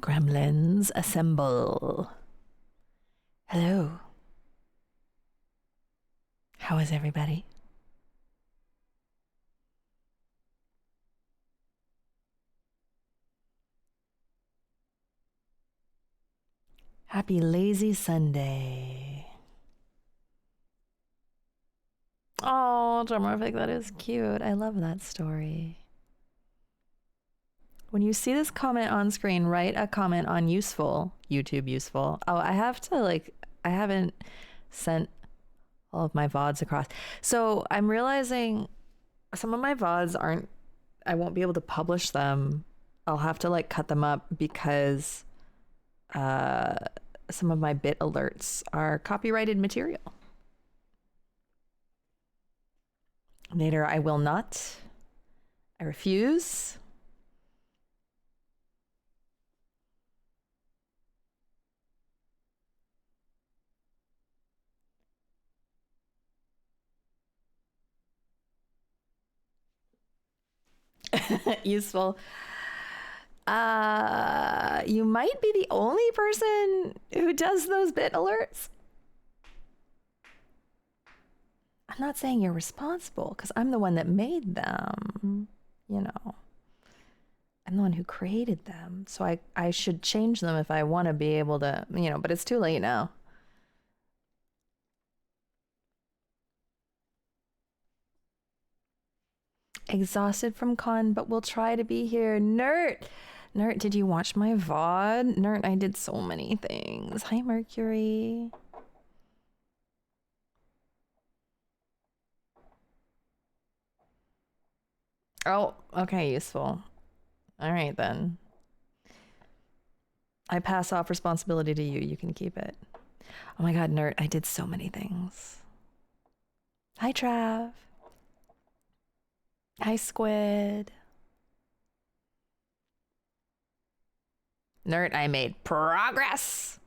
Gremlins assemble. Hello. How is everybody? Happy lazy Sunday. Oh, Drummerfic, that is cute. I love that story. When you see this comment on screen, write a comment on useful, YouTube useful. Oh, I haven't sent all of my VODs across. So I'm realizing some of my VODs I won't be able to publish them. I'll have to like cut them up because some of my bit alerts are copyrighted material. Nader, I will not. I refuse. Useful. You might be the only person who does those bit alerts. I'm not saying you're responsible because I'm the one that made them, you know. I'm the one who created them. So I should change them if I want to be able to, you know, but it's too late now. Exhausted from con, but we'll try to be here. Nert, did you watch my VOD? Nert, I did so many things. Hi, Mercury. Oh, okay, useful. All right, then. I pass off responsibility to you. You can keep it. Oh my god, Nert, I did so many things. Hi, Trav. Hi, Squid. Nerd, I made progress.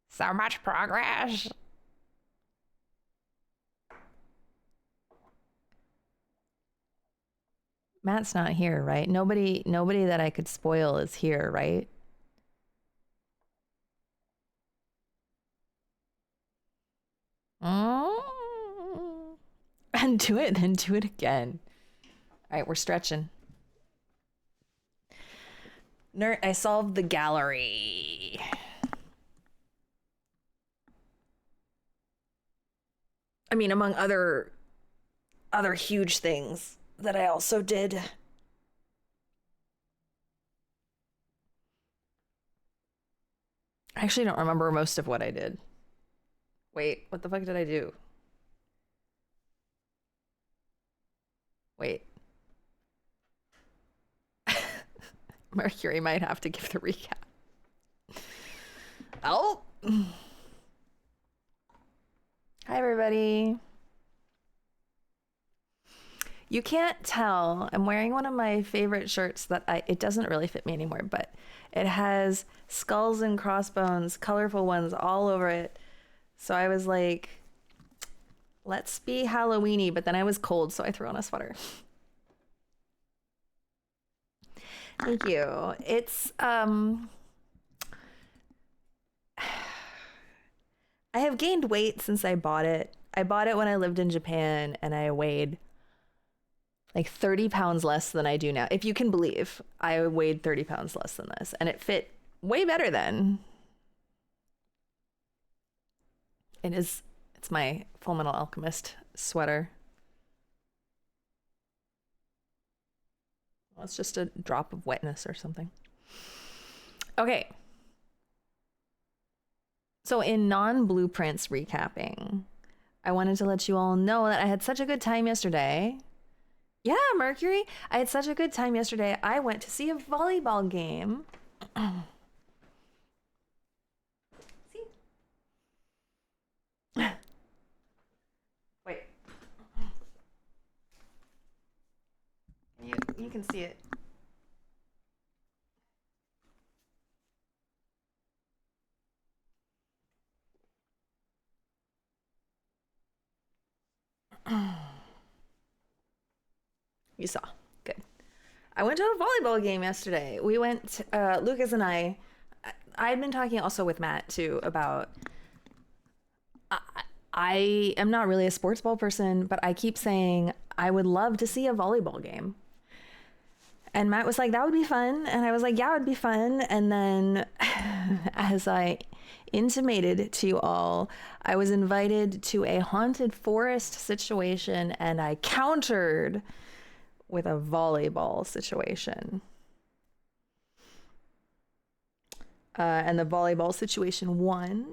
So much progress. Matt's not here, right? Nobody that I could spoil is here, right? And do it, then do it again. All right, we're stretching. Nerd, I solved the gallery. I mean, among other huge things that I also did. I actually don't remember most of what I did. Wait, what the fuck did I do? Wait. Mercury might have to give the recap. Oh. Hi, everybody. You can't tell. I'm wearing one of my favorite shirts that it doesn't really fit me anymore, but it has skulls and crossbones, colorful ones all over it. So I was like, let's be Halloweeny, but then I was cold, so I threw on a sweater. Thank you. It's I have gained weight since I bought it. I bought it when I lived in Japan and I weighed like 30 pounds less than I do now. If you can believe, I weighed 30 pounds less than this and it fit way better then. It's my Fullmetal Alchemist sweater. Well, it's just a drop of wetness or something. Okay. So in non-blueprints recapping, I wanted to let you all know that I had such a good time yesterday. Yeah, Mercury. I had such a good time yesterday. I went to see a volleyball game. See? Wait. You can see it. You saw. Good. I went to a volleyball game yesterday. We went, Lucas and I'd been talking also with Matt too about, I am not really a sports ball person, but I keep saying I would love to see a volleyball game. And Matt was like, that would be fun. And I was like, yeah, it would be fun. And then as I intimated to you all, I was invited to a haunted forest situation and I countered with a volleyball situation. And the volleyball situation won.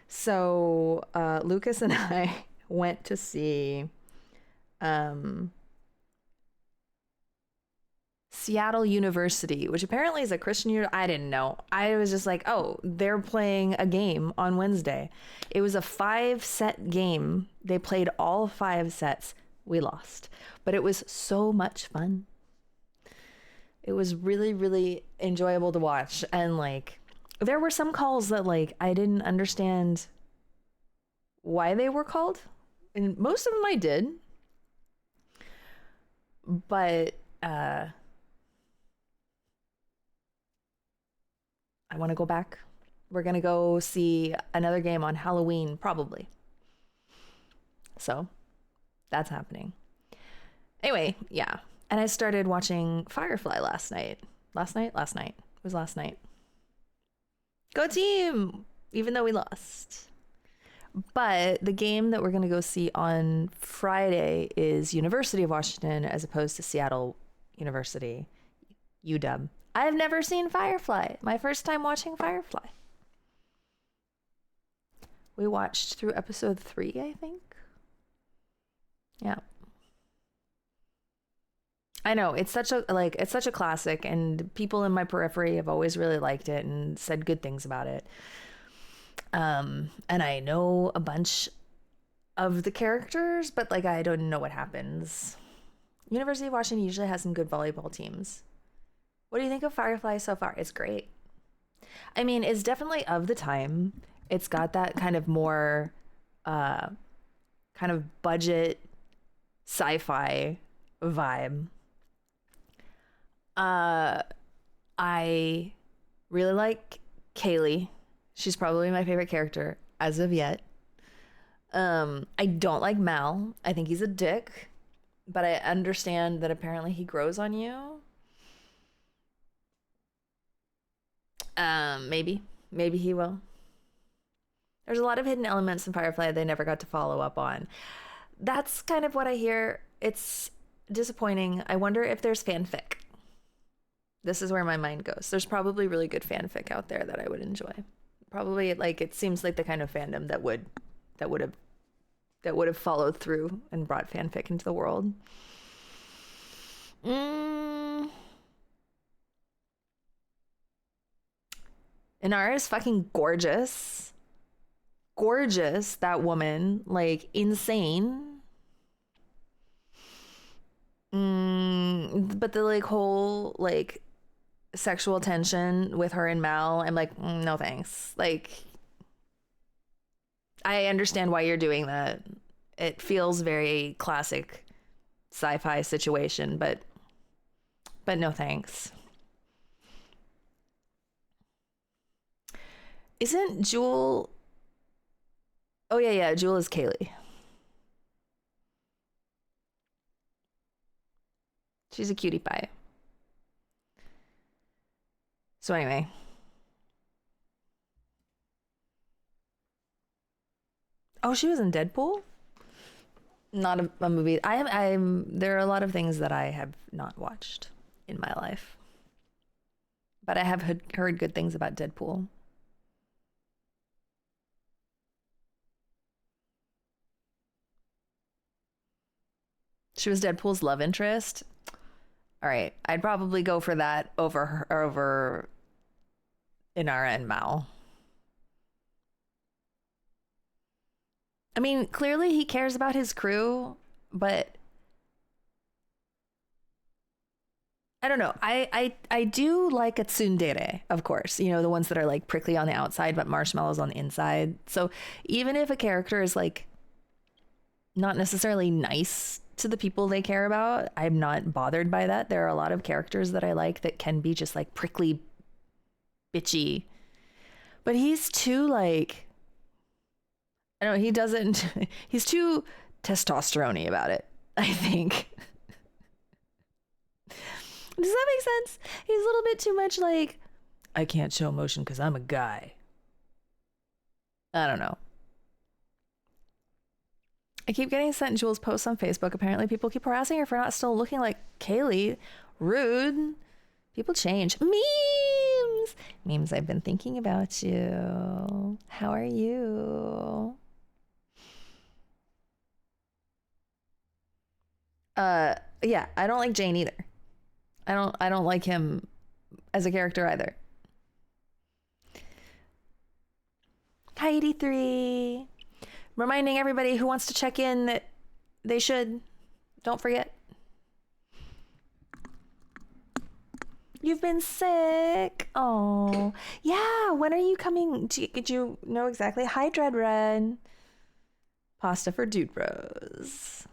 So Lucas and I went to see Seattle University, which apparently is a Christian university. I didn't know. I was just like, oh, they're playing a game on Wednesday. It was a 5-set game. They played all 5 sets. We lost, but it was so much fun. It was really, really enjoyable to watch. And like, there were some calls that like, I didn't understand why they were called. And most of them I did. But, I want to go back. We're going to go see another game on Halloween, probably. So that's happening. Anyway, yeah. And I started watching Firefly last night. Last night? It was last night. Go team! Even though we lost. But the game that we're going to go see on Friday is University of Washington as opposed to Seattle University, UW. I've never seen Firefly. My first time watching Firefly. We watched through episode 3, I think. Yeah. I know it's such a classic, and people in my periphery have always really liked it and said good things about it. And I know a bunch of the characters, but like I don't know what happens. University of Washington usually has some good volleyball teams. What do you think of Firefly so far? It's great. I mean, it's definitely of the time. It's got that kind of more kind of budget sci-fi vibe. I really like Kaylee. She's probably my favorite character as of yet. I don't like Mal. I think he's a dick, but I understand that apparently he grows on you. Maybe he will. There's a lot of hidden elements in Firefly they never got to follow up on. That's kind of what I hear. It's disappointing. I wonder if there's fanfic. This is where my mind goes. There's probably really good fanfic out there that I would enjoy. Probably like it seems like the kind of fandom that would have followed through and brought fanfic into the world. Inara is fucking gorgeous. Gorgeous, that woman. Like, insane. But the, like, whole, like, sexual tension with her and Mal, I'm like, no thanks. Like, I understand why you're doing that. It feels very classic sci-fi situation, but no thanks. Isn't Jewel... Oh, yeah, Jewel is Kaylee. She's a cutie pie. So anyway. Oh, she was in Deadpool? Not a movie. There are a lot of things that I have not watched in my life. But I have heard good things about Deadpool. She was Deadpool's love interest. All right, I'd probably go for that over Inara and Mal. I mean, clearly he cares about his crew, but I don't know. I do like a tsundere, of course. You know, the ones that are like prickly on the outside, but marshmallows on the inside. So even if a character is like not necessarily nice to the people they care about. I'm not bothered by that. There are a lot of characters that I like that can be just like prickly, bitchy. But he's too like, I don't know, he doesn't, he's too testosterone-y about it, I think. Does that make sense? He's a little bit too much like, I can't show emotion because I'm a guy. I don't know. I keep getting sent Jules posts on Facebook. Apparently, people keep harassing her for not still looking like Kaylee. Rude. People change. Memes. Memes, I've been thinking about you. How are you? Yeah, I don't like Jane either. I don't like him as a character either. Hi 83. Reminding everybody who wants to check in that they should. Don't forget. You've been sick. Oh, yeah. When are you coming? Did you know exactly? Hi, Dread Red. Pasta for Dude Bros.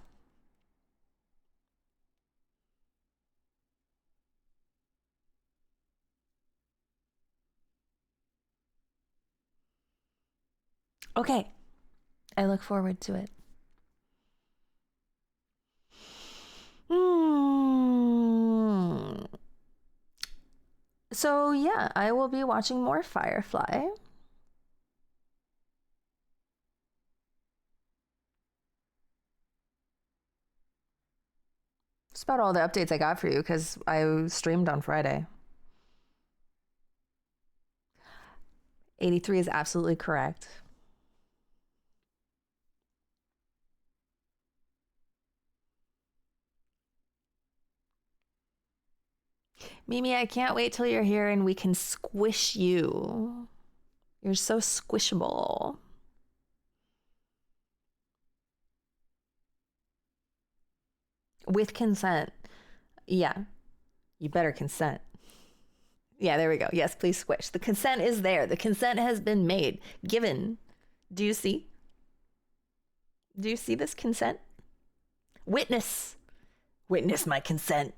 Okay. I look forward to it. So, yeah, I will be watching more Firefly. That's about all the updates I got for you because I streamed on Friday. 83 is absolutely correct. Mimi, I can't wait till you're here and we can squish you. You're so squishable. With consent. Yeah. You better consent. Yeah, there we go. Yes, please squish. The consent is there. The consent has been made, given. Do you see? Do you see this consent? Witness. Witness my consent.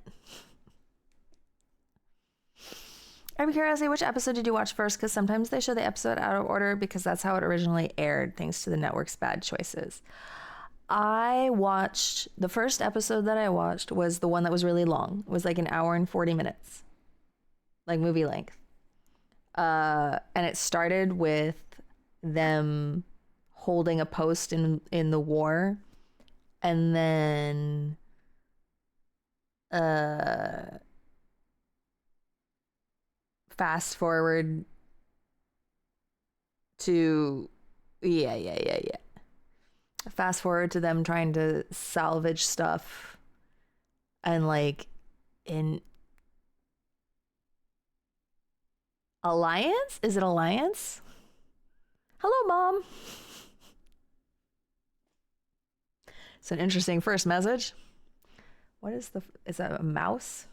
I'm curious, which episode did you watch first? Because sometimes they show the episode out of order because that's how it originally aired, thanks to the network's bad choices. I watched the first episode that I watched was the one that was really long. It was like an hour and 40 minutes, like movie length. And it started with them holding a post in the war, and then fast forward to yeah. Fast forward to them trying to salvage stuff, and like in Alliance? Is it Alliance? Hello, Mom. It's an interesting first message. What is that a mouse?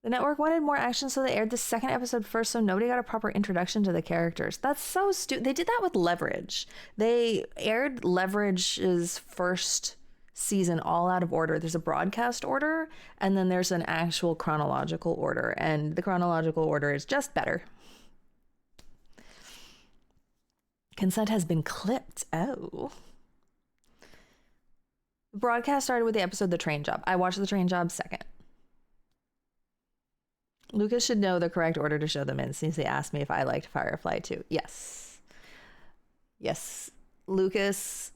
The network wanted more action, so they aired the second episode first, so nobody got a proper introduction to the characters. That's so stupid. They did that with Leverage. They aired Leverage's first season all out of order. There's a broadcast order, and then there's an actual chronological order, and the chronological order is just better. Consent has been clipped. Oh. The broadcast started with the episode The Train Job. I watched The Train Job second. Lucas should know the correct order to show them in since he asked me if I liked Firefly too. Yes. Yes. Lucas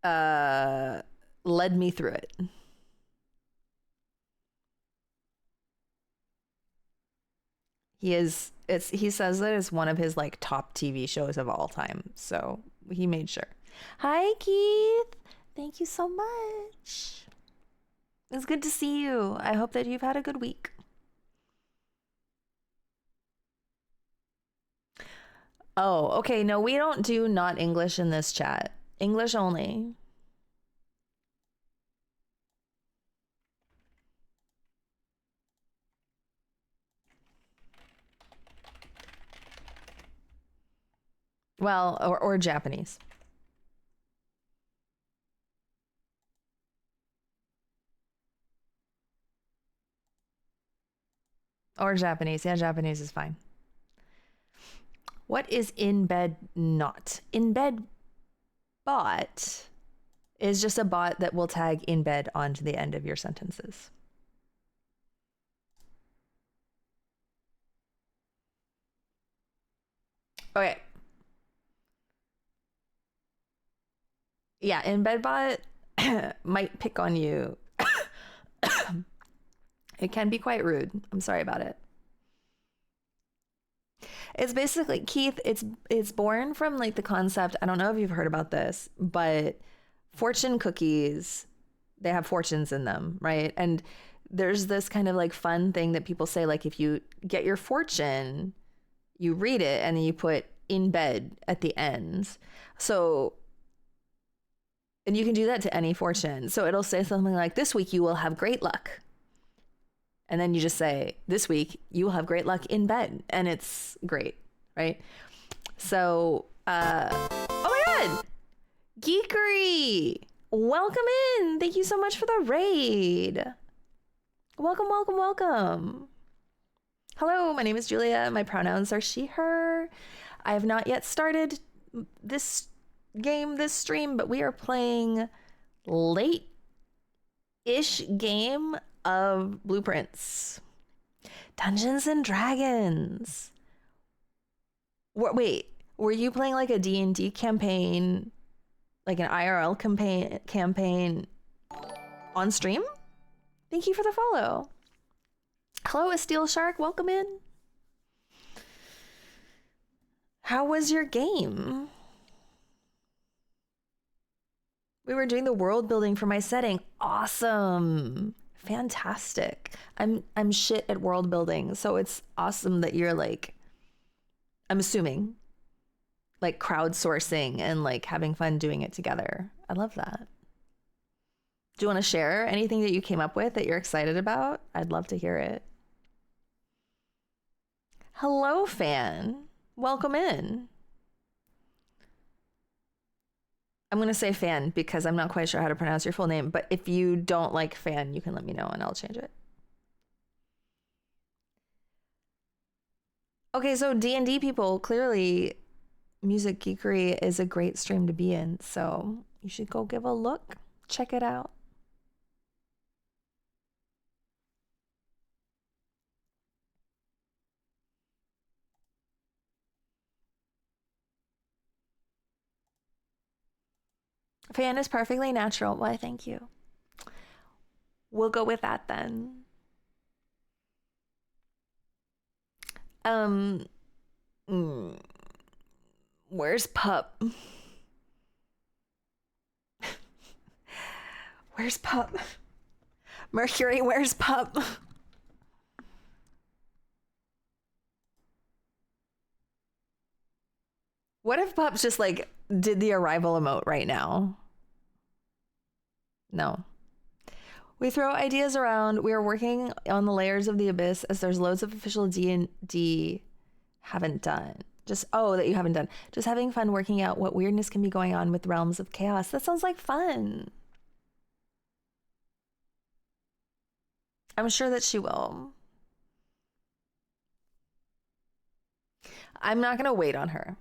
led me through it. He says that it's one of his like top TV shows of all time. So he made sure. Hi, Keith. Thank you so much. It's good to see you. I hope that you've had a good week. Oh, okay. No, we don't do not English in this chat. English only. Well, or Japanese. Or Japanese. Yeah, Japanese is fine. What is in bed not? In bed bot is just a bot that will tag in bed onto the end of your sentences. Okay. Yeah, in bed bot might pick on you. It can be quite rude. I'm sorry about it. It's basically, Keith, it's born from like the concept, I don't know if you've heard about this, but fortune cookies, they have fortunes in them, right? And there's this kind of like fun thing that people say, like if you get your fortune, you read it and then you put in bed at the end. So, and you can do that to any fortune. So it'll say something like, this week you will have great luck. And then you just say, this week you will have great luck in bed. And it's great, right? So, oh my God, Geekery, welcome in. Thank you so much for the raid. Welcome, welcome, welcome. Hello, my name is Julia. My pronouns are she, her. I have not yet started this stream, but we are playing late-ish game of Blueprints. Dungeons and Dragons. Wait, were you playing like a D&D campaign, like an IRL campaign on stream? Thank you for the follow. Hello, Steel Shark. Welcome in. How was your game? We were doing the world building for my setting. Awesome. Fantastic. I'm shit at world building, so it's awesome that you're like, I'm assuming, like crowdsourcing and like having fun doing it together. I love that. Do you want to share anything that you came up with that you're excited about? I'd love to hear it. Hello, fan. Welcome in. I'm going to say fan because I'm not quite sure how to pronounce your full name, but if you don't like fan, you can let me know and I'll change it. Okay, so D&D people, clearly Music Geekery is a great stream to be in, so you should go give a look. Check it out. Fan is perfectly natural. Why, thank you. We'll go with that then. Where's Pup? Where's Pup? Mercury, where's Pup? What if Pup just like did the arrival emote right now? No. We throw ideas around. We are working on the layers of the abyss as there's loads of official D&D haven't done. That you haven't done. Just having fun working out what weirdness can be going on with Realms of Chaos. That sounds like fun. I'm sure that she will. I'm not going to wait on her.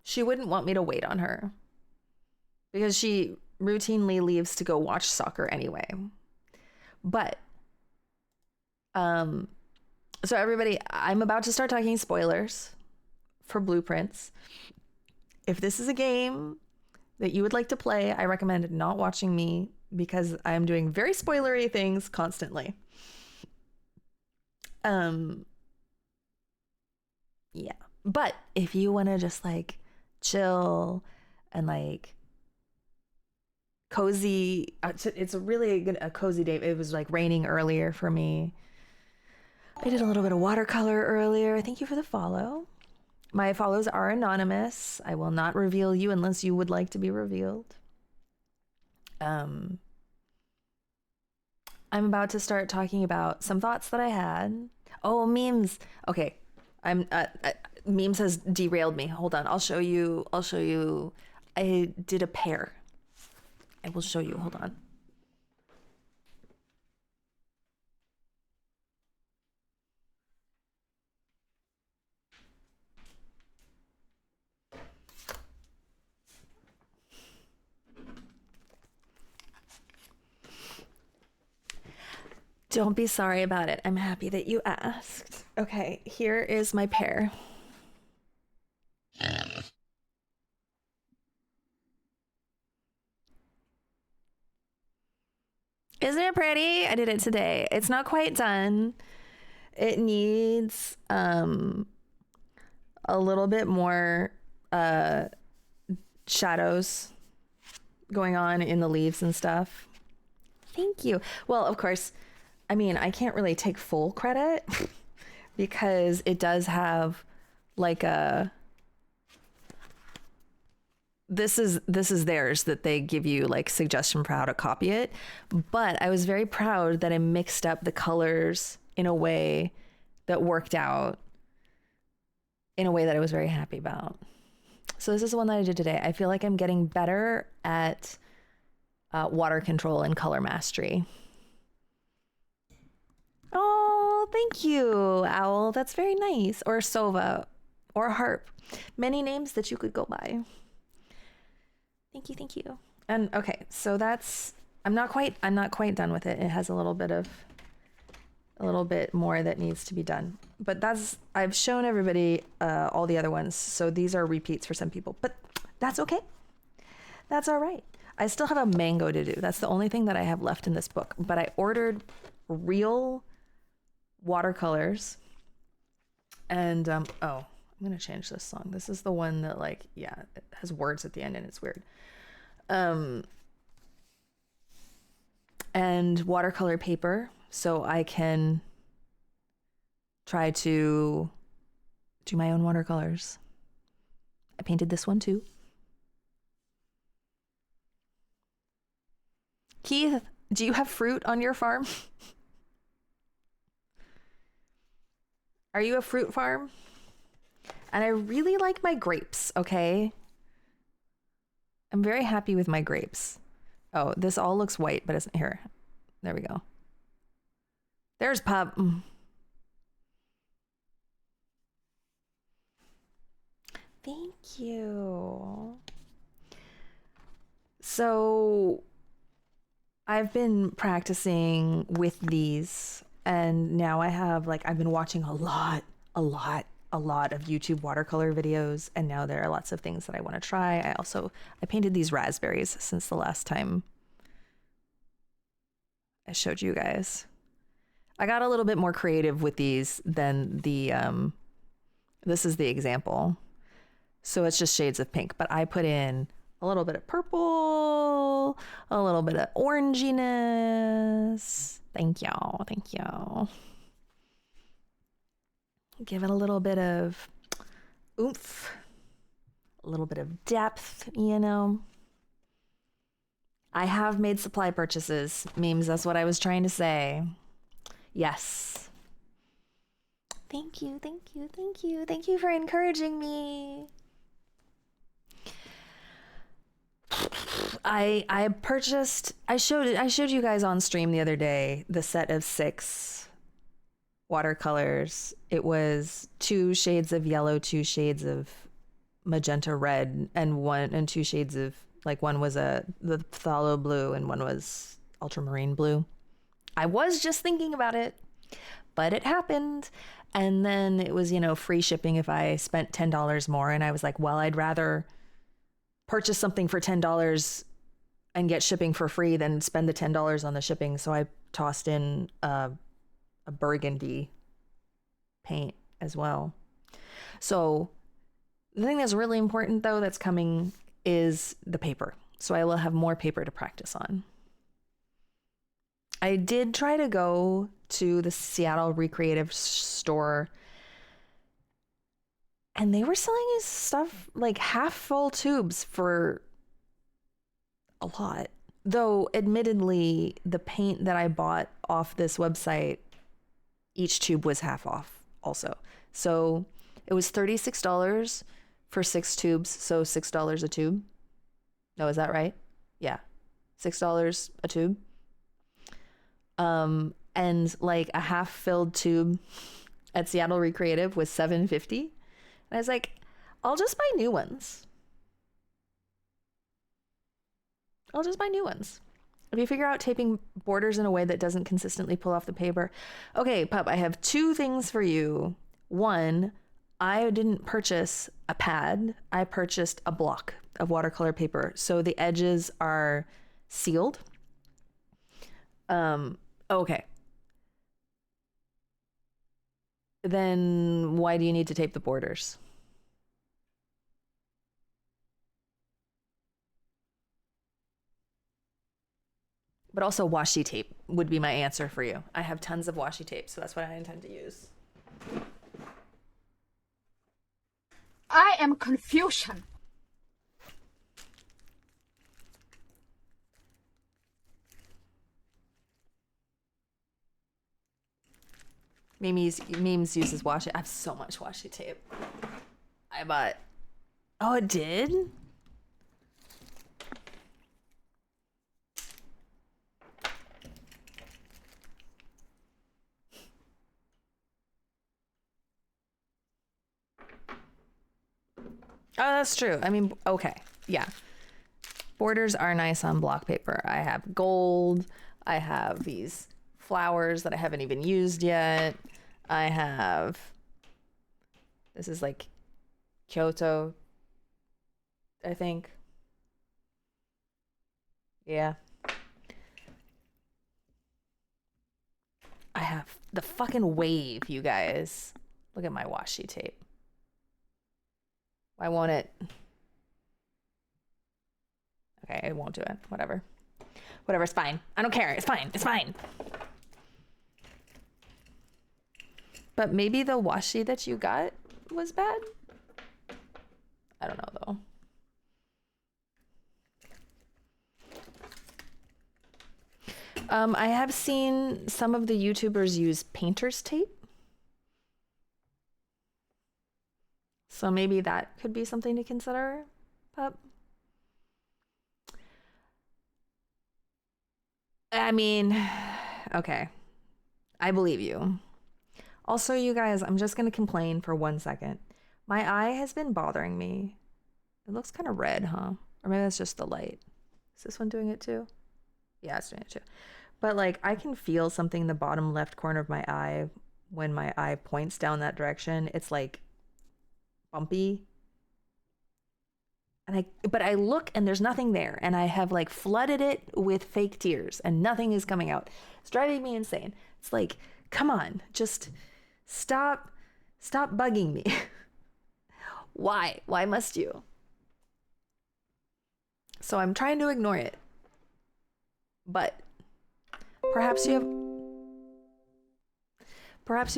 She wouldn't want me to wait on her because she routinely leaves to go watch soccer anyway. But, so everybody, I'm about to start talking spoilers for Blueprints. If this is a game that you would like to play, I recommend not watching me because I'm doing very spoilery things constantly. Yeah. But if you want to just like chill and like cozy, it's a really good, a cozy day. It was like raining earlier for me. I did a little bit of watercolor earlier. Thank you for the follow. My follows are anonymous. I will not reveal you unless you would like to be revealed. I'm about to start talking about some thoughts that I had. Oh, memes. Okay. Memes has derailed me. Hold on. I'll show you. I did a pair. I will show you. Hold on. Don't be sorry about it. I'm happy that you asked. Okay, here is my pair. Isn't it pretty? I did it today. It's not quite done. It needs a little bit more shadows going on in the leaves and stuff. Thank you. Well, of course, I mean, I can't really take full credit because it does have like a this is theirs that they give you like suggestion for how to copy it. But I was very proud that I mixed up the colors in a way that worked out in a way that I was very happy about. So this is the one that I did today. I feel like I'm getting better at water control and color mastery. Oh, thank you, Owl. That's very nice. Or Sova, or Harp. Many names that you could go by. Thank you. And okay, so that's I'm not quite done with it. It has a little bit more that needs to be done. But I've shown everybody all the other ones. So these are repeats for some people, but that's okay. That's all right. I still have a mango to do. That's the only thing that I have left in this book, but I ordered real watercolors and oh, I'm gonna change this song. This is the one that like, yeah, it has words at the end and it's weird. And watercolor paper, so I can try to do my own watercolors. I painted this one too. Keith, do you have fruit on your farm? Are you a fruit farm? And I really like my grapes, okay? I'm very happy with my grapes. Oh, this all looks white, but it's here. There we go. There's Pup. Thank you. So I've been practicing with these, and now I have I've been watching a lot of YouTube watercolor videos, and now there are lots of things that I want to try. I painted these raspberries since the last time I showed you guys. I got a little bit more creative with these than the this is the example. So it's just shades of pink, but I put in a little bit of purple, a little bit of oranginess. Thank you. Give it a little bit of oomph, a little bit of depth, you know. I have made supply purchases. Memes, that's what I was trying to say. Yes. Thank you for encouraging me. I showed you guys on stream the other day the set of 6 watercolors. It was 2 shades of yellow, 2 shades of magenta red, and 2 shades of one was the phthalo blue and one was ultramarine blue. I was just thinking about it, but it happened. And then it was, free shipping if I spent $10 more. And I was like, well, I'd rather purchase something for $10 and get shipping for free than spend the $10 on the shipping. So I tossed in a burgundy paint as well. So the thing that's really important though that's coming is the paper. So I will have more paper to practice on. I did try to go to the Seattle Recreative store, and they were selling his stuff half full tubes for a lot. Though admittedly, the paint that I bought off this website, each tube was half off also. So It was $36 for 6 tubes, so $6 a tube. No, is that right? Yeah. $6 a tube. And like a half filled tube at Seattle Recreative was $7.50. And I was like, I'll just buy new ones. If you figure out taping borders in a way that doesn't consistently pull off the paper. Okay, pup, I have 2 things for you. One, I didn't purchase a pad. I purchased a block of watercolor paper. So the edges are sealed. Okay. Then why do you need to tape the borders? But also washi tape would be my answer for you. I have tons of washi tape, so that's what I intend to use. I am confusion. Memes uses washi. I have so much washi tape. I bought. Oh, it did? Oh, that's true. I mean, okay. Yeah. Borders are nice on block paper. I have gold. I have these flowers that I haven't even used yet. I have, this is like Kyoto, I think. Yeah. I have the fucking wave, you guys. Look at my washi tape. Why won't it? Okay, I won't do it. Whatever. Whatever, it's fine. I don't care. It's fine. It's fine. But maybe the washi that you got was bad? I don't know, though. I have seen some of the YouTubers use painter's tape. So maybe that could be something to consider, pup. I mean, okay. I believe you. Also, you guys, I'm just going to complain for 1 second. My eye has been bothering me. It looks kind of red, huh? Or maybe that's just the light. Is this one doing it too? Yeah, it's doing it too. But like, I can feel something in the bottom left corner of my eye when my eye points down that direction. It's like bumpy. But I look and there's nothing there, and I have like flooded it with fake tears and nothing is coming out. It's driving me insane. It's like, come on, just stop bugging me. Why must you? So I'm trying to ignore it, but perhaps you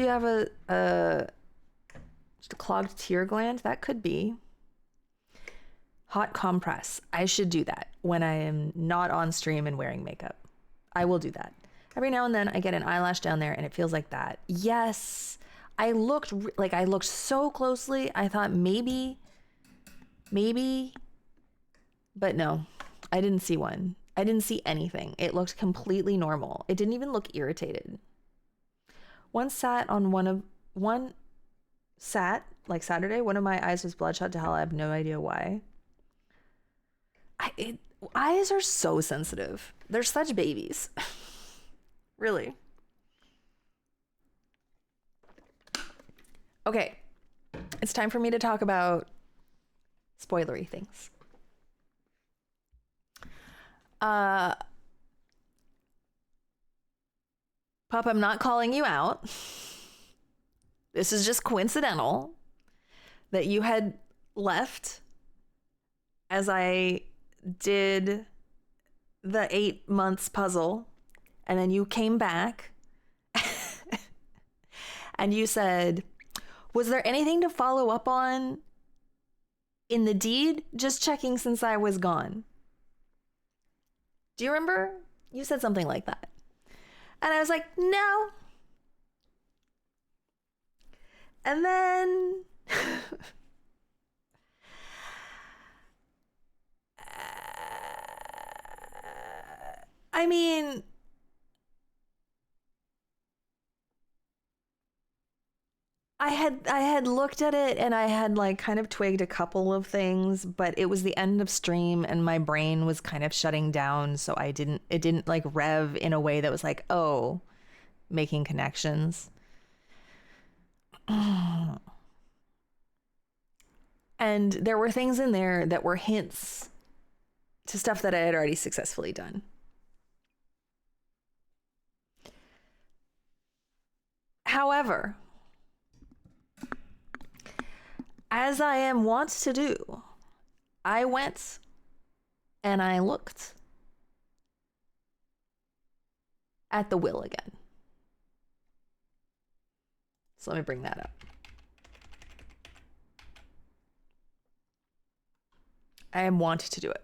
have just a clogged tear gland. That could be. Hot compress. I should do that when I am not on stream and wearing makeup. I will do that. Every now and then I get an eyelash down there and it feels like that. Yes. I looked so closely. I thought maybe, but no, I didn't see one. I didn't see anything. It looked completely normal. It didn't even look irritated. One Saturday, one of my eyes was bloodshot to hell. I have no idea why. Eyes are so sensitive. They're such babies. Really. Okay. It's time for me to talk about spoilery things. Pup, I'm not calling you out. This is just coincidental that you had left as I did the 8 months puzzle, and then you came back and you said, was there anything to follow up on in the deed? Just checking since I was gone. Do you remember? You said something like that. And I was like, no. And then I mean, I had looked at it and I had like kind of twigged a couple of things, but it was the end of stream and my brain was kind of shutting down, so it didn't like rev in a way that was like, oh, making connections. And there were things in there that were hints to stuff that I had already successfully done. However, as I am wont to do, I went and I looked at the will again. So let me bring that up. I am wont to do it.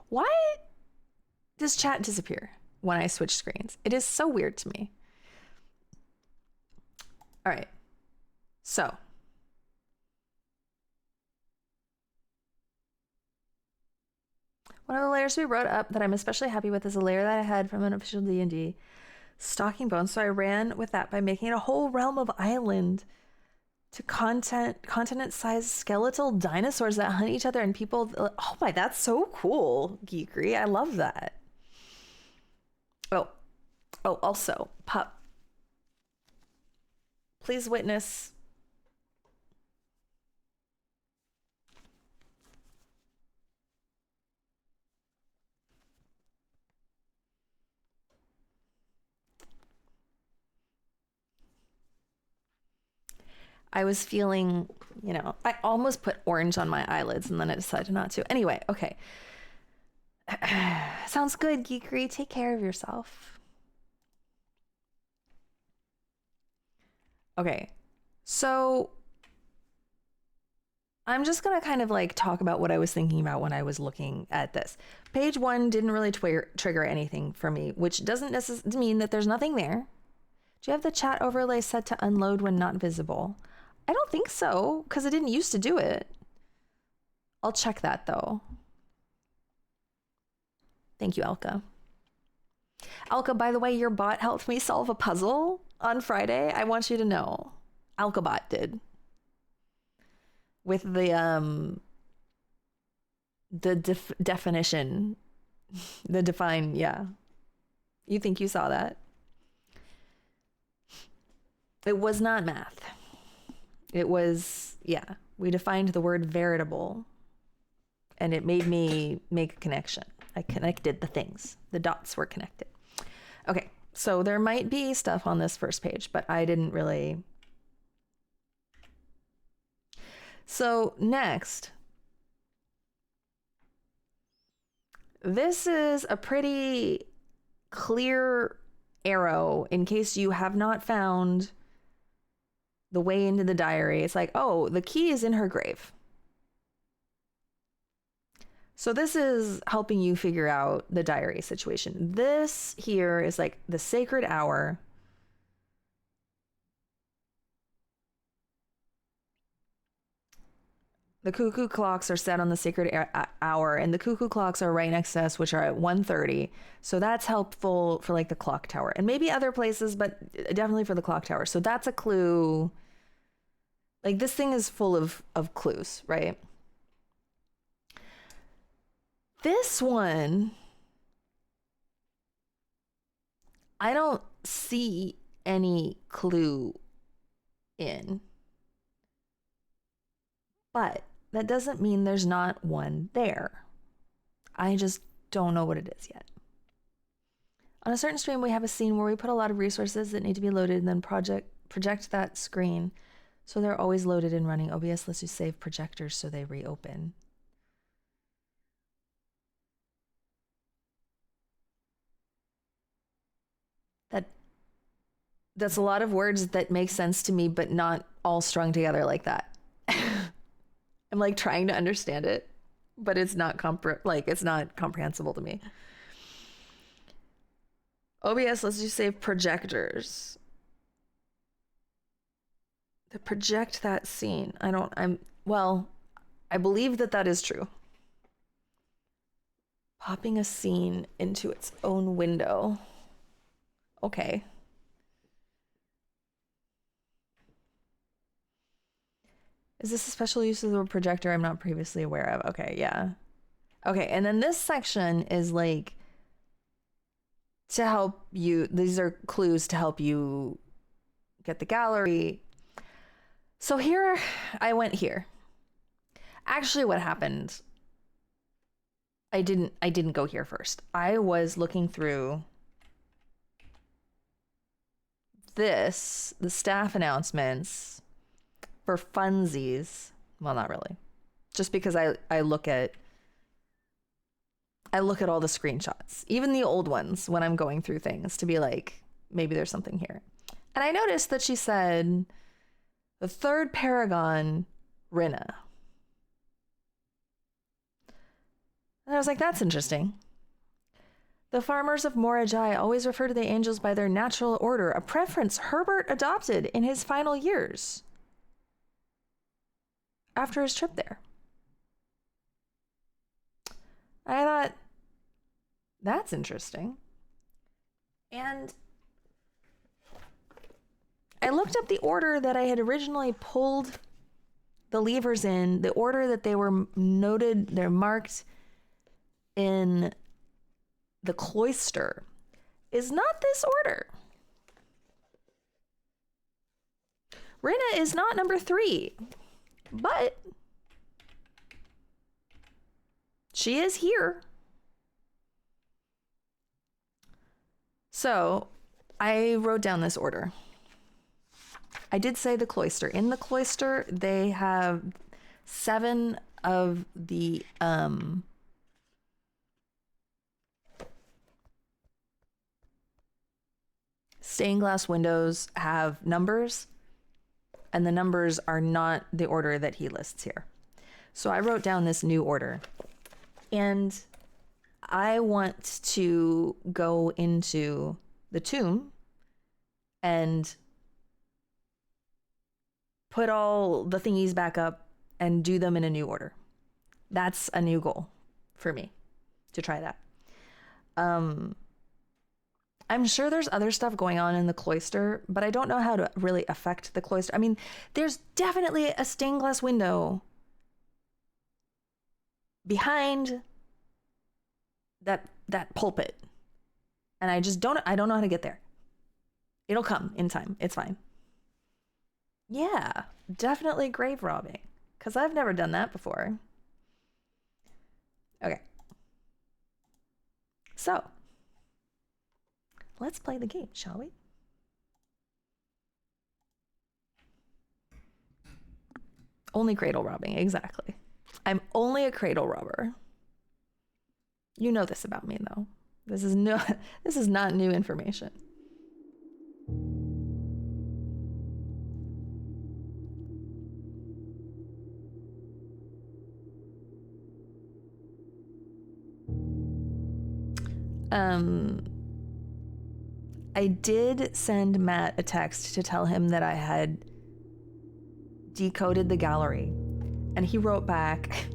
Why does chat disappear when I switch screens? It is so weird to me. All right. So one of the layers we wrote up that I'm especially happy with is a layer that I had from an official D&D, Stalking Bones. So I ran with that by making a whole realm of island to continent-sized skeletal dinosaurs that hunt each other and people. Oh my, that's so cool, Geekery. I love that. Oh, also, pup. Please witness. I was feeling, I almost put orange on my eyelids and then I decided not to. Anyway, okay. Sounds good, Geekery. Take care of yourself. Okay, so I'm just gonna kind of like talk about what I was thinking about when I was looking at this. Page 1 didn't really trigger anything for me, which doesn't necessarily mean that there's nothing there. Do you have the chat overlay set to unload when not visible? I don't think so, because I didn't used to do it. I'll check that though. Thank you, Alka. Alka, by the way, your bot helped me solve a puzzle on Friday. I want you to know. AlkaBot did. With the definition. The define, yeah. You think you saw that? It was not math. It was, yeah, we defined the word veritable and it made me make a connection. I connected the things. The dots were connected. Okay, so there might be stuff on this first page, but I didn't really. So next, this is a pretty clear arrow in case you have not found the way into the diary. It's like, oh, the key is in her grave. So this is helping you figure out the diary situation. This here is like the sacred hour. The cuckoo clocks are set on the sacred hour, and the cuckoo clocks are right next to us, which are at 1:30. So that's helpful for like the clock tower and maybe other places, but definitely for the clock tower. So that's a clue. Like this thing is full of clues, right? This one, I don't see any clue in, but that doesn't mean there's not one there. I just don't know what it is yet. On a certain stream, we have a scene where we put a lot of resources that need to be loaded and then project that screen. So they're always loaded and running. OBS lets you save projectors so they reopen. That's a lot of words that make sense to me, but not all strung together like that. I'm like trying to understand it, but it's not it's not comprehensible to me. OBS lets you save projectors. that project that scene. I believe that is true. Popping a scene into its own window. Okay. Is this a special use of the projector I'm not previously aware of? Okay, yeah. Okay, and then this section is like to help you. These are clues to help you get the gallery. So here, I went here. Actually, what happened, I didn't go here first. I was looking through the staff announcements for funsies. Well, not really. Just because I look at all the screenshots, even the old ones, when I'm going through things to be like, maybe there's something here. And I noticed that she said the third Paragon, Rinna. And I was like, that's interesting. The farmers of Morajai always refer to the angels by their natural order, a preference Herbert adopted in his final years after his trip there. I thought, that's interesting. And I looked up the order that I had originally pulled the levers in, the order that they were noted, they're marked in the cloister is not this order. Rinna is not number 3, but she is here. So I wrote down this order. I did say the cloister. In the cloister, they have 7 of the stained glass windows have numbers, and the numbers are not the order that he lists here. So I wrote down this new order, and I want to go into the tomb and put all the thingies back up and do them in a new order. That's a new goal for me to try that. I'm sure there's other stuff going on in the cloister, but I don't know how to really affect the cloister. I mean, there's definitely a stained glass window behind that pulpit. And I don't know how to get there. It'll come in time. It's fine. Yeah, definitely grave robbing, because I've never done that before. Okay. So, let's play the game, shall we? Only cradle robbing, exactly. I'm only a cradle robber. You know this about me, though. This is not new information. I did send Matt a text to tell him that I had decoded the gallery, and he wrote back.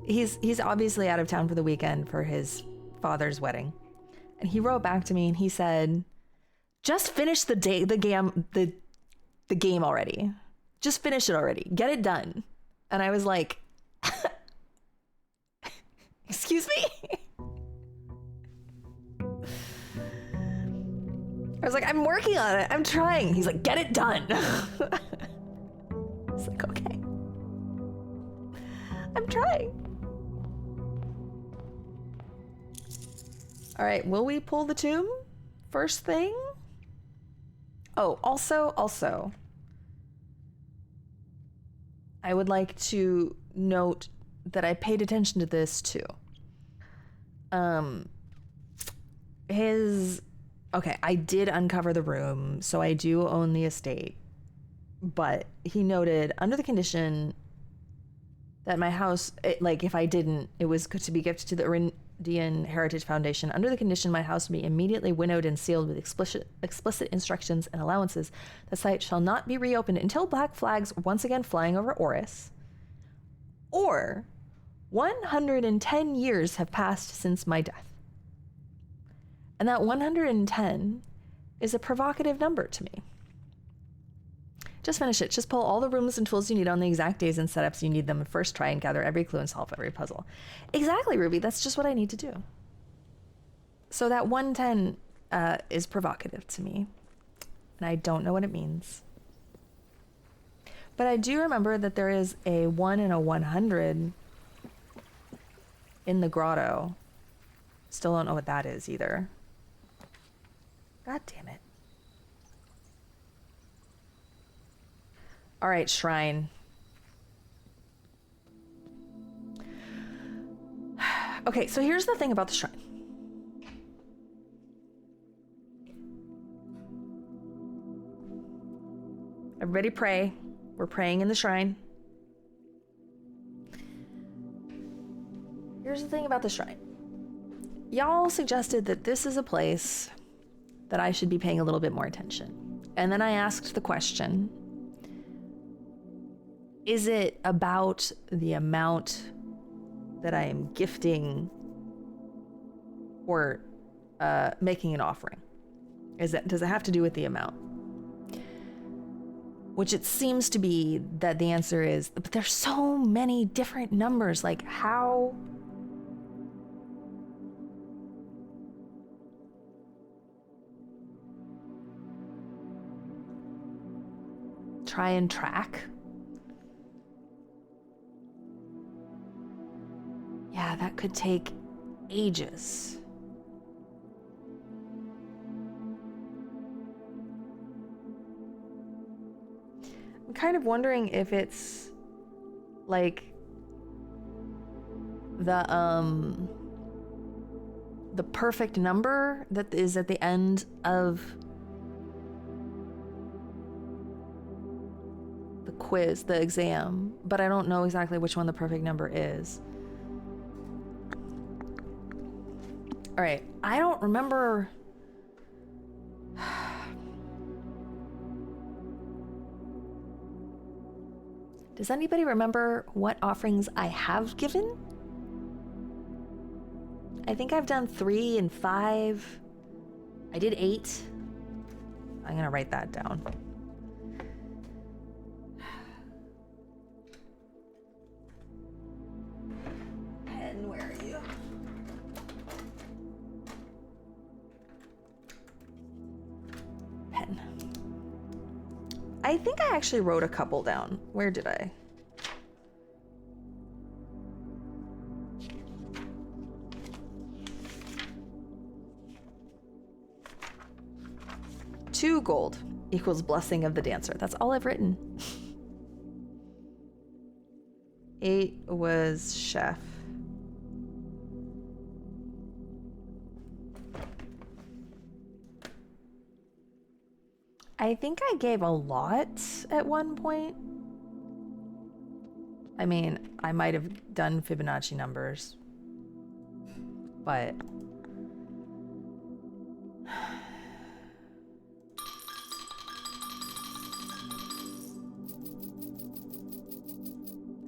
He's obviously out of town for the weekend for his father's wedding, and he wrote back to me and he said, "Just finish the game already. Just finish it already. Get it done." And I was like, "Excuse me?" I was like, "I'm working on it. I'm trying." He's like, "Get it done." I was like, "Okay. I'm trying." All right, will we pull the tomb first thing? Oh, also, I would like to note that I paid attention to this too. Okay, I did uncover the room, so I do own the estate. But he noted, under the condition that my house, if I didn't, it was good to be gifted to the Chaldean Heritage Foundation under the condition my house be immediately winnowed and sealed with explicit instructions and allowances. The site shall not be reopened until black flags are once again flying over Oris, or 110 years have passed since my death. And that 110 is a provocative number to me. Just finish it. Just pull all the rooms and tools you need on the exact days and setups you need them, and first try and gather every clue and solve every puzzle. Exactly, Ruby. That's just what I need to do. So that 110 is provocative to me, and I don't know what it means. But I do remember that there is a 1 in a 100 in the grotto. Still don't know what that is either. God damn it. All right, shrine. Okay, so here's the thing about the shrine. Everybody pray. We're praying in the shrine. Here's the thing about the shrine. Y'all suggested that this is a place that I should be paying a little bit more attention. And then I asked the question, is it about the amount that I am gifting or making an offering? Does it have to do with the amount? Which it seems to be that the answer is, but there's so many different numbers. Like, how? Try and track. Yeah, that could take ages. I'm kind of wondering if it's like the perfect number that is at the end of the quiz, the exam, but I don't know exactly which one the perfect number is. All right, I don't remember. Does anybody remember what offerings I have given? I think I've done 3 and 5. I did 8. I'm gonna write that down. Pen, where are you? Pen. I think I actually wrote a couple down. Where did I? $2 gold equals blessing of the dancer. That's all I've written. 8 was chef. I think I gave a lot at one point. I mean, I might have done Fibonacci numbers, but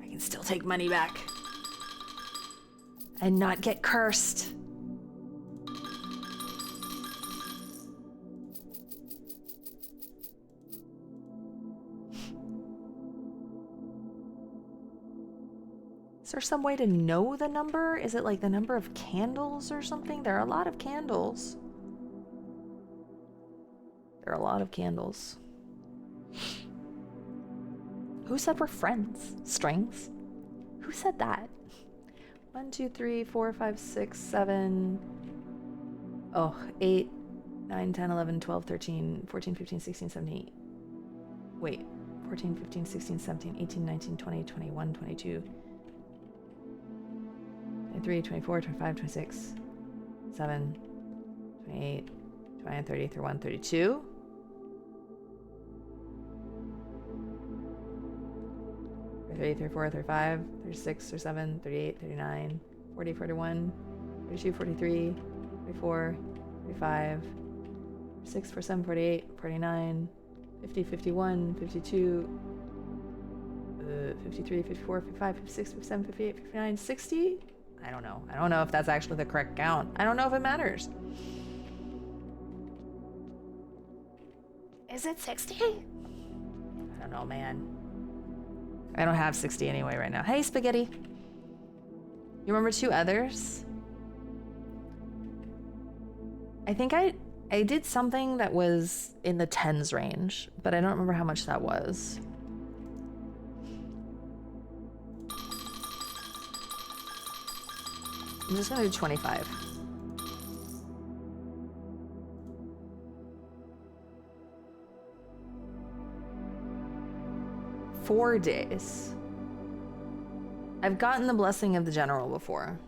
I can still take money back and not get cursed. Is there some way to know the number? Is it like the number of candles or something? There are a lot of candles. There are a lot of candles. Who said we're friends? Strings? Who said that? 1, 2, 3, 4, 5, 6, 7. Oh, 8, 9, 10, 11, 12, 13, 14, 15, 16, 17. Wait, 14, 15, 16, 17, 18, 19, 20, 21, 22. 23, 24, 25, 26, 7, 28, 29, 30, 31, 32. Or 33, 34, 35, 36, or 7, 38, 39, 40, 41, 42, 43, 44, 45, 46, 47, 48, 49, 50, 51, 52, 53, 54, 55, 56, 57, 58, 59, 60? I don't know. I don't know if that's actually the correct count. I don't know if it matters. Is it 60? I don't know, man. I don't have 60 anyway right now. Hey, Spaghetti. You remember 2 others? I think I did something that was in the tens range, but I don't remember how much that was. I'm just gonna do 25. Four days. I've gotten the blessing of the general before.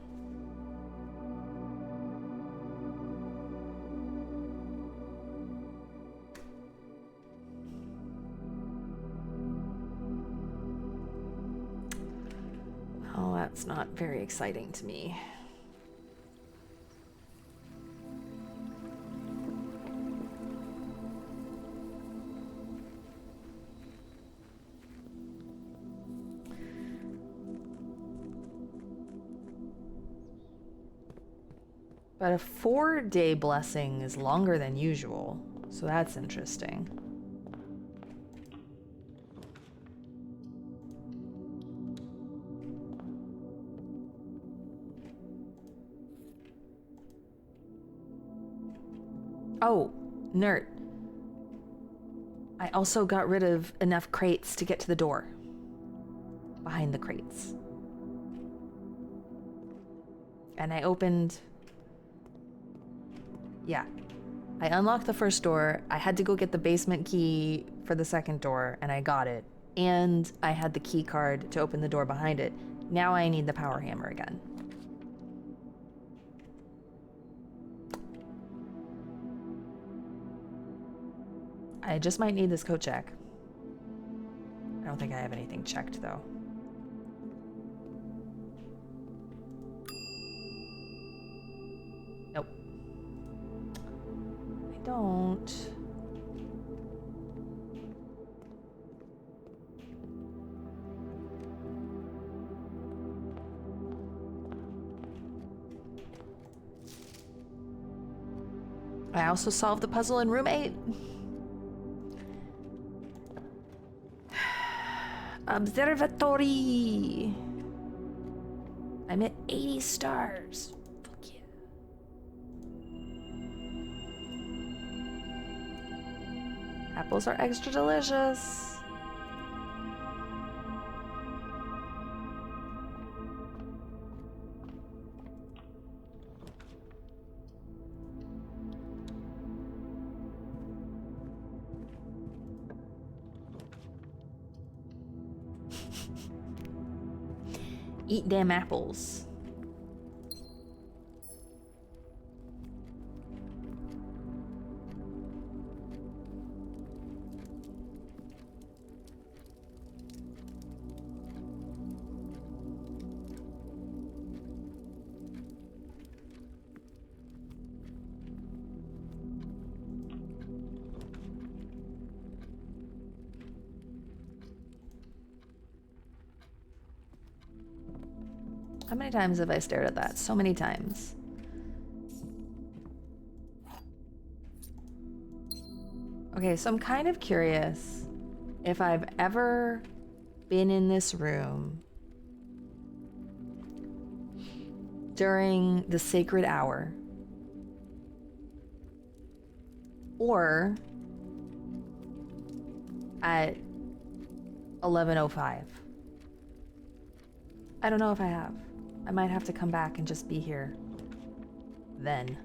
Well, that's not very exciting to me. But a 4-day blessing is longer than usual, so that's interesting. Oh, Nert. I also got rid of enough crates to get to the door. Behind the crates. And I opened... Yeah. I unlocked the first door. I had to go get the basement key for the second door, and I got it. And I had the key card to open the door behind it. Now I need the power hammer again. I just might need this coat check. I don't think I have anything checked, though. Nope. I don't. I also solved the puzzle in room 8. Observatory. I'm at 80 stars. Fuck yeah. Apples are extra delicious. Eat damn apples. How many times have I stared at that? So many times. Okay, so I'm kind of curious if I've ever been in this room during the sacred hour or at 11:05. I don't know if I have. I might have to come back and just be here then.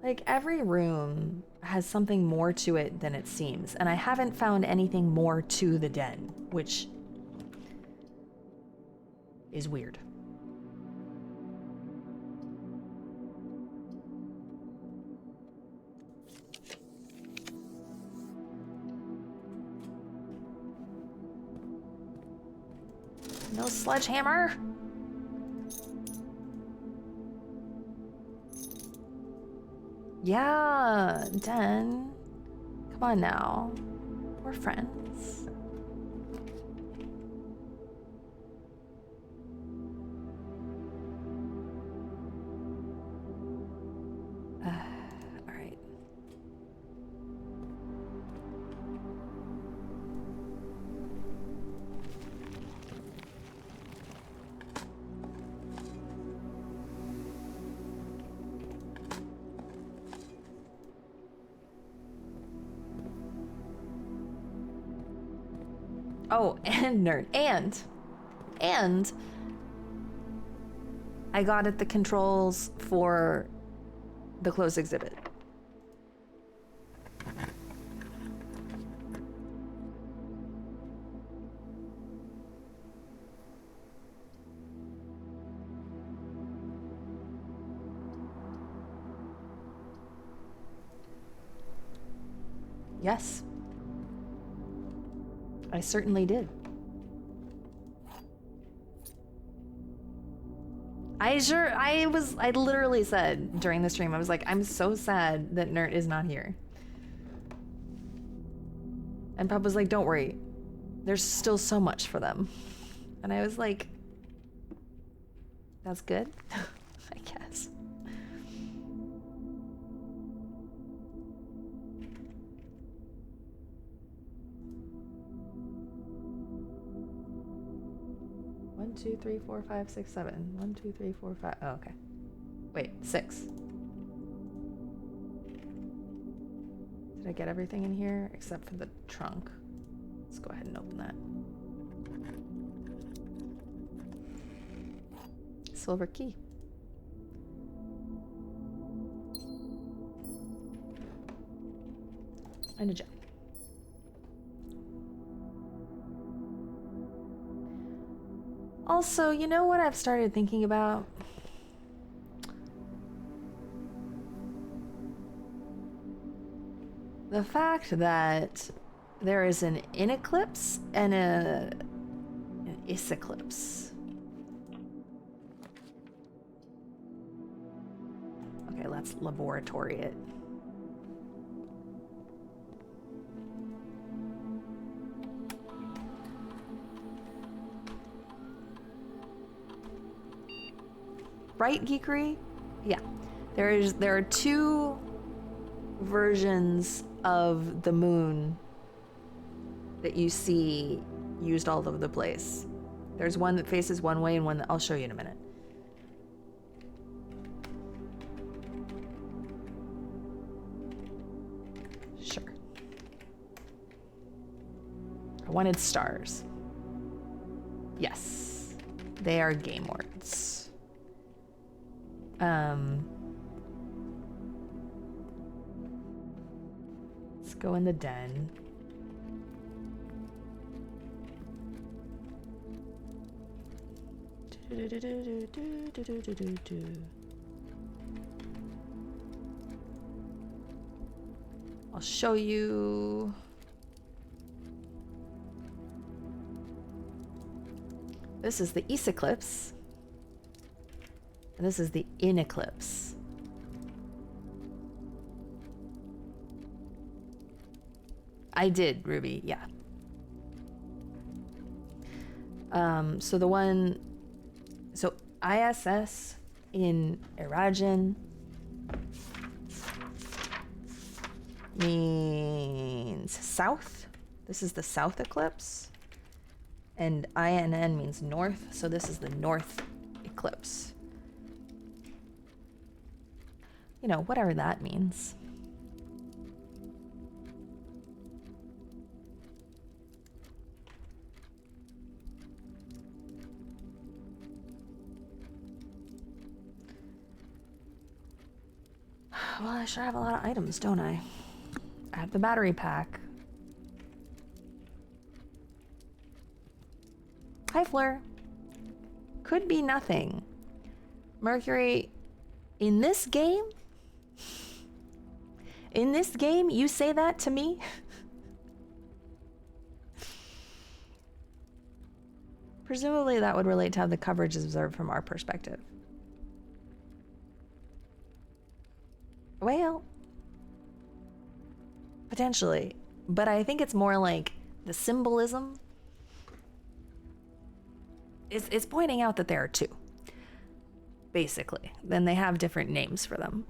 Like, every room has something more to it than it seems, and I haven't found anything more to the den, which is weird. No sledgehammer. Yeah, Den. Come on now. We're friends. All right. Oh, and nerd. And I got at the controls for the closed exhibit. Yes. I certainly did. I literally said during the stream, I was like, I'm so sad that Nert is not here. And Pop was like, don't worry. There's still so much for them. And I was like, that's good, I guess. One, two, three, four, five, six, seven. 1, 2, 3, 4, 5. Oh, okay. Wait, 6. Did I get everything in here except for the trunk? Let's go ahead and open that. Silver key. And a gem. Also, you know what I've started thinking about? The fact that there is an in-eclipse and an is-eclipse. Okay, let's laboratory it. Right, Geekery? Yeah. There are 2 versions of the moon that you see used all over the place. There's one that faces one way and one that I'll show you in a minute. Sure. I wanted stars. Yes. They are game words. Let's go in the den. I'll show you. This is the is-eclipse. And this is the in-eclipse. I did, Ruby, yeah. So the one, so ISS in Eragon means south. This is the south eclipse. And INN means north, so this is the north eclipse. You know, whatever that means. Well, I sure have a lot of items, don't I? I have the battery pack. Hi, Fleur. Could be nothing. Mercury, in this game, you say that to me? Presumably that would relate to how the coverage is observed from our perspective. Well, potentially. But I think it's more like the symbolism is pointing out that there are two, basically. Then they have different names for them.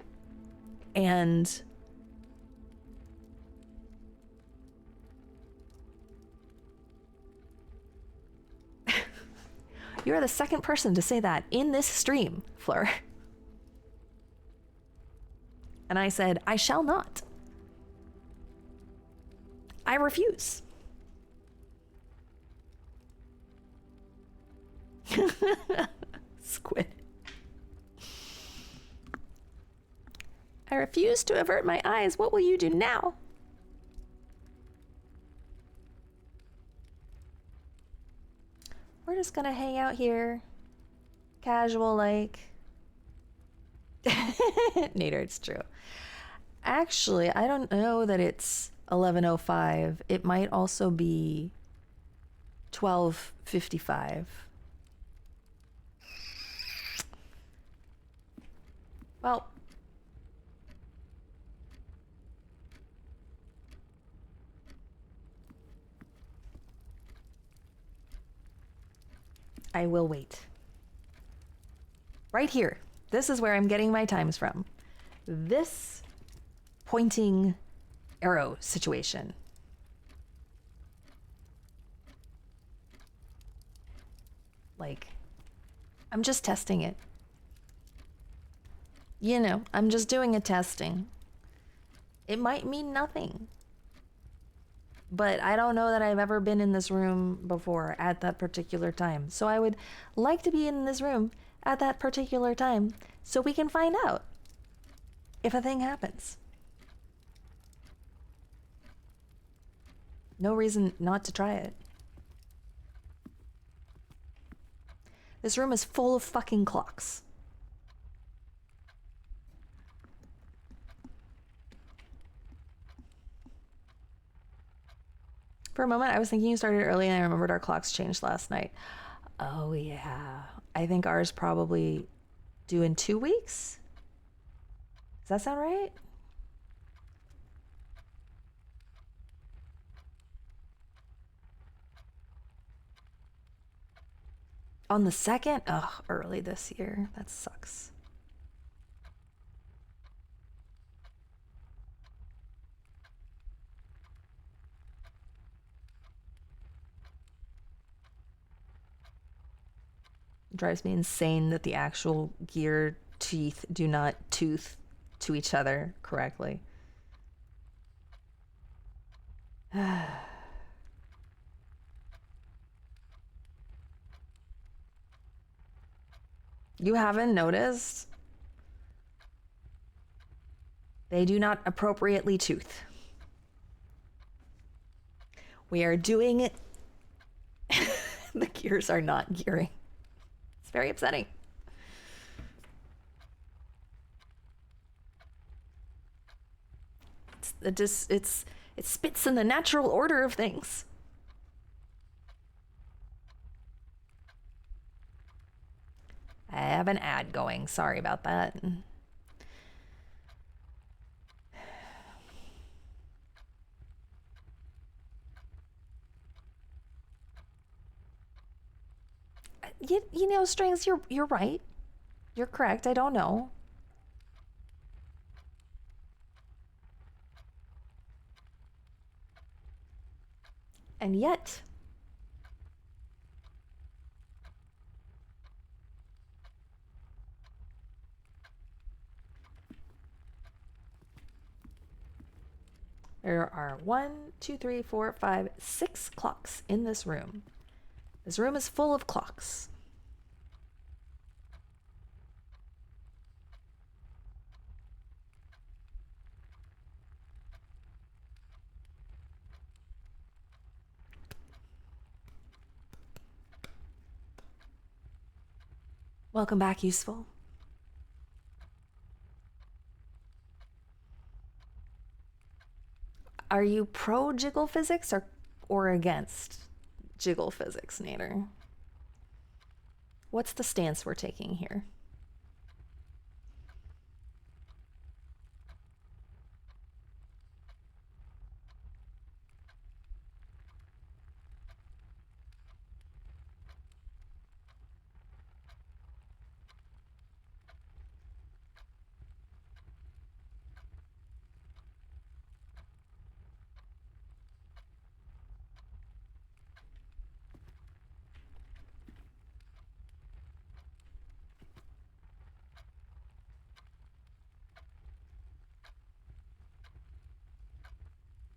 And you are the second person to say that in this stream, Fleur. And I said, I shall not. I refuse. Squid. I refuse to avert my eyes. What will you do now? We're just gonna hang out here. Casual like. Nader, it's true. Actually, I don't know that it's 11:05. It might also be 12:55. Well, I will wait. Right here. This is where I'm getting my times from. This pointing arrow situation. Like, I'm just testing it. You know, I'm just doing a testing. It might mean nothing. But I don't know that I've ever been in this room before at that particular time. So I would like to be in this room at that particular time so we can find out if a thing happens. No reason not to try it. This room is full of fucking clocks. For a moment, I was thinking you started early and I remembered our clocks changed last night. Oh, yeah. I think ours probably due in 2 weeks. Does that sound right? On the 2nd? Ugh, early this year. That sucks. It drives me insane that the actual gear teeth do not tooth to each other correctly. You haven't noticed? They do not appropriately tooth. We are doing it. The gears are not gearing. It's very upsetting. It spits in the natural order of things. I have an ad going. Sorry about that. You know, Strings, you're right. You're correct. I don't know. And yet, there are 1, 2, 3, 4, 5, 6 clocks in this room. This room is full of clocks. Welcome back, Useful. Are you pro jiggle physics or against jiggle physics, Nader? What's the stance we're taking here?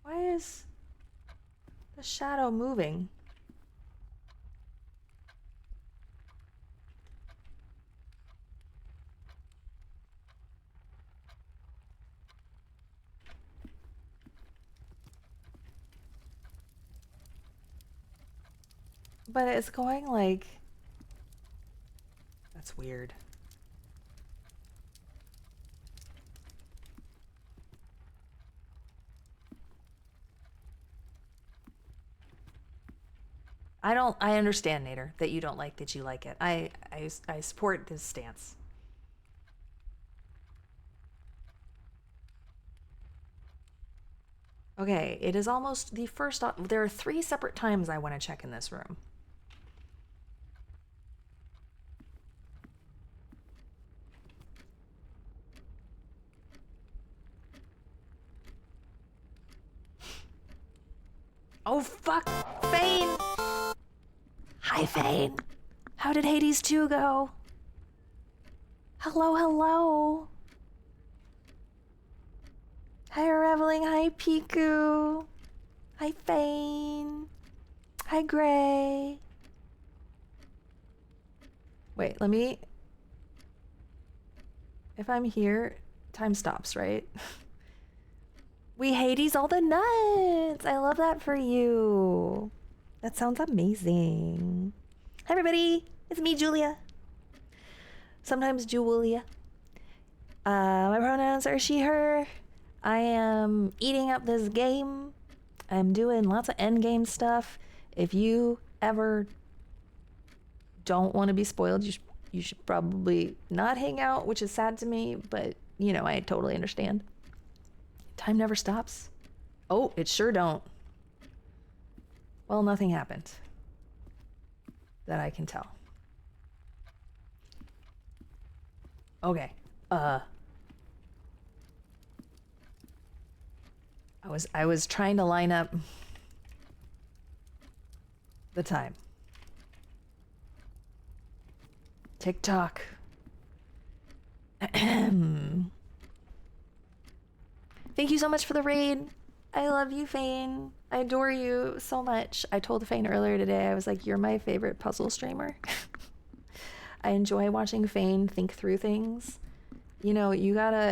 Why is the shadow moving? But it's going like... That's weird. I understand, Nader, that you don't like that you like it. I support this stance. Okay, it is almost the first... There are 3 separate times I want to check in this room. Oh, fuck! Fane! Hi, Fane. How did Hades 2 go? Hello, hello. Hi, Reveling. Hi, Piku. Hi, Fane. Hi, Gray. Wait, let me... If I'm here, time stops, right? We Hades all the nuts. I love that for you. That sounds amazing. Hi, everybody. It's me, Julia. Sometimes Julia. My pronouns are she, her. I am eating up this game. I'm doing lots of endgame stuff. If you ever don't want to be spoiled, you should probably not hang out, which is sad to me, but, you know, I totally understand. Time never stops. Oh, it sure don't. Well, nothing happened that I can tell. Okay. I was trying to line up the time. TikTok. Thank you so much for the raid. I love you, Fane. I adore you so much. I told Fane earlier today, I was like, you're my favorite puzzle streamer. I enjoy watching Fane think through things. You know, you gotta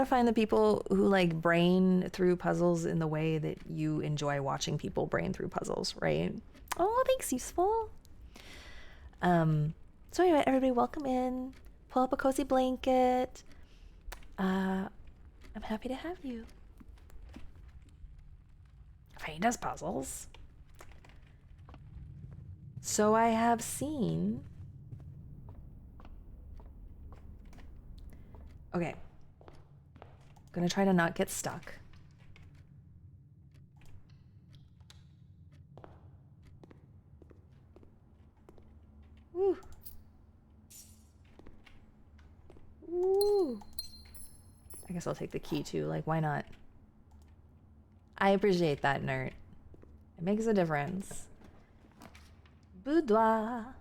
find the people who like brain through puzzles in the way that you enjoy watching people brain through puzzles, right? Oh, thanks, useful. So anyway, everybody welcome in. Pull up a cozy blanket. I'm happy to have you. Fane does puzzles. So I have seen... Okay. Gonna try to not get stuck. Woo. Woo. I guess I'll take the key too, like why not? I appreciate that, nerd. It makes a difference. Boudoir.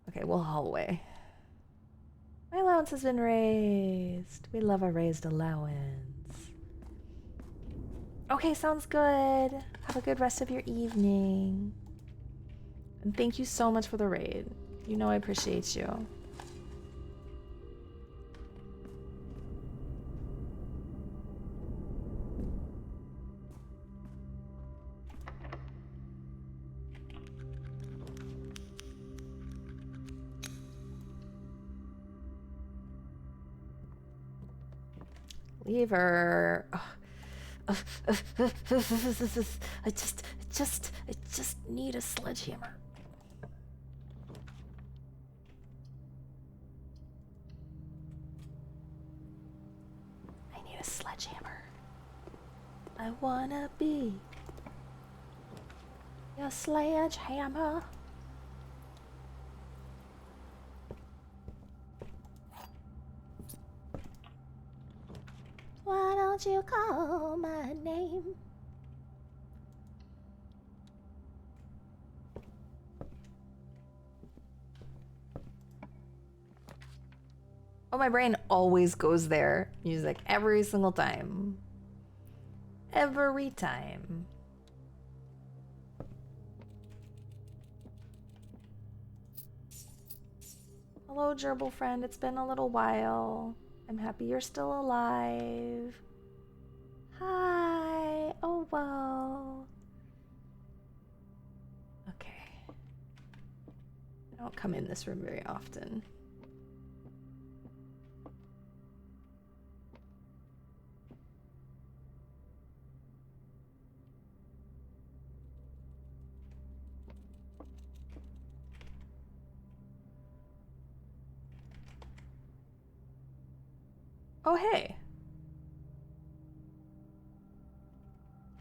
Okay, we'll hallway. My allowance has been raised. We love a raised allowance. Okay, sounds good. Have a good rest of your evening. And thank you so much for the raid. You know I appreciate you. Lever. I just need a sledgehammer. I need a sledgehammer. I wanna be your sledgehammer. Why don't you call my name? Oh, my brain always goes there. Music every single time. Every time. Hello, gerbil friend. It's been a little while. I'm happy you're still alive. Hi. Oh, well. Okay. I don't come in this room very often. Oh, hey.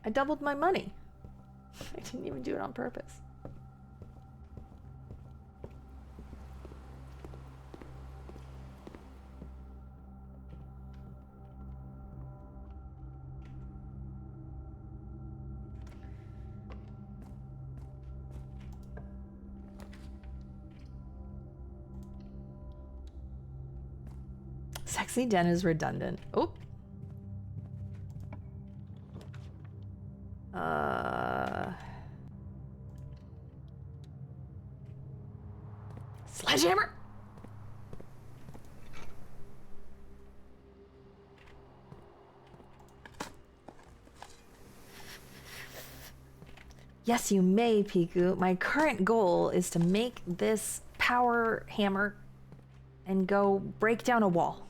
I doubled my money. I didn't even do it on purpose. Sexy Den is redundant. Oh. Sledgehammer. Yes, you may, Piku. My current goal is to make this power hammer and go break down a wall.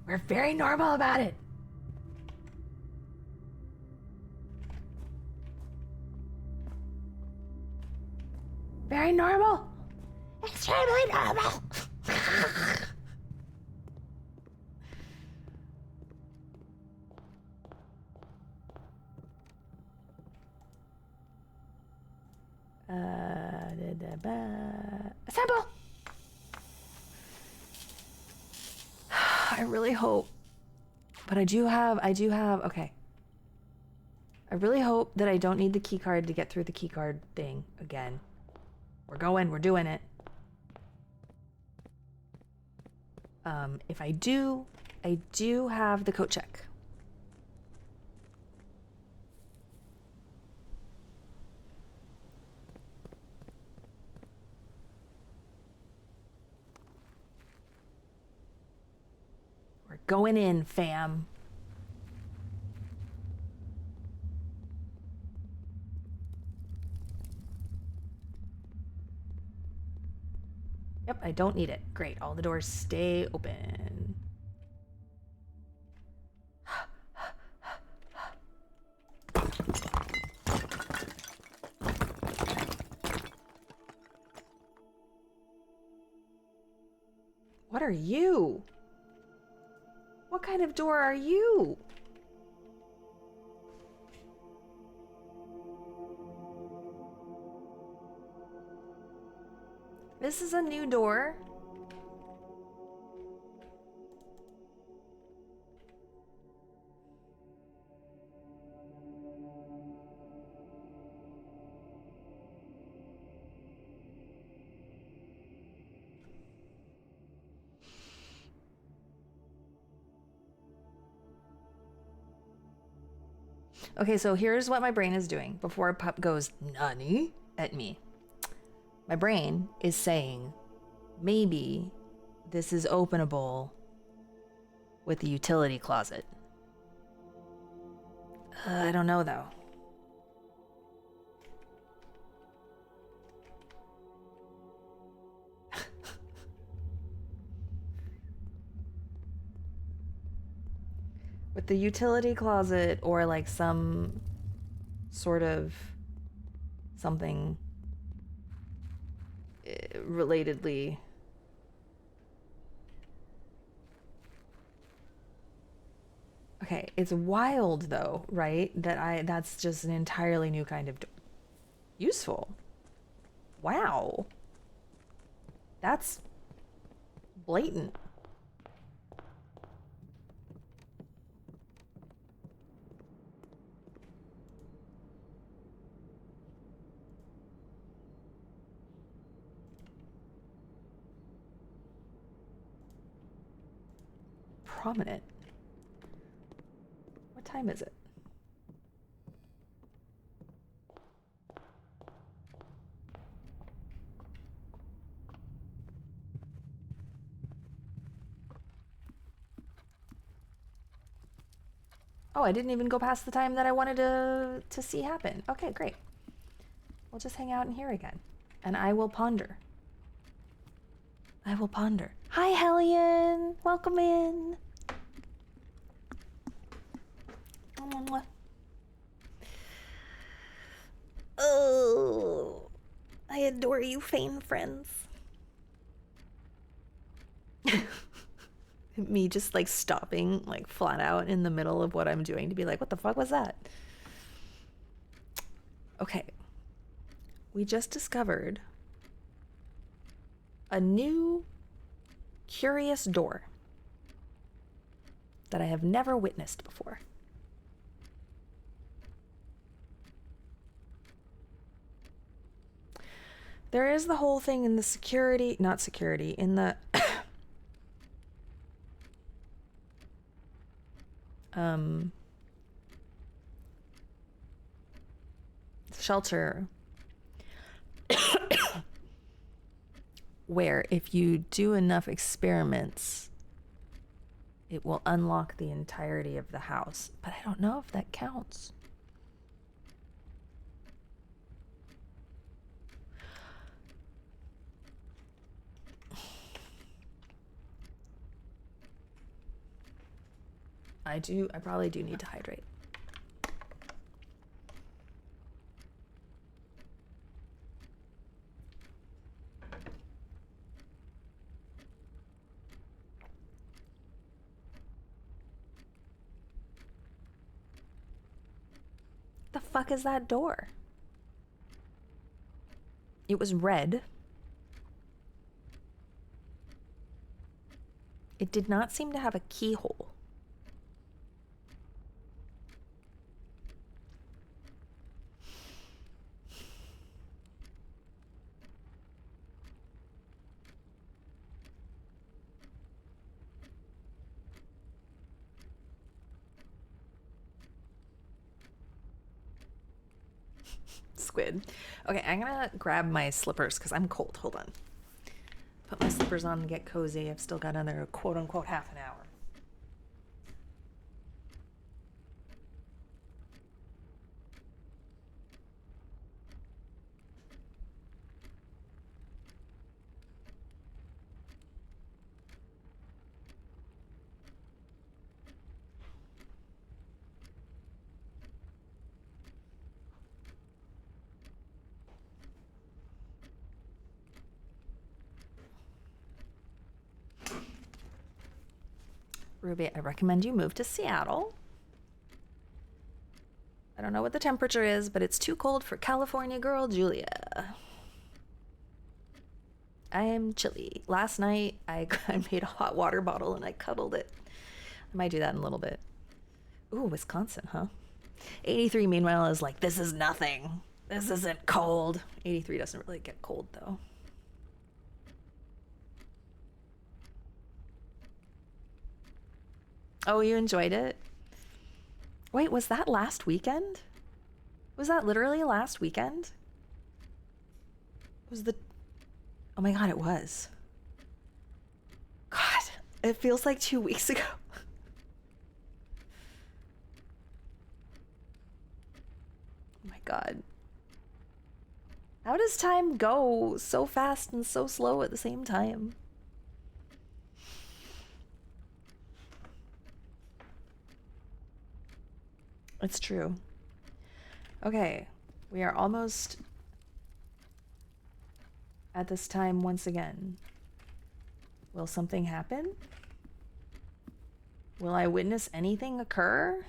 We're very normal about it. Very normal. Extremely normal. Assemble. I really hope, but I do have, okay. I really hope that I don't need the key card to get through the key card thing again. We're doing it. If I do have the coat check. We're going in, fam. Yep, I don't need it. Great, all the doors stay open. What are you? What kind of door are you? This is a new door. Okay, so here's what my brain is doing before Pup goes "Nani?" at me. My brain is saying, maybe this is openable with the utility closet. I don't know though. the utility closet or like some sort of something relatedly. Okay, it's wild though, right? That's just an entirely new kind of useful. Wow. That's blatant. Prominent. What time is it? Oh, I didn't even go past the time that I wanted to see happen. Okay, great. We'll just hang out in here again. And I will ponder. I will ponder. Hi, Hellion! Welcome in! Oh, I adore you, Fane friends. Me just like stopping like flat out in the middle of what I'm doing to be like, what the fuck was that? Okay. We just discovered a new curious door that I have never witnessed before. There is the whole thing in the security, not security, in the shelter where if you do enough experiments, it will unlock the entirety of the house. But I don't know if that counts. I probably do need to hydrate. The fuck is that door? It was red. It did not seem to have a keyhole. Squid. Okay, I'm gonna grab my slippers because I'm cold. Hold on. Put my slippers on and get cozy. I've still got another quote unquote half an hour. Ruby, I recommend you move to Seattle. I don't know what the temperature is, but it's too cold for California girl Julia. I am chilly. Last night, I made a hot water bottle and I cuddled it. I might do that in a little bit. Ooh, Wisconsin, huh? 83, meanwhile, is like, this is nothing. This isn't cold. 83 doesn't really get cold, though. Oh, you enjoyed it? Wait, was that last weekend? Was that literally last weekend? Was the... Oh my god, it was. God, it feels like 2 weeks ago. Oh my god. How does time go so fast and so slow at the same time? It's true. Okay, we are almost at this time once again. Will something happen? Will I witness anything occur?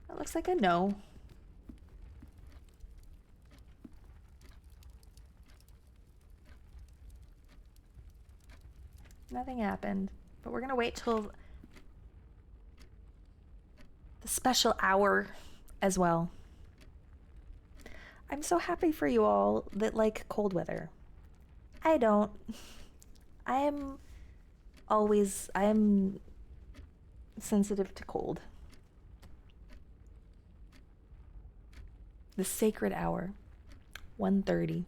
That looks like a no. Nothing happened, but we're gonna wait till the special hour as well. I'm so happy for you all that like cold weather. I don't. I am sensitive to cold. The sacred hour, 1:30.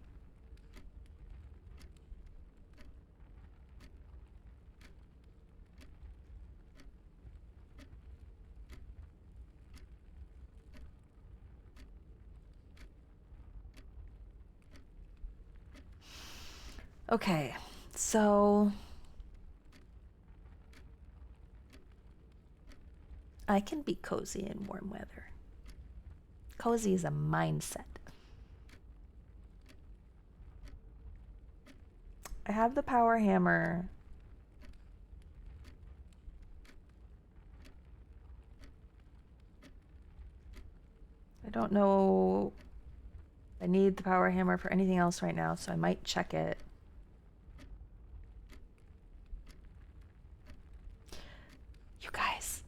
Okay, so I can be cozy in warm weather. Cozy is a mindset. I have the power hammer. I don't know. I need the power hammer for anything else right now, so I might check it. You guys.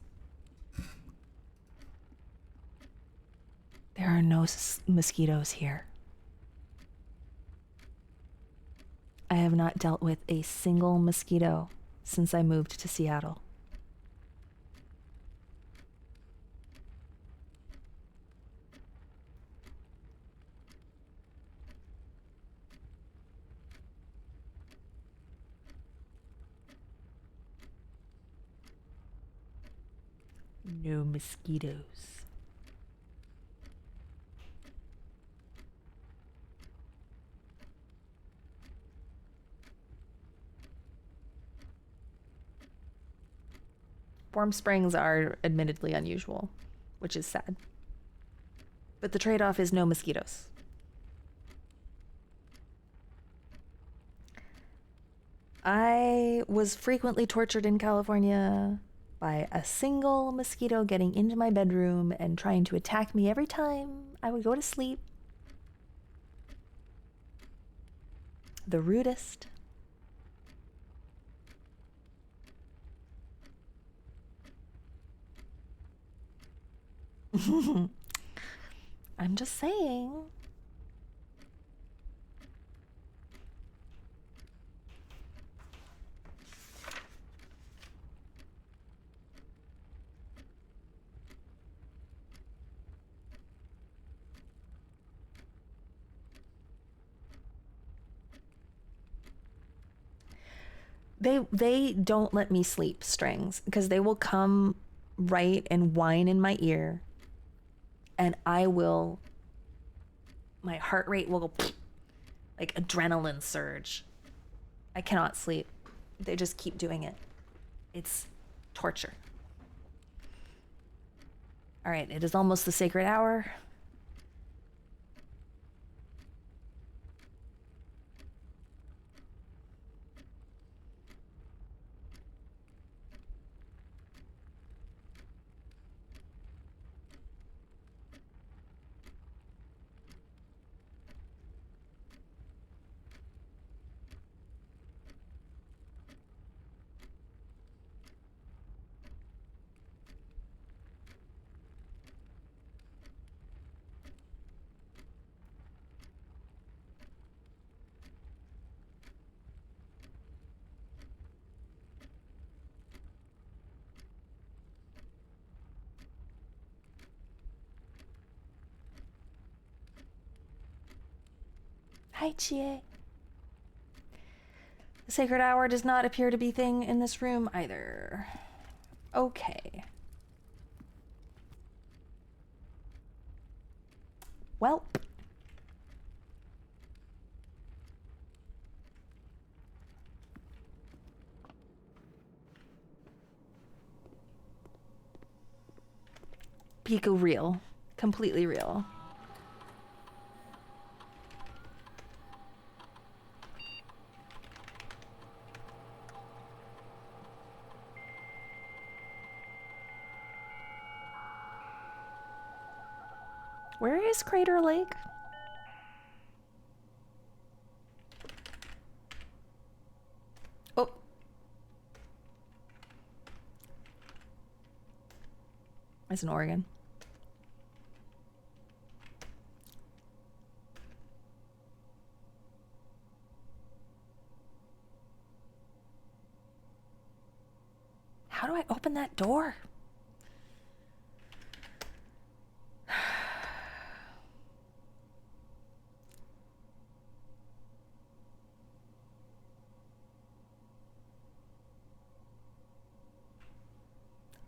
There are no mosquitoes here. I have not dealt with a single mosquito since I moved to Seattle. No mosquitoes. Warm springs are admittedly unusual, which is sad. But the trade-off is no mosquitoes. I was frequently tortured in California by a single mosquito getting into my bedroom and trying to attack me every time I would go to sleep. The rudest. I'm just saying. They don't let me sleep, strings, because they will come right and whine in my ear, and my heart rate will go like adrenaline surge. I cannot sleep. They just keep doing it. It's torture. All right, it is almost the sacred hour. Hi, Chie. The sacred hour does not appear to be a thing in this room either. Okay. Welp. Pico real. Completely real. Where is Crater Lake? Oh. It's in Oregon. How do I open that door?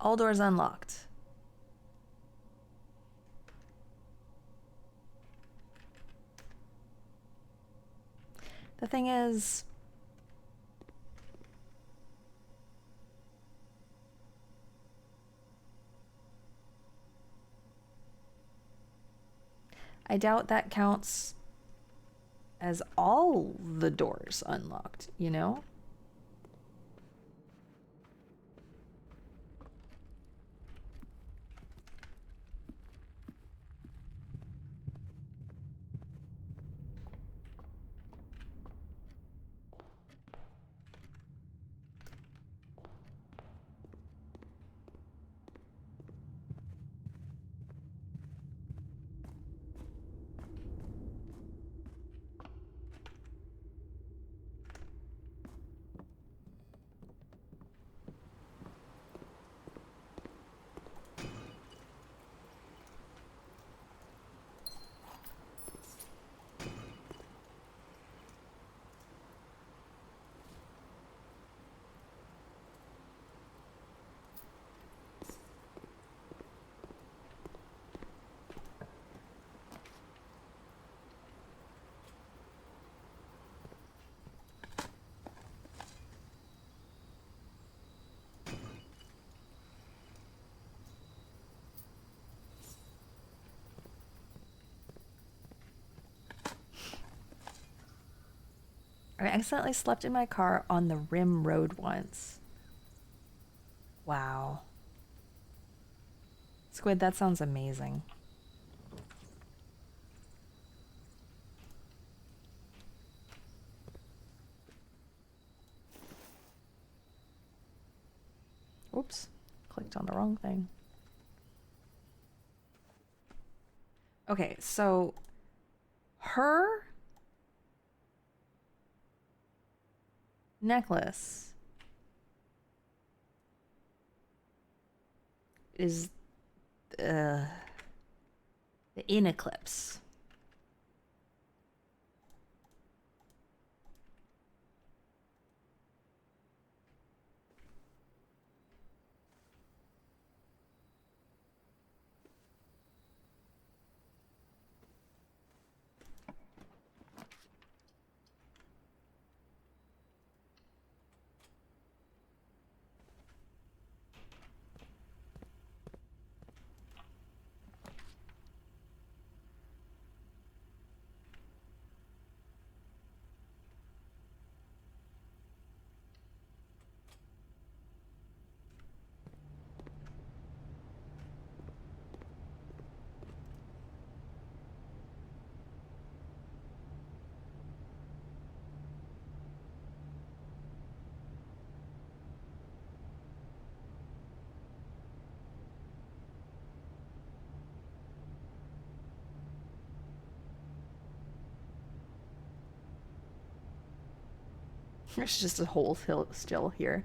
All doors unlocked. The thing is, I doubt that counts as all the doors unlocked, you know? I accidentally slept in my car on the rim road once. Wow. Squid, that sounds amazing. Oops. Clicked on the wrong thing. Okay, so her necklace is the in eclipse. There's just a hole still here.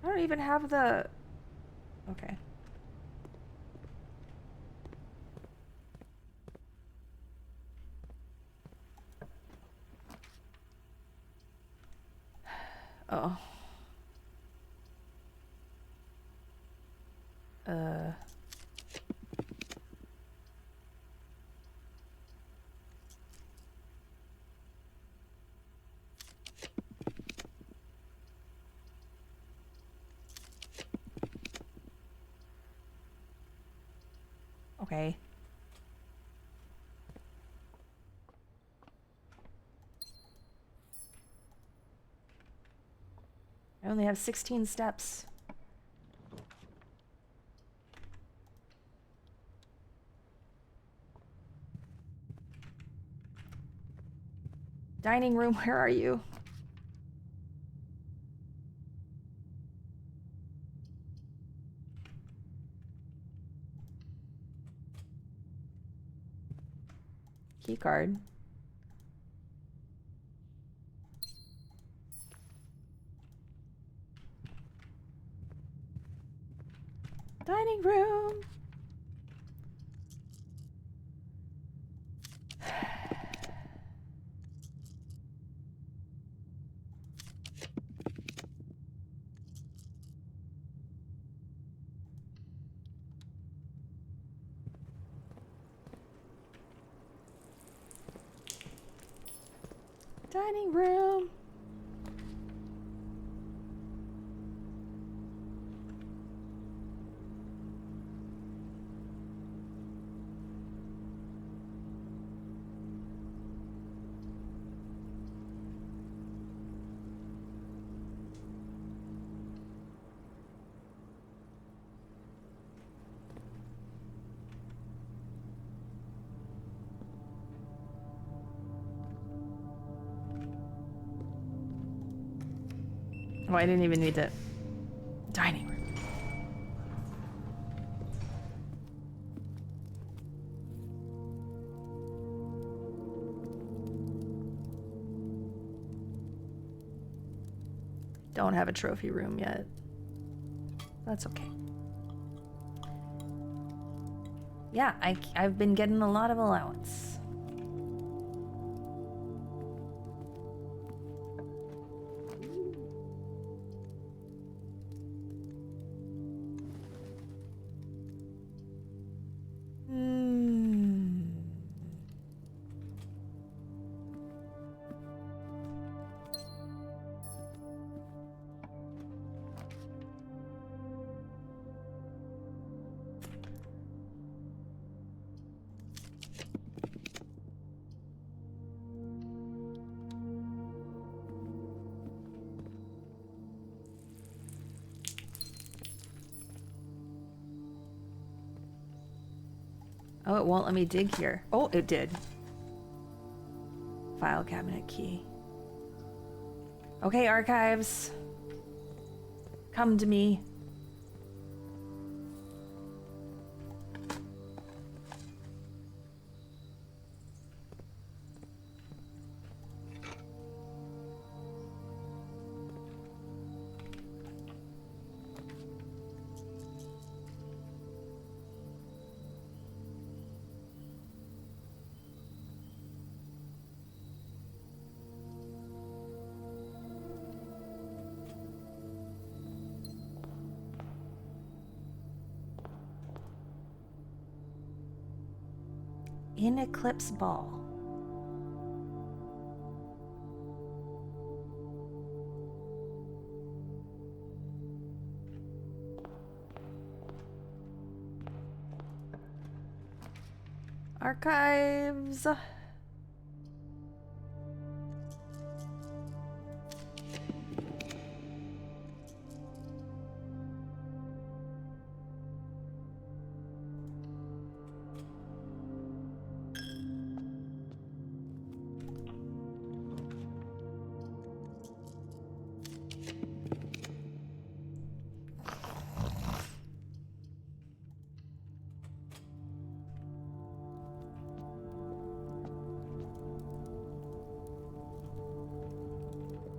I don't even have the... Okay. Oh. Okay. I only have 16 steps. Dining room, where are you? Key card. Dining room. Dining room. Oh, I didn't even need to. Dining room. Don't have a trophy room yet. That's okay. Yeah, I've been getting a lot of allowance. Oh, it won't let me dig here. Oh, it did. File cabinet key. Okay, archives. Come to me. In Eclipse Ball. Archives.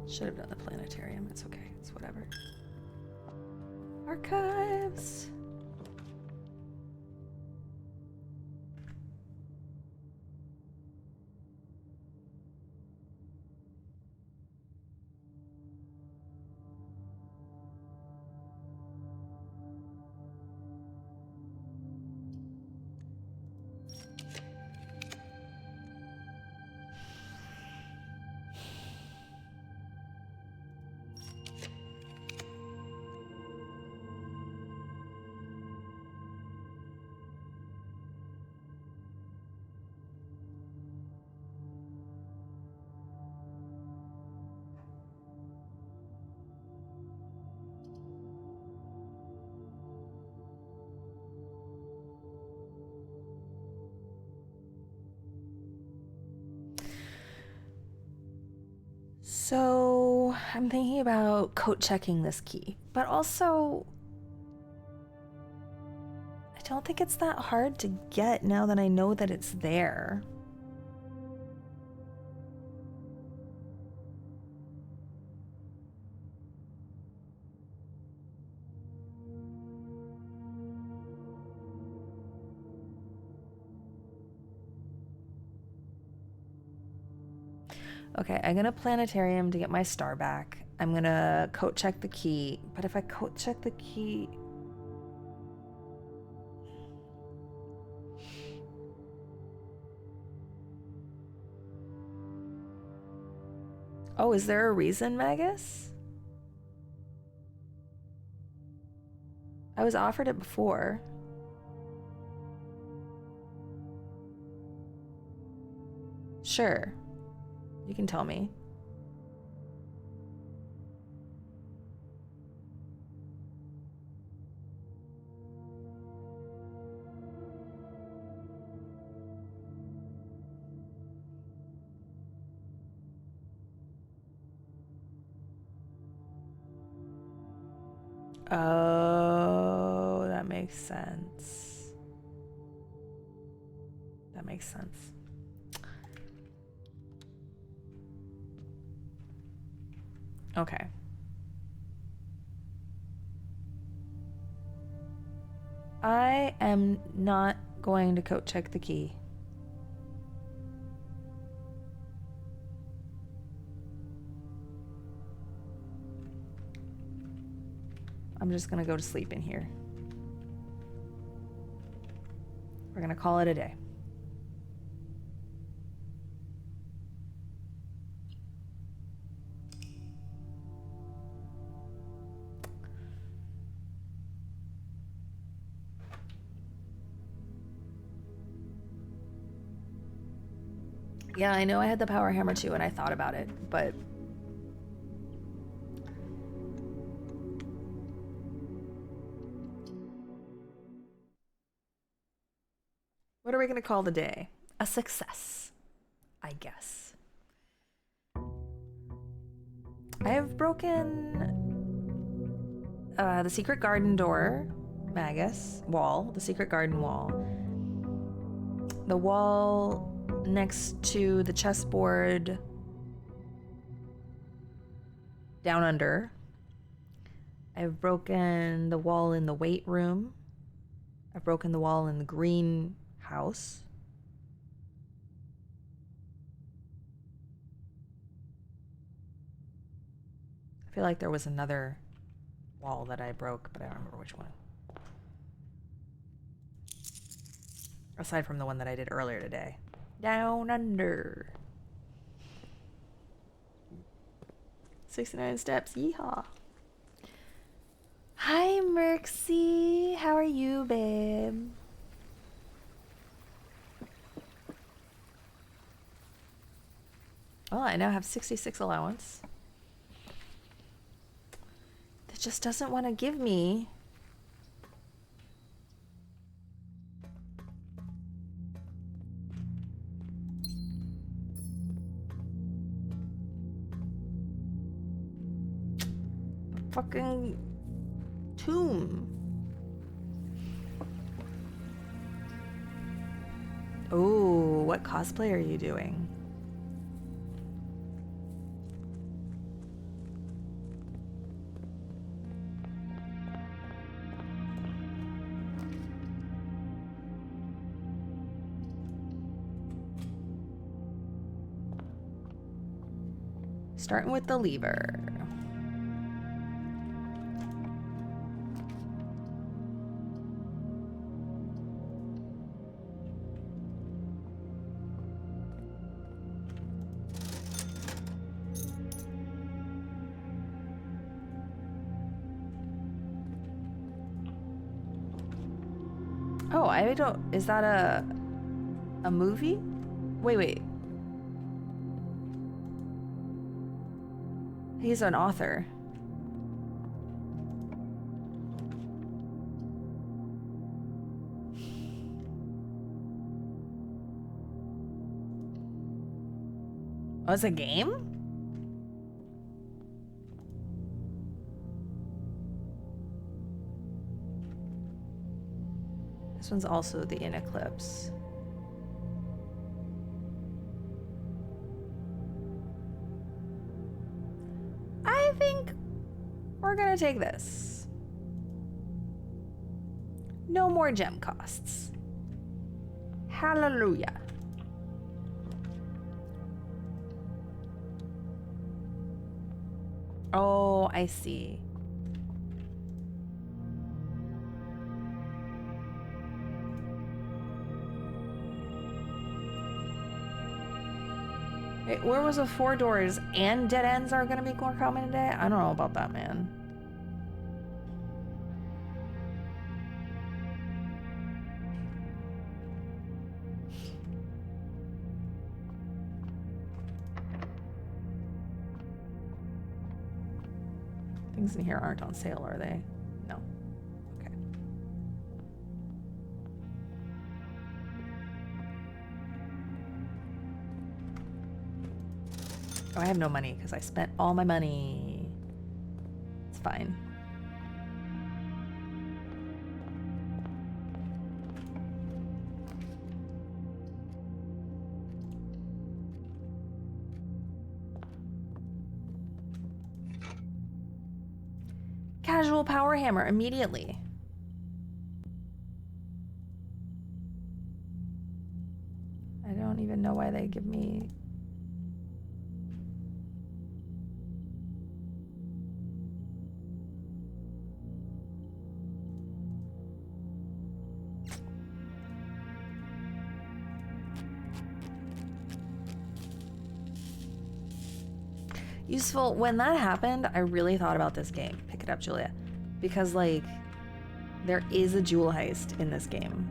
Should have done the planetarium. It's okay. It's whatever. Archives. So I'm thinking about coat checking this key, but also I don't think it's that hard to get now that I know that it's there. Okay, I'm gonna planetarium to get my star back. I'm gonna coat check the key, but if I coat check the key... Oh, is there a reason, Magus? I was offered it before. Sure. You can tell me. Oh, that makes sense. That makes sense. Okay. I am not going to coat check the key. I'm just gonna go to sleep in here. We're gonna call it a day. Yeah, I know I had the power hammer too, and I thought about it, but what are we gonna call the day? A success, I guess. I have broken the secret garden door, Magus, wall, the secret garden wall. The wall next to the chessboard down under. I've broken the wall in the weight room. I've broken the wall in the greenhouse. I feel like there was another wall that I broke, but I don't remember which one. Aside from the one that I did earlier today. Down under. 69 steps. Yeehaw. Hi, Merxie. How are you, babe? Well, I now have 66 allowance. It just doesn't want to give me. Fucking tomb. Oh, what cosplay are you doing? Starting with the lever. Oh, I don't. Is that a movie? Wait. He's an author. Oh, it's a game? This one's also the In Eclipse. I think we're gonna take this. No more gem costs. Hallelujah. Oh, I see. Wait, where was the 4 doors and dead ends are gonna be more common today? I don't know about that, man. Things in here aren't on sale, are they? No. Okay. Oh, I have no money because I spent all my money. It's fine. Casual power hammer immediately. I don't even know why they give me... Useful. When that happened, I really thought about this game. Pick it up, Julia. Because, like, there is a jewel heist in this game.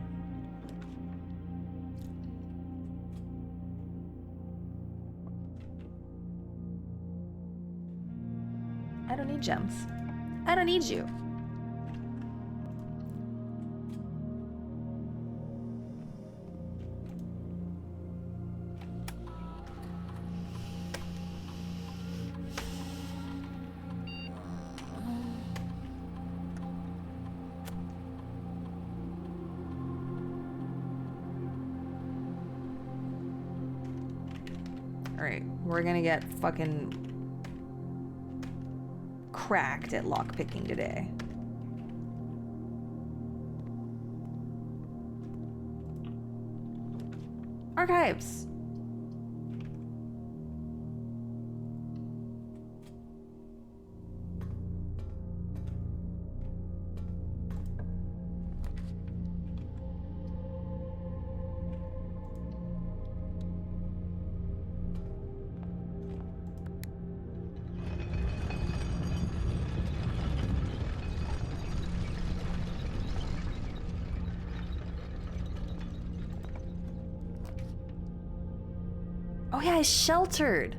I don't need gems. I don't need you. Alright, we're gonna get fucking cracked at lockpicking today. Archives. Oh yeah, I sheltered.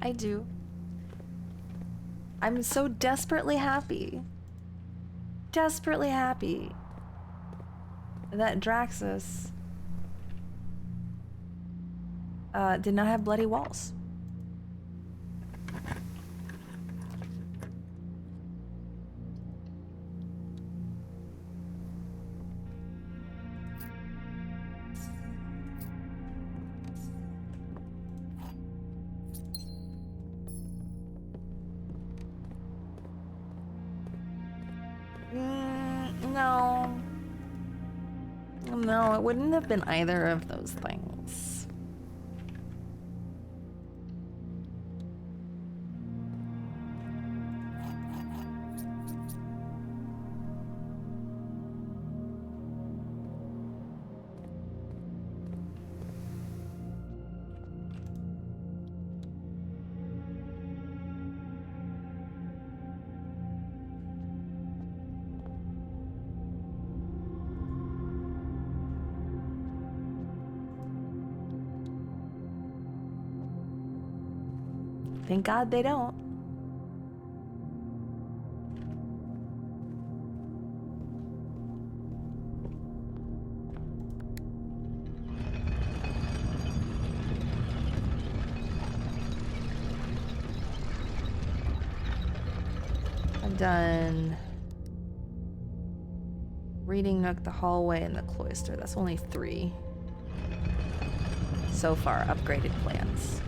I do. I'm so desperately happy. Desperately happy that Draxus did not have bloody walls. No. No, it wouldn't have been either of those things. Thank God they don't. I've done Reading Nook, the hallway, and the cloister. That's only 3 so far upgraded plans.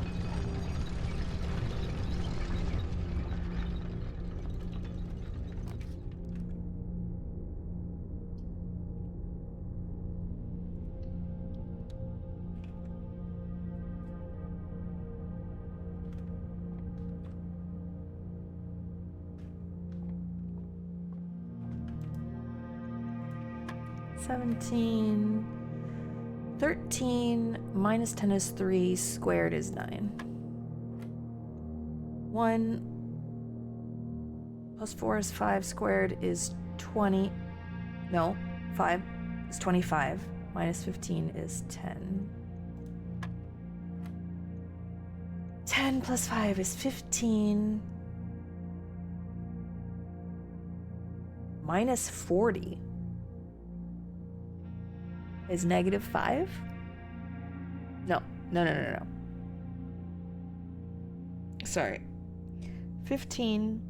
$17, $13, minus 10 is 3, squared is 9. 1 plus 4 is 5, squared is 20. No, 5 is 25, minus 15 is 10. 10 plus 5 is 15. Minus 40 is negative 5? No. Sorry. 15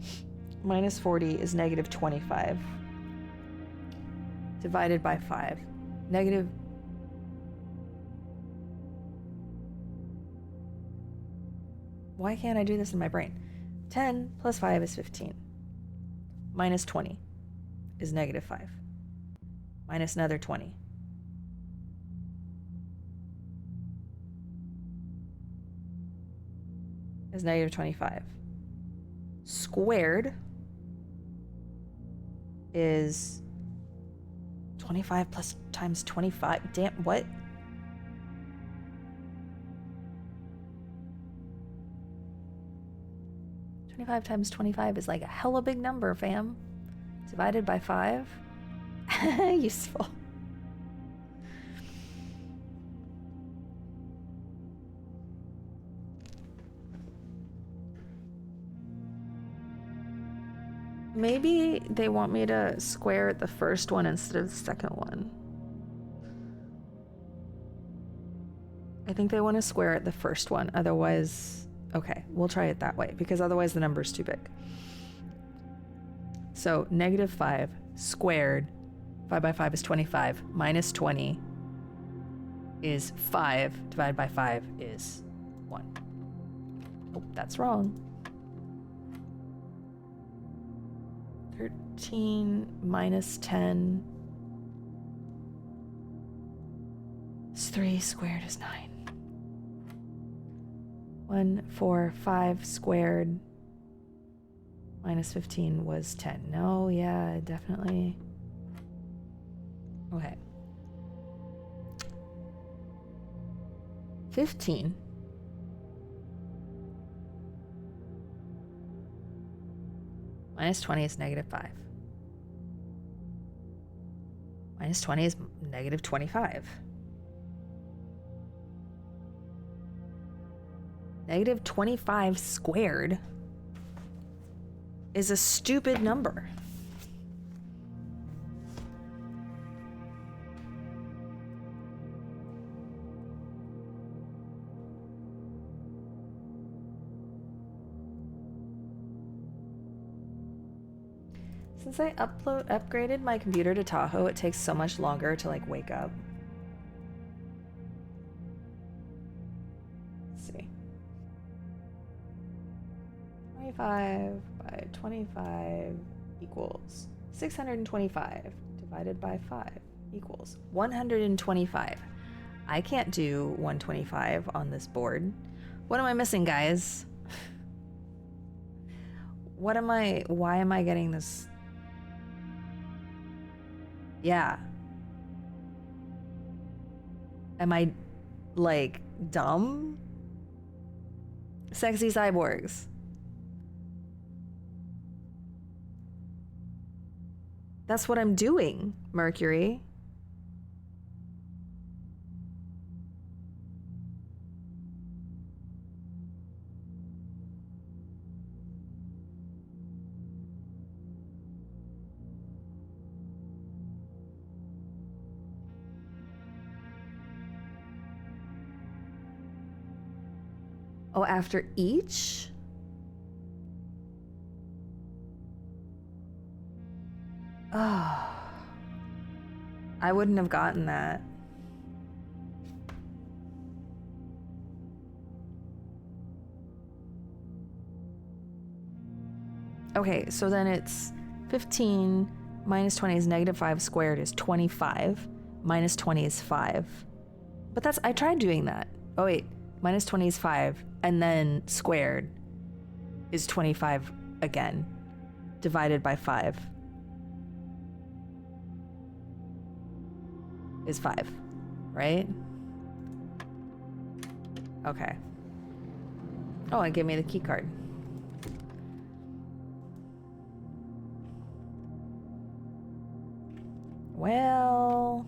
minus 40 is negative 25. Divided by 5. Negative... Why can't I do this in my brain? 10 plus 5 is 15. Minus 20 is negative 5. Minus another 20. Is negative 25. Squared is 25 plus times 25. Damn, what? $25 times 25 is like a hella big number, fam. Divided by 5. Useful. Maybe they want me to square the first one instead of the second one. I think they want to square it the first one. Otherwise, okay, we'll try it that way because otherwise the number's too big. So negative 5 squared, 5 by 5 is 25, minus 20 is 5, divided by 5 is 1. Oh, that's wrong. 13 minus 10 is 3, squared is 9. 1, 4, 5 squared minus 15 was 10. No, yeah, definitely. Okay. 15 minus 20 is negative 5. Minus 20 is negative 25. Negative 25 squared is a stupid number. Since I upgraded my computer to Tahoe, it takes so much longer to like wake up. Let's see. 25 by 25 equals 625 divided by 5 equals 125. I can't do 125 on this board. What am I missing, guys? Why am I getting this? Yeah. Am I, like, dumb? Sexy cyborgs. That's what I'm doing, Mercury. Oh, after each? Oh. I wouldn't have gotten that. Okay, so then it's 15 minus 20 is negative 5 squared is 25. Minus 20 is 5. But that's, I tried doing that. Oh wait, minus 20 is 5, and then squared is 25 again, divided by 5 is 5, right? Okay. Oh, it gave me the key card. Well...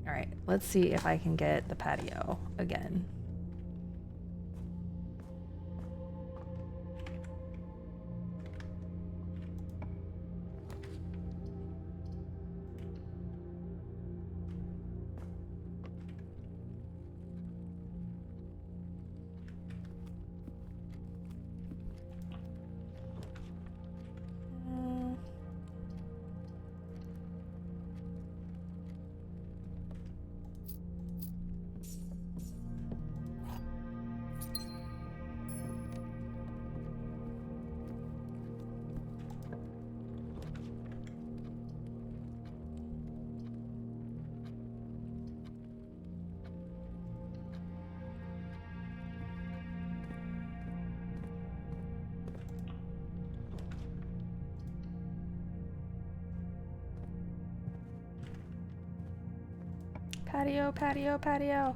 all right, let's see if I can get the patio again. Patio, patio, patio.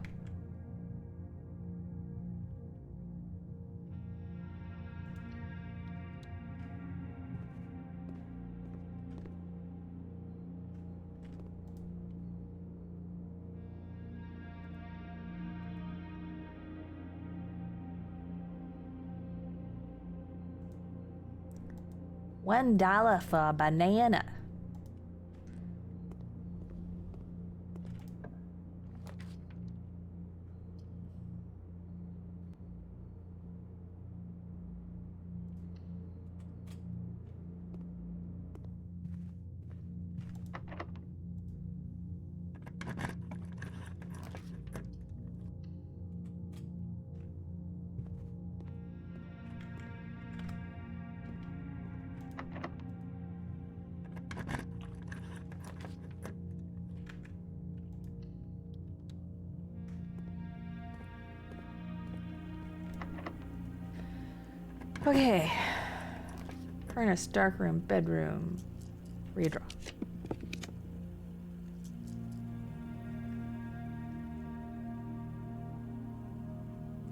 $1 for a banana. Okay. Furnace, dark room, bedroom. Redraw.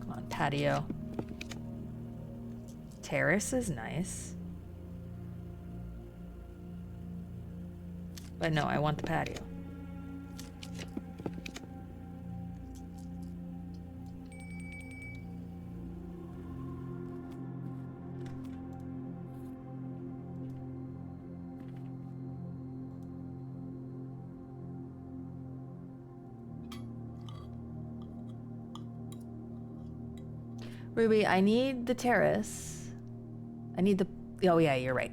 Come on, patio. Terrace is nice. But no, I want the patio. Ruby, I need the terrace. I need the... Oh yeah, you're right.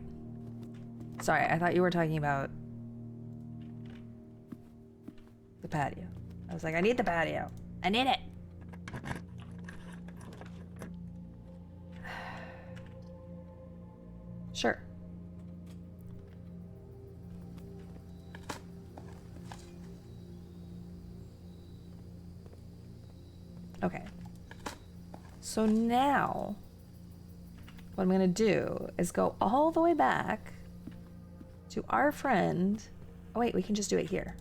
Sorry, I thought you were talking about the patio. I was like, I need the patio. I need it. Sure. Okay. So now, what I'm gonna do is go all the way back to our friend. Oh wait, we can just do it here.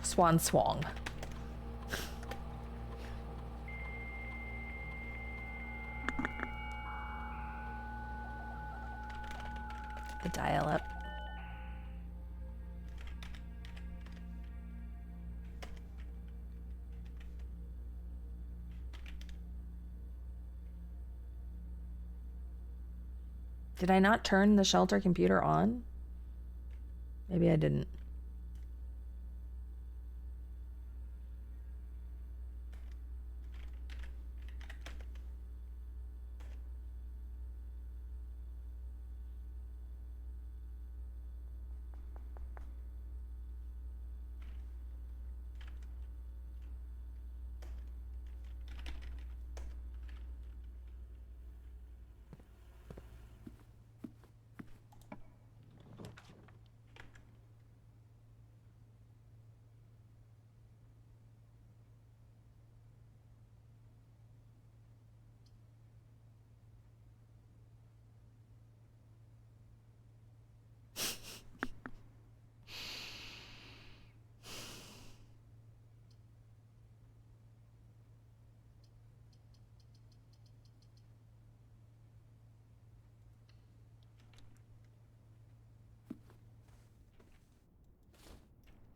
Swan swong. The dial up. Did I not turn the shelter computer on? Maybe I didn't.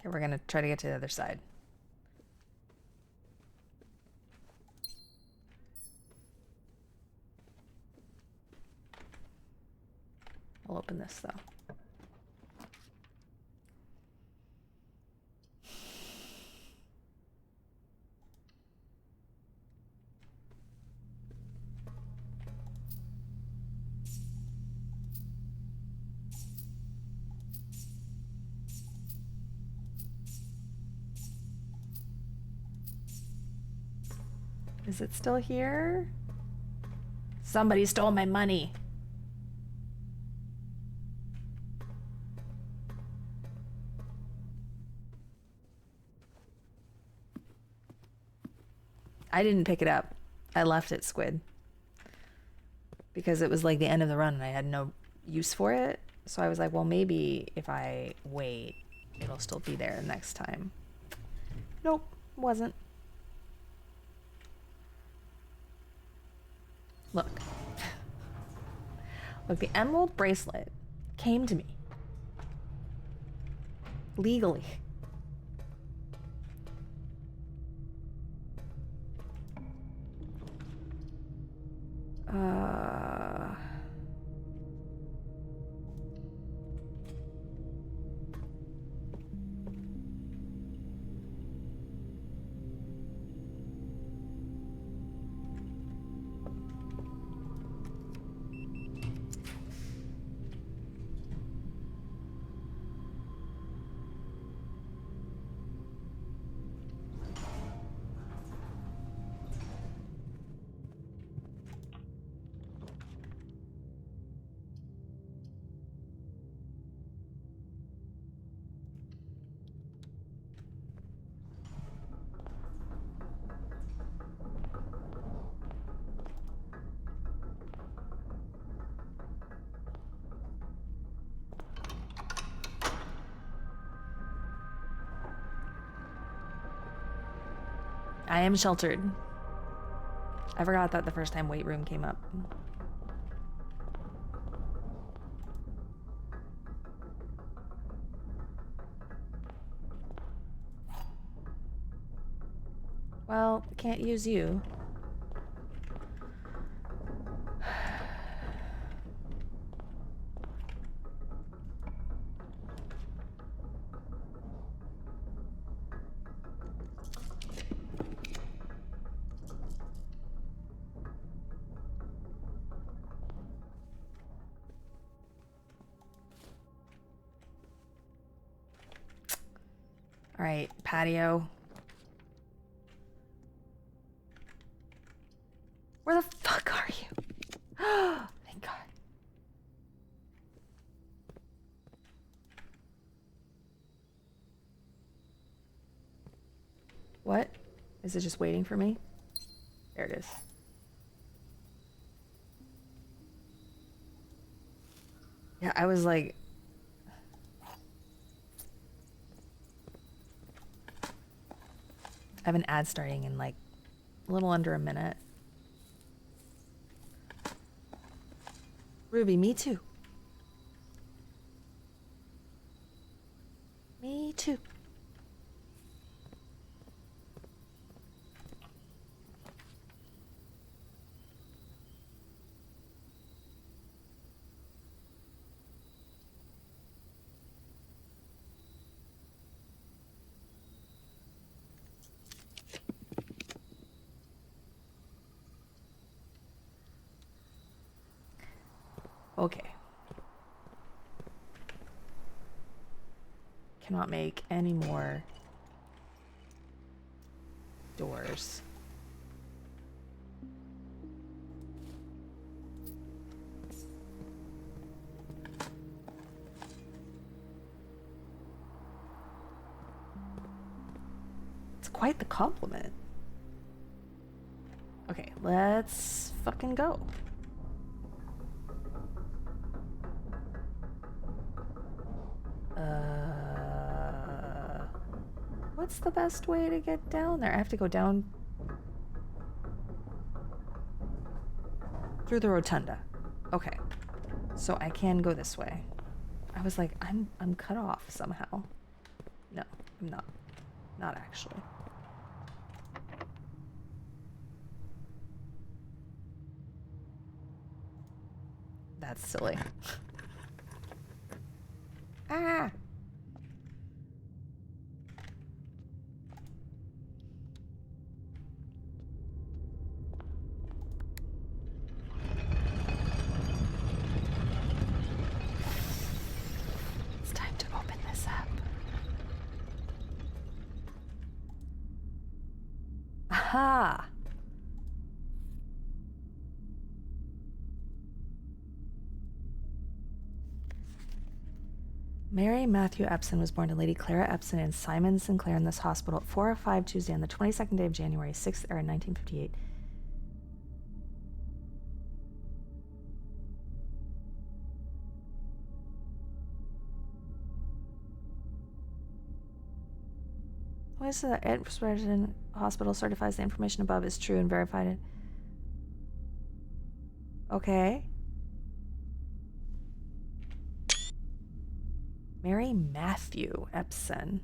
Okay, we're gonna try to get to the other side. I'll open this though. Is it still here? Somebody stole my money. I didn't pick it up. I left it, Squid. Because it was like the end of the run and I had no use for it. So I was like, well, maybe if I wait, it'll still be there next time. Nope, wasn't. Look. Look, the emerald bracelet came to me. Legally. I am sheltered. I forgot that the first time weight room came up. Well, can't use you. All right, patio. Where the fuck are you? Thank God. What? Is it just waiting for me? There it is. Yeah, I was like... I have an ad starting in like a little under a minute. Ruby, me too. Me too. Okay. Cannot make any more doors. It's quite the compliment. Okay, let's fucking go. What's the best way to get down there? I have to go down through the rotunda. Okay. So I can go this way. I was like, I'm cut off somehow. No, I'm not. Not actually. That's silly. Ah! It's time to open this up. Aha! Mary Matthew Epson was born to Lady Clara Epson and Simon Sinclair in this hospital at 4:05 Tuesday on the 22nd day of January, 6th era, 1958. Why is the Edwards Hospital certifies the information above is true and verified it? Okay. Mary Matthew Epson.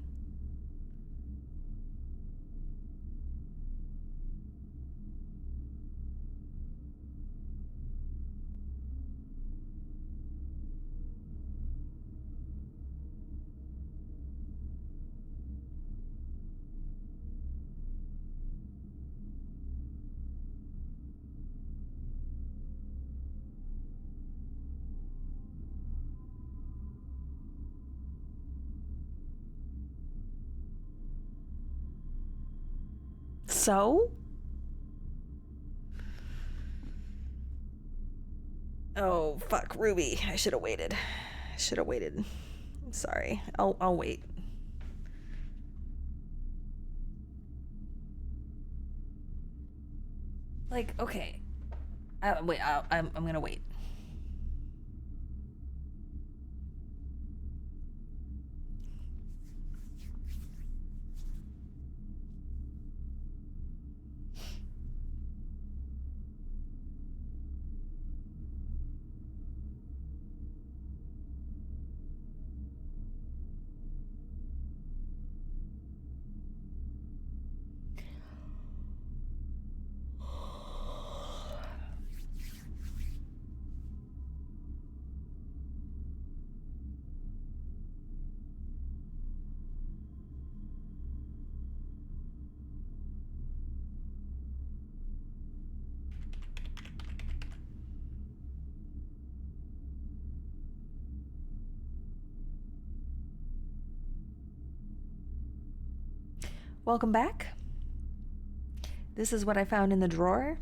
So? Oh, fuck, Ruby. I should have waited. I'm sorry. I'll wait. Like, okay. Wait, I'm gonna wait. Welcome back. This is what I found in the drawer.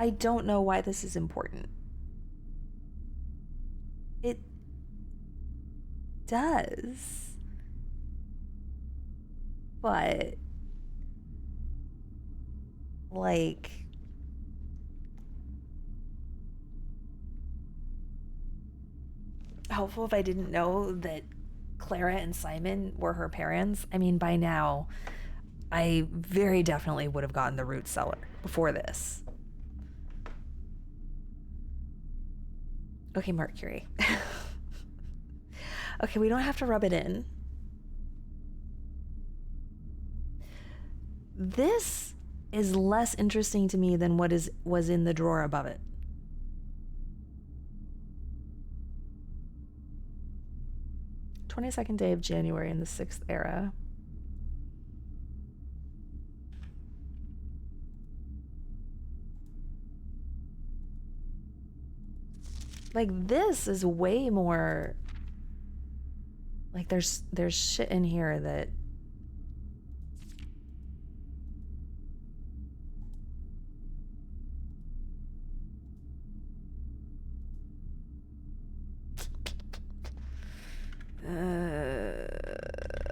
I don't know why this is important. It does. But, like, helpful if I didn't know that Clara and Simon were her parents. I mean, by now, I very definitely would have gotten the root cellar before this. Okay, Mercury. Okay, we don't have to rub it in. This is less interesting to me than what was in the drawer above it. "22nd day of January in the 6th era." Like, this is way more, like, there's shit in here that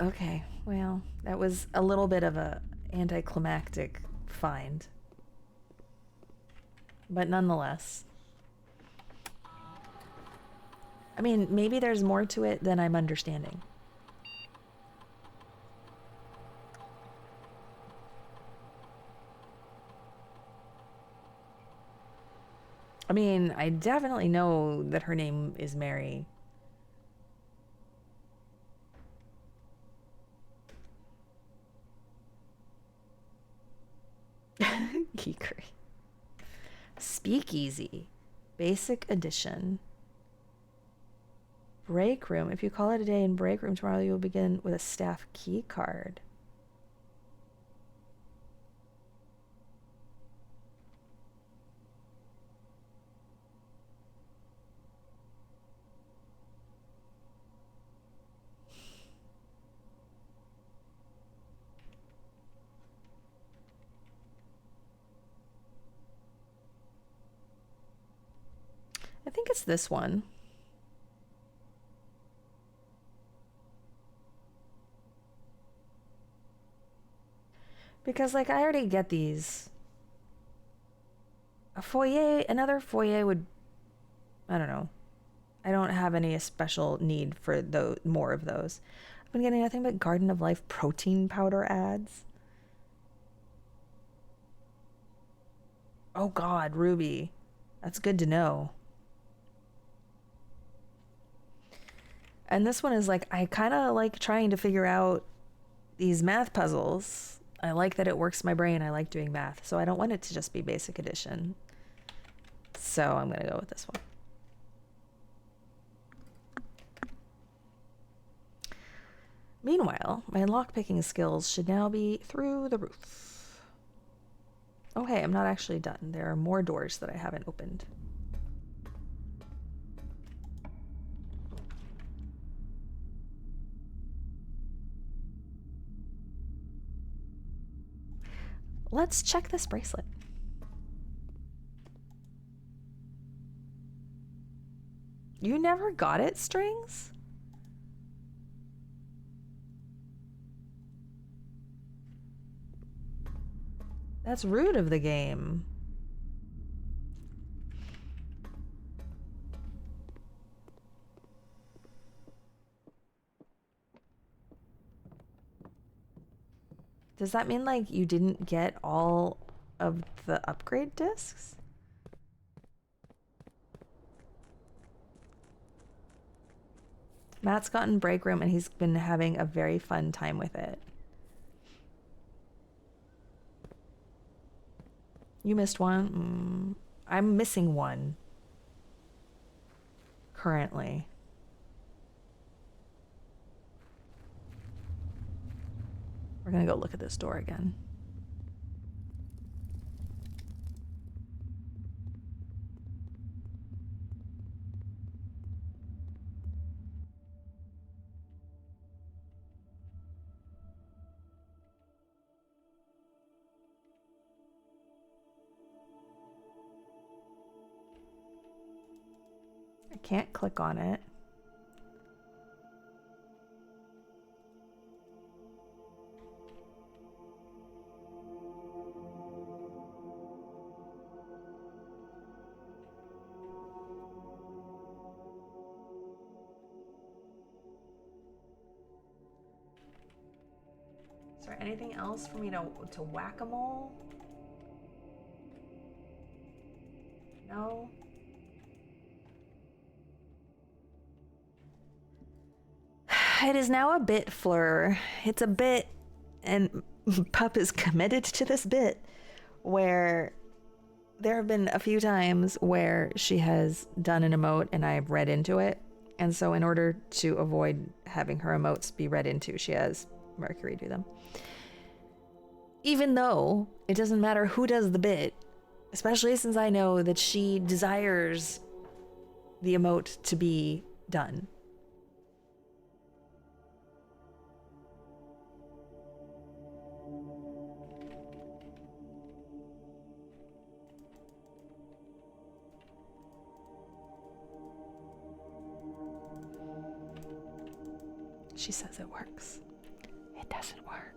okay, well, that was a little bit of a anticlimactic find, but nonetheless, I mean, maybe there's more to it than I'm understanding. I mean, I definitely know that her name is Mary. Geekery. Speakeasy. Basic edition. Break room. If you call it a day in break room tomorrow, you will begin with a staff key card. I think it's this one. Because, like, I already get these. A foyer, another foyer would, I don't know. I don't have any special need for more of those. I've been getting nothing but Garden of Life protein powder ads. Oh God, Ruby. That's good to know. And this one is like, I kind of like trying to figure out these math puzzles. I like that it works my brain. I like doing math. So I don't want it to just be basic addition. So I'm going to go with this one. Meanwhile, my lockpicking skills should now be through the roof. Oh, hey, I'm not actually done. There are more doors that I haven't opened. Let's check this bracelet. You never got it, Strings? That's rude of the game. Does that mean, like, you didn't get all of the upgrade discs? Matt's gotten break room and he's been having a very fun time with it. You missed one? I'm missing one. Currently. We're gonna go look at this door again. I can't click on it. Is there anything else for me to whack-a-mole? No. It is now a bit Fleur. It's a bit, and Pup is committed to this bit, where there have been a few times where she has done an emote and I've read into it. And so in order to avoid having her emotes be read into, she has Mercury do them. Even though it doesn't matter who does the bit, especially since I know that she desires the emote to be done. She says it works. It doesn't work.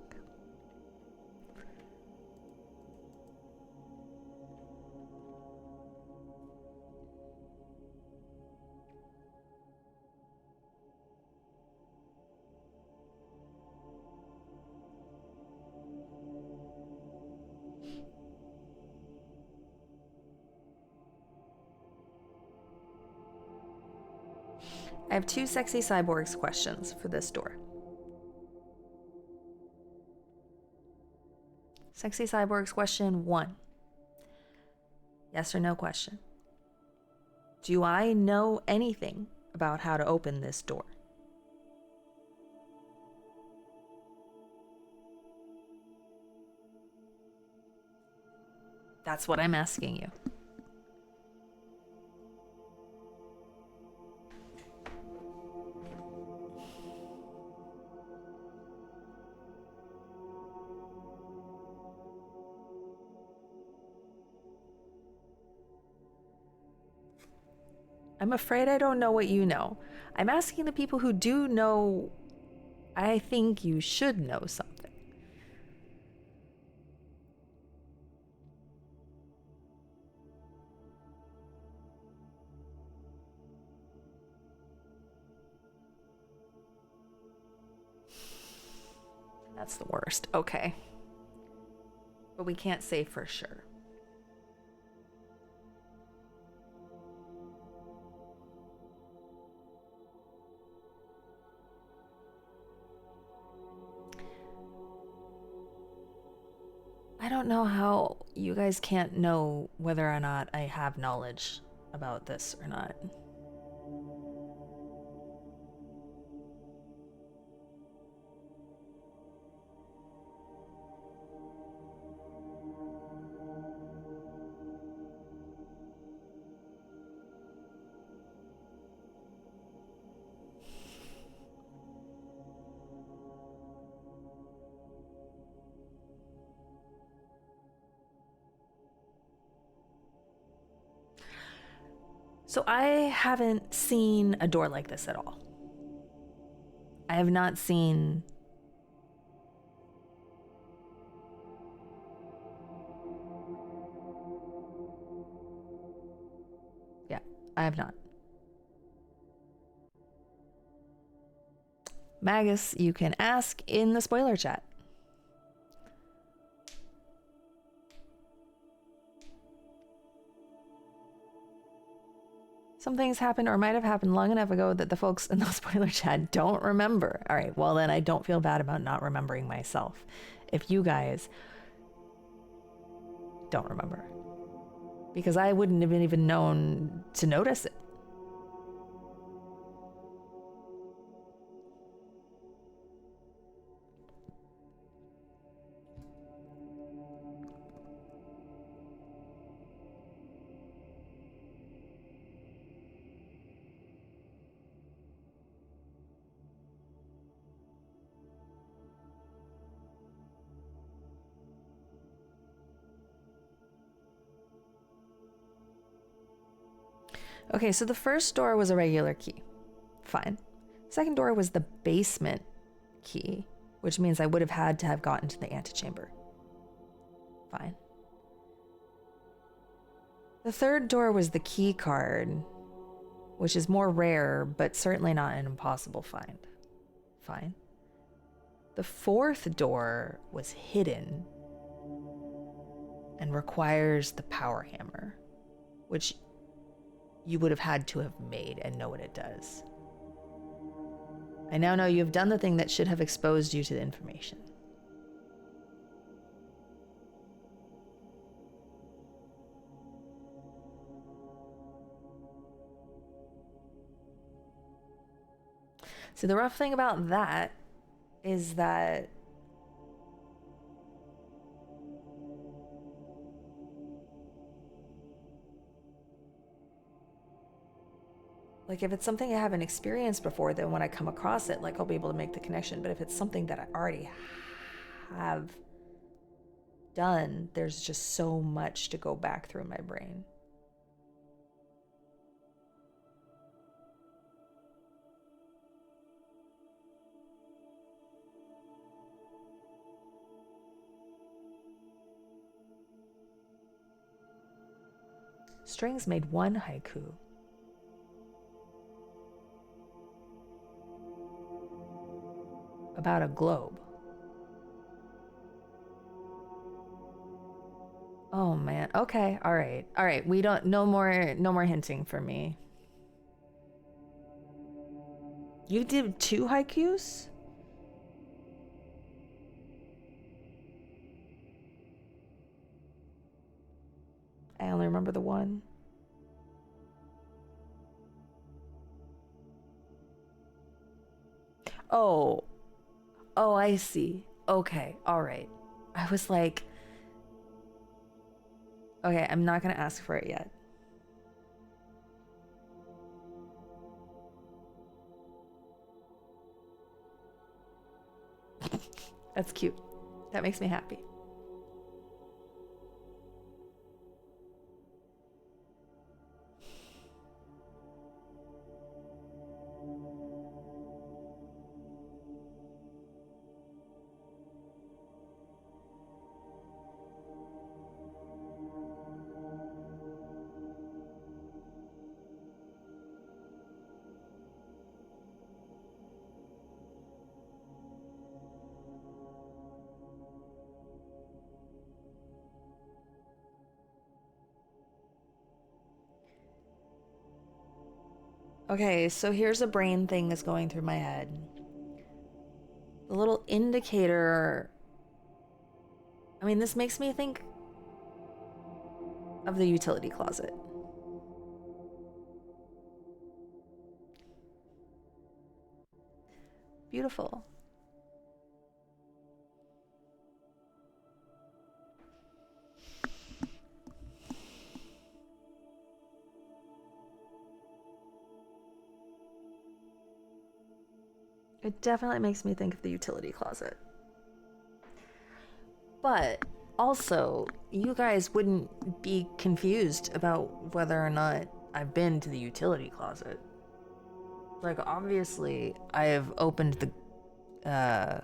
I have 2 sexy cyborgs questions for this door. Sexy cyborgs question 1. Yes or no question. Do I know anything about how to open this door? That's what I'm asking you. I'm afraid I don't know what you know. I'm asking the people who do know. I think you should know something. That's the worst. Okay. But we can't say for sure. I don't know how you guys can't know whether or not I have knowledge about this or not. So I haven't seen a door like this at all. I have not seen... Yeah, I have not. Magus, you can ask in the spoiler chat. Some things happened or might have happened long enough ago that the folks in the spoiler chat don't remember. All right, well then I don't feel bad about not remembering myself. If you guys don't remember. Because I wouldn't have even known to notice it. Okay, so the first door was a regular key. Fine. Second door was the basement key, which means I would have had to have gotten to the antechamber. Fine. The third door was the key card, which is more rare, but certainly not an impossible find. Fine. The fourth door was hidden and requires the power hammer, which you would have had to have made and know what it does. I now know you have done the thing that should have exposed you to the information. So the rough thing about that is that like if it's something I haven't experienced before, then when I come across it, like I'll be able to make the connection. But if it's something that I already have done, there's just so much to go back through my brain. Strings made one haiku. About a globe. Oh man. Okay. All right. All right. We don't. No more hinting for me. You did 2 haikus? I only remember the one. Oh. Oh, I see. Okay. All right. I was like, okay, I'm not going to ask for it yet. That's cute. That makes me happy. Okay, so here's a brain thing that's going through my head. The little indicator. I mean, this makes me think of the utility closet. Beautiful. It definitely makes me think of the utility closet. But also, you guys wouldn't be confused about whether or not I've been to the utility closet. Like, obviously, I have opened the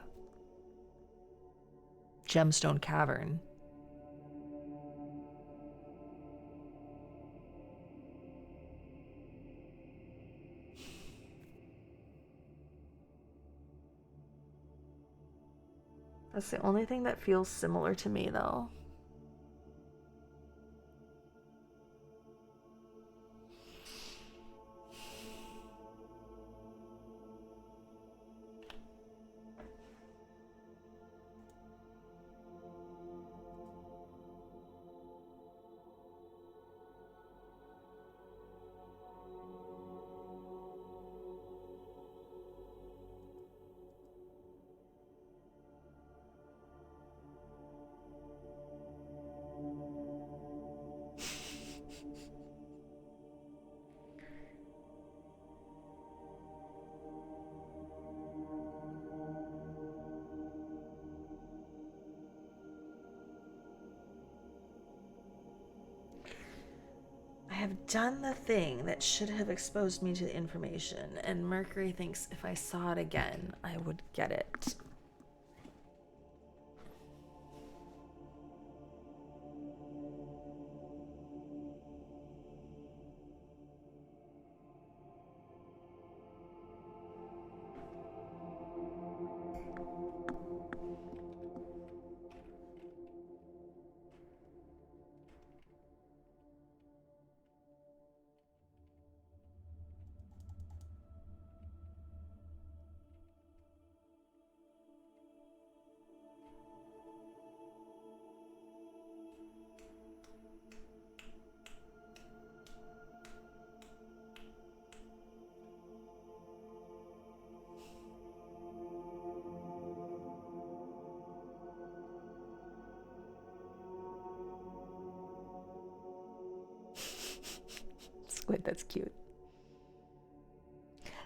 gemstone cavern. That's the only thing that feels similar to me, though. have done the thing that should have exposed me to the information, and Mercury thinks if I saw it again, I would get it. Squid, that's cute.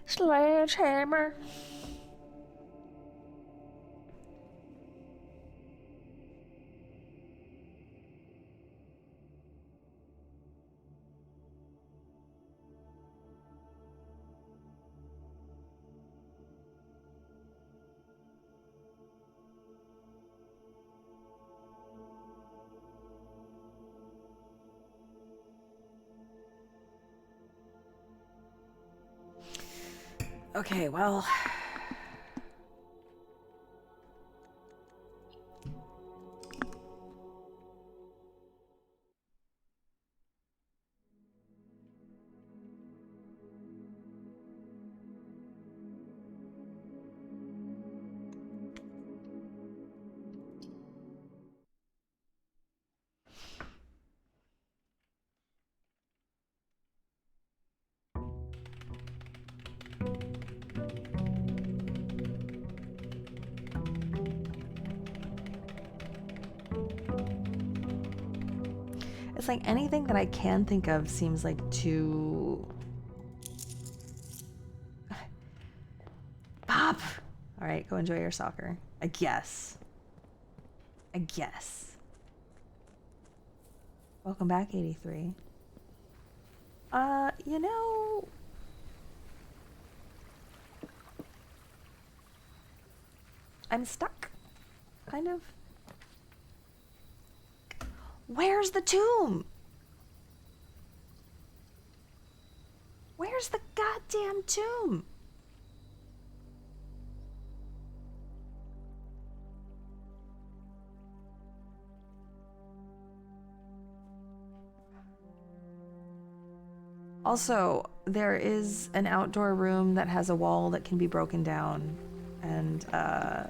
Sledgehammer. Okay, well. It's like anything that I can think of seems like too... Pop! Alright, go enjoy your soccer. I guess. Welcome back, 83. You know... I'm stuck. Kind of. Where's the tomb? Where's the goddamn tomb? Also, there is an outdoor room that has a wall that can be broken down, and I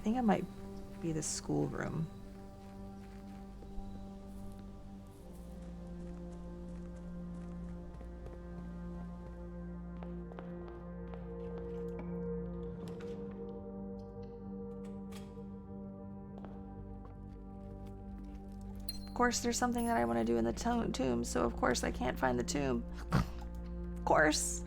think it might be the school room. Of course, there's something that I want to do in the tomb, so of course I can't find the tomb. Of course.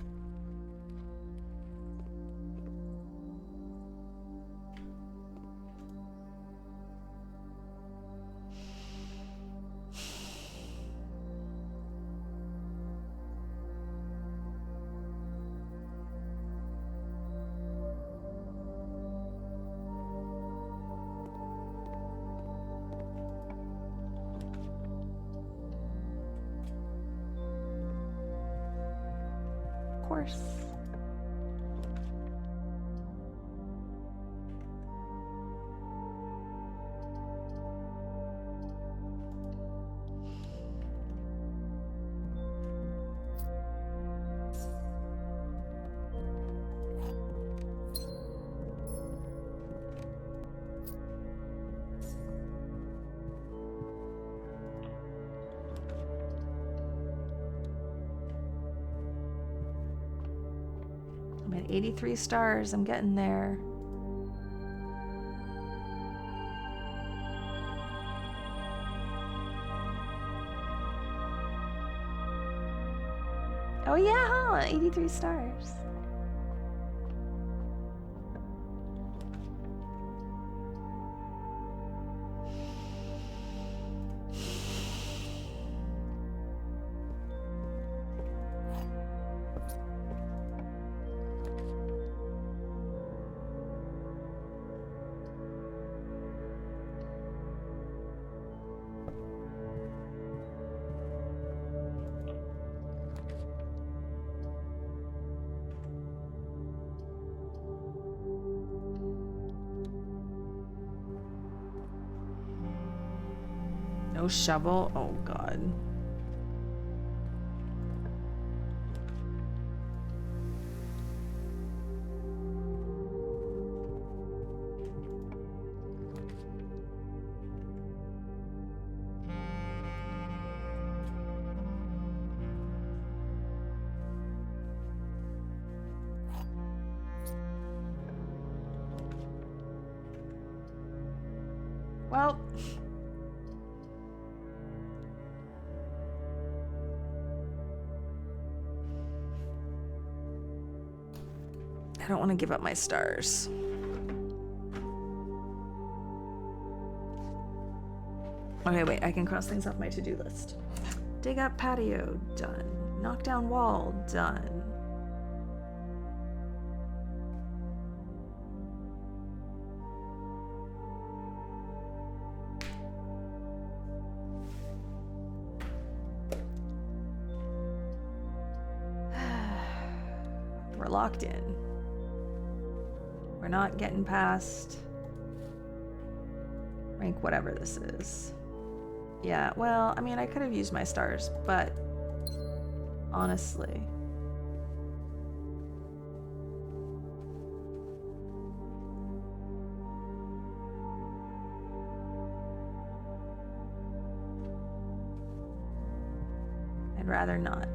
I'm at 83 stars. I'm getting there. Oh yeah, huh? 83 stars. No shovel? Oh god. Well, I don't want to give up my stars. Okay, wait, I can cross things off my to-do list. Dig up patio, done. Knock down wall, done. We're locked in. We're not getting past rank whatever this is. Yeah, well, I mean, I could have used my stars, but honestly. I'd rather not.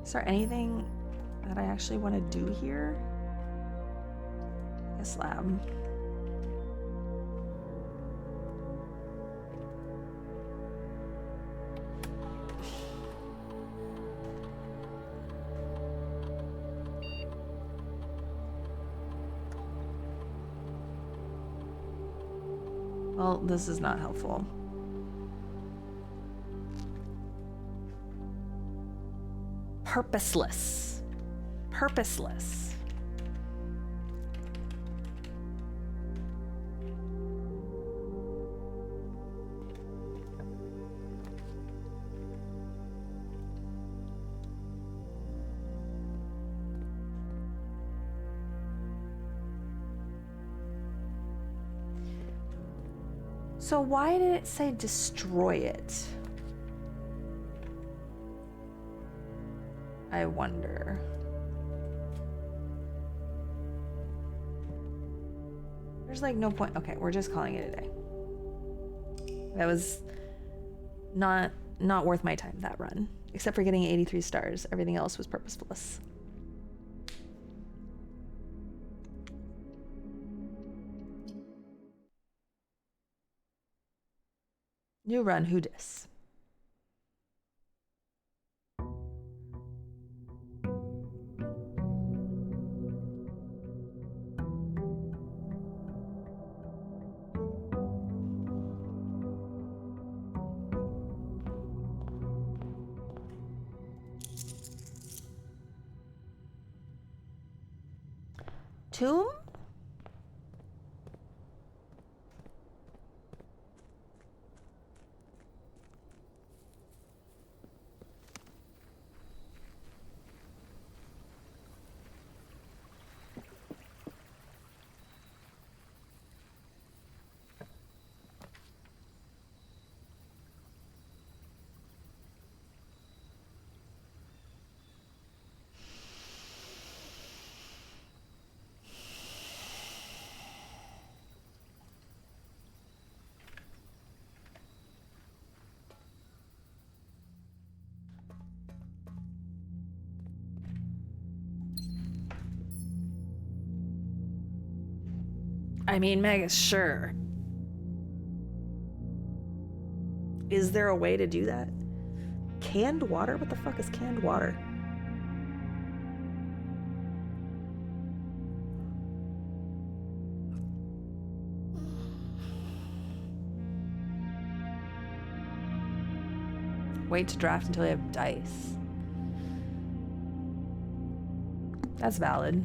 Is there anything that I actually want to do here? A slab. Well, this is not helpful. Purposeless. Purposeless. So why did it say destroy it? I wonder. There's like no point. Okay, we're just calling it a day. That was not worth my time, that run. Except for getting 83 stars. Everything else was purposeless. New run, who dis? Tomb? I mean, Magus, sure. Is there a way to do that? Canned water? What the fuck is canned water? Wait to draft until you have dice. That's valid.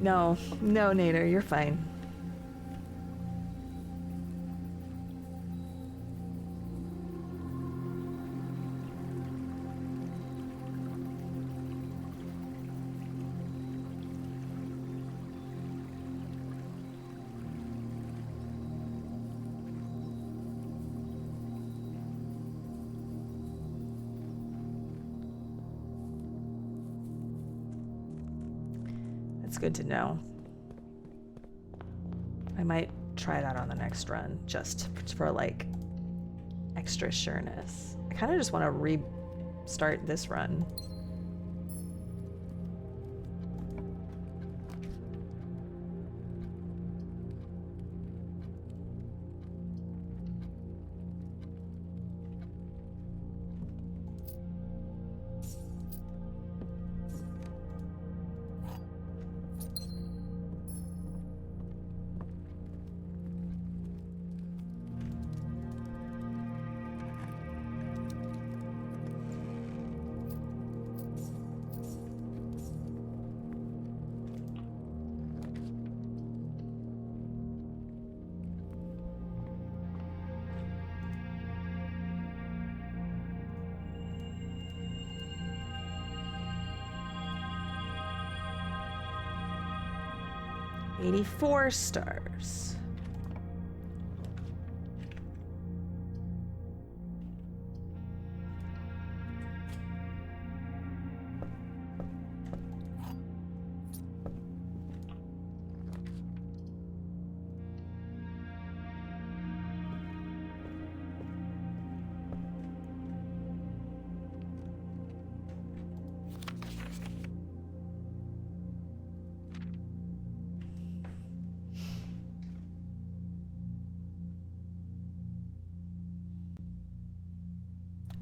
No, no, Nader, you're fine. It's good to know. I might try that on the next run, just for like extra sureness. I kind of just want to restart this run. $84 stars.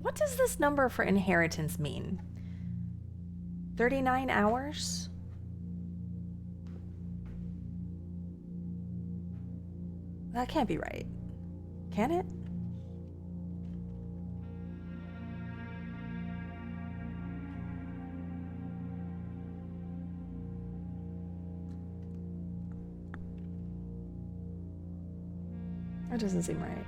What does this number for inheritance mean? 39 hours? That can't be right. Can it? That doesn't seem right.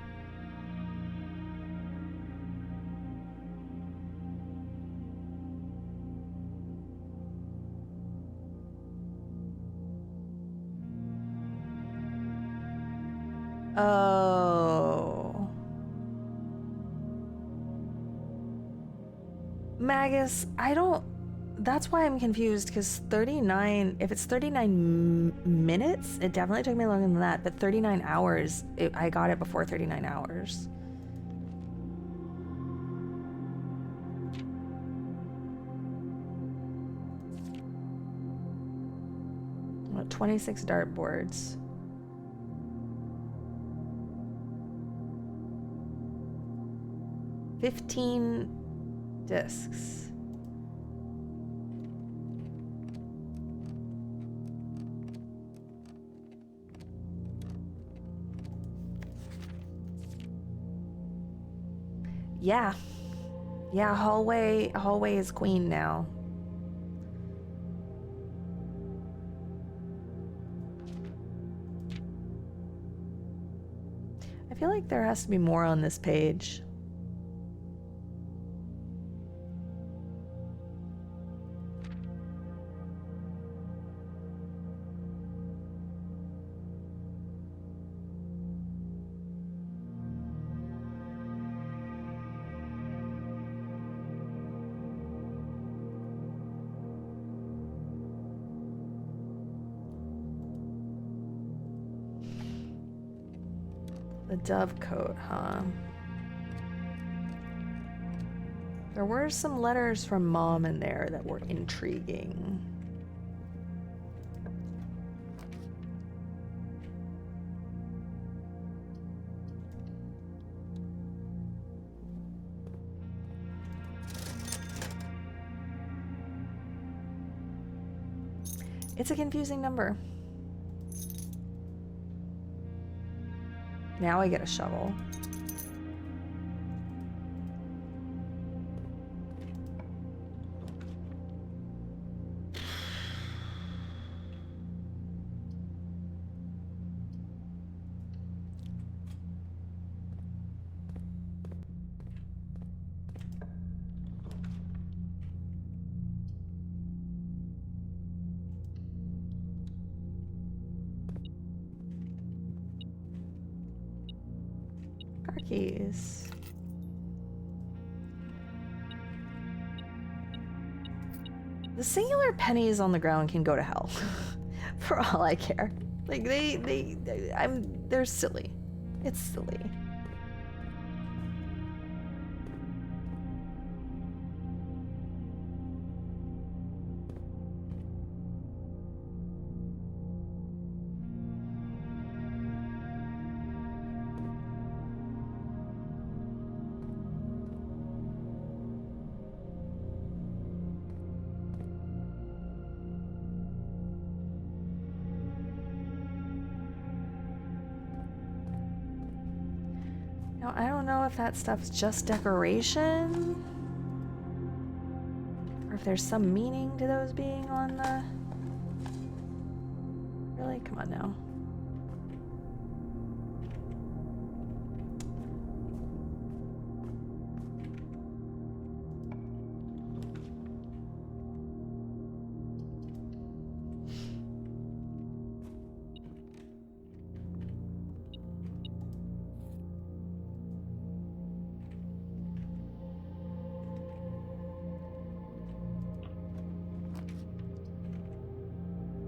Oh. Magus, I don't... That's why I'm confused, because 39... If it's 39 minutes, it definitely took me longer than that, but 39 hours, I got it before 39 hours. What, 26 dartboards. $15 discs. Yeah. Yeah, hallway is queen now. I feel like there has to be more on this page. The Dovecote, huh? There were some letters from Mom in there that were intriguing. It's a confusing number. Now I get a shovel. Car keys. The singular pennies on the ground can go to hell. For all I care. Like they're silly. It's silly. Now, I don't know if that stuff's just decoration, or if there's some meaning to those being on the... Really? Come on now.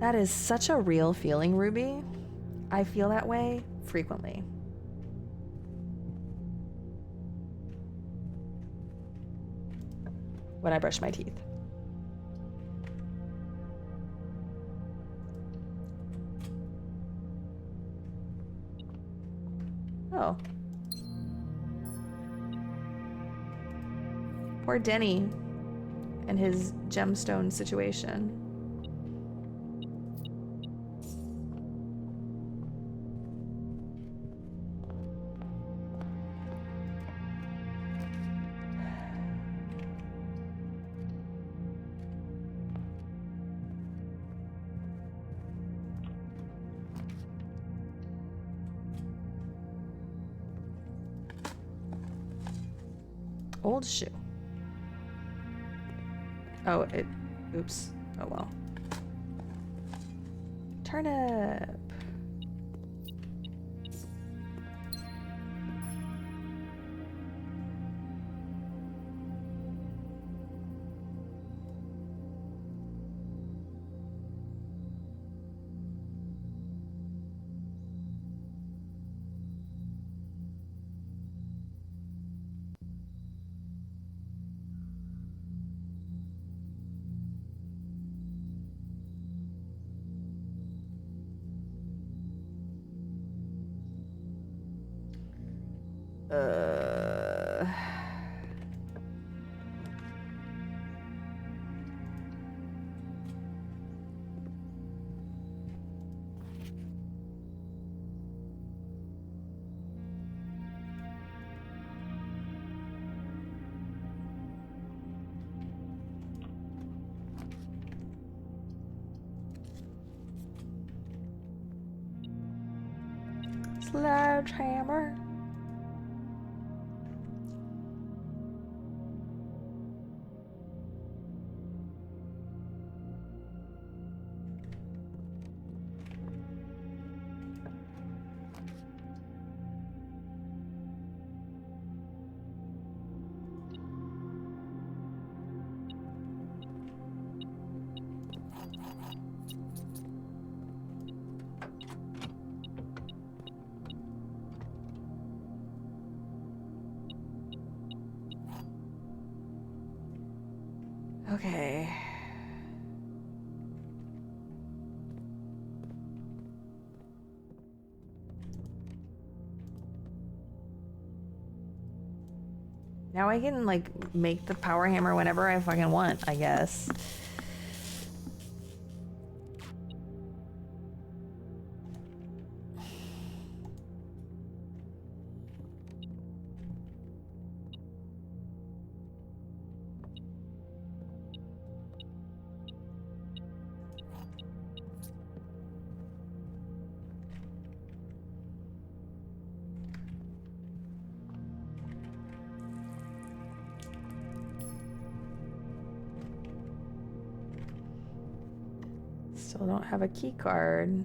That is such a real feeling, Ruby. I feel that way frequently. When I brush my teeth. Oh. Poor Denny and his gemstone situation. Old shoe. Oh, it... Oops. Oh, well. Turnip. Sledgehammer. Okay. Now I can, like, make the power hammer whenever I fucking want, I guess. Still don't have a key card.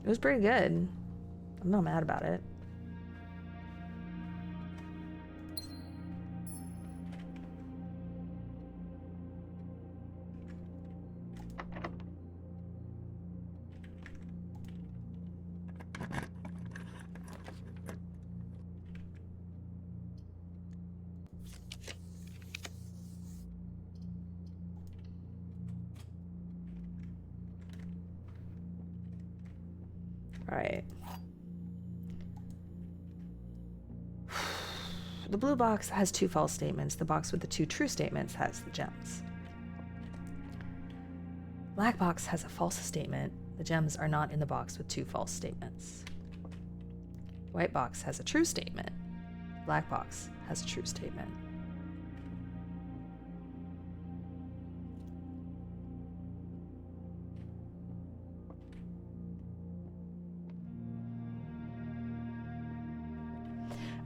It was pretty good. I'm not mad about it. All right. The blue box has 2 false statements. The box with the 2 true statements has the gems. Black box has a false statement. The gems are not in the box with 2 false statements. White box has a true statement. Black box has a true statement.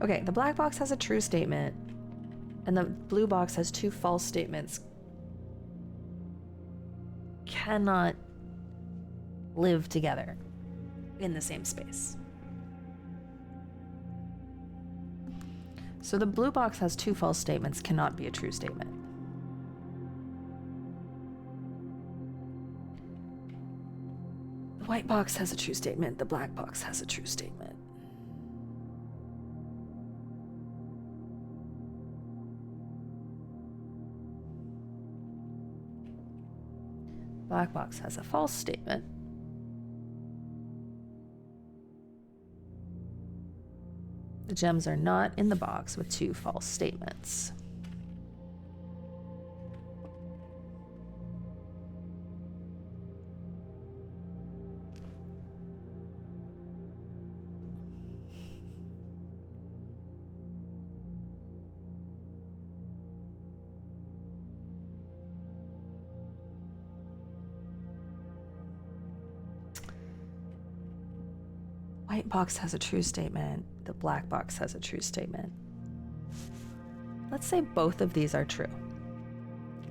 Okay, the black box has a true statement, and the blue box has 2 false statements. Cannot live together in the same space. So the blue box has 2 false statements, cannot be a true statement. The white box has a true statement, the black box has a true statement. Black box has a false statement. The gems are not in the box with 2 false statements. White box has a true statement. The black box has a true statement. Let's say both of these are true.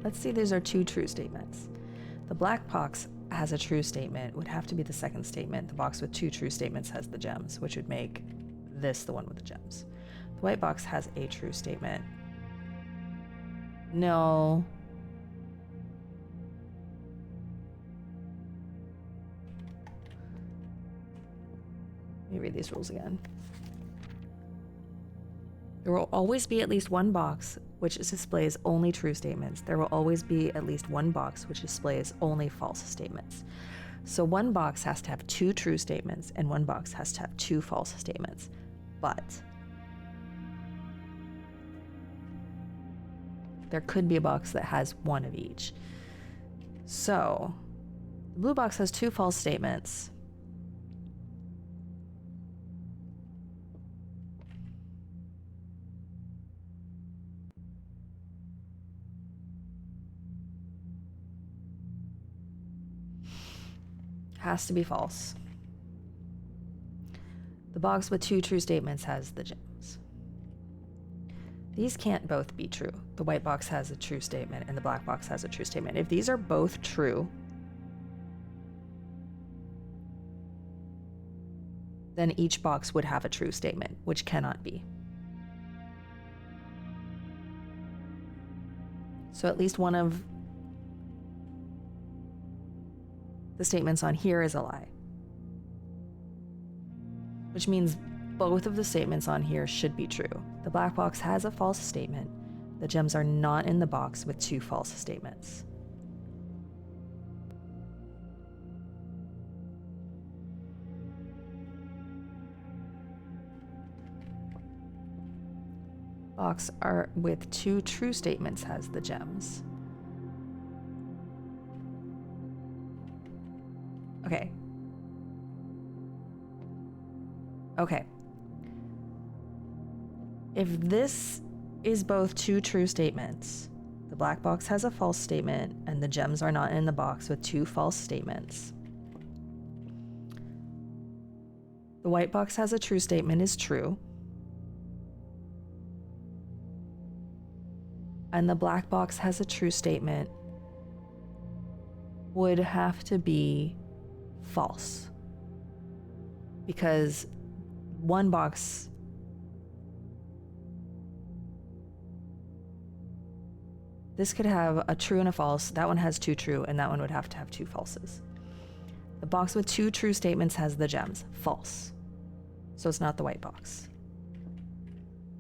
Let's say these are 2 true statements. The black box has a true statement, would have to be the second statement. The box with 2 true statements has the gems, which would make this the one with the gems. The white box has a true statement. No. Let me read these rules again. There will always be at least one box which displays only true statements. There will always be at least one box which displays only false statements. So one box has to have 2 true statements and one box has to have 2 false statements. But there could be a box that has 1 of each. So the blue box has 2 false statements. Has to be false. The box with 2 true statements has the gems. These can't both be true. The white box has a true statement and the black box has a true statement. If these are both true, then each box would have a true statement, which cannot be. So at least one of the statements on here is a lie, which means both of the statements on here should be true. The black box has a false statement. The gems are not in the box with 2 false statements. Box are with 2 true statements has the gems. Okay. Okay. If this is both 2 true statements, the black box has a false statement and the gems are not in the box with 2 false statements. The white box has a true statement is true. And the black box has a true statement would have to be false. because one box this could have a true and a false. That one has 2 true, and that one would have to have 2 falses. The box with 2 true statements has the gems. False. So it's not the white box.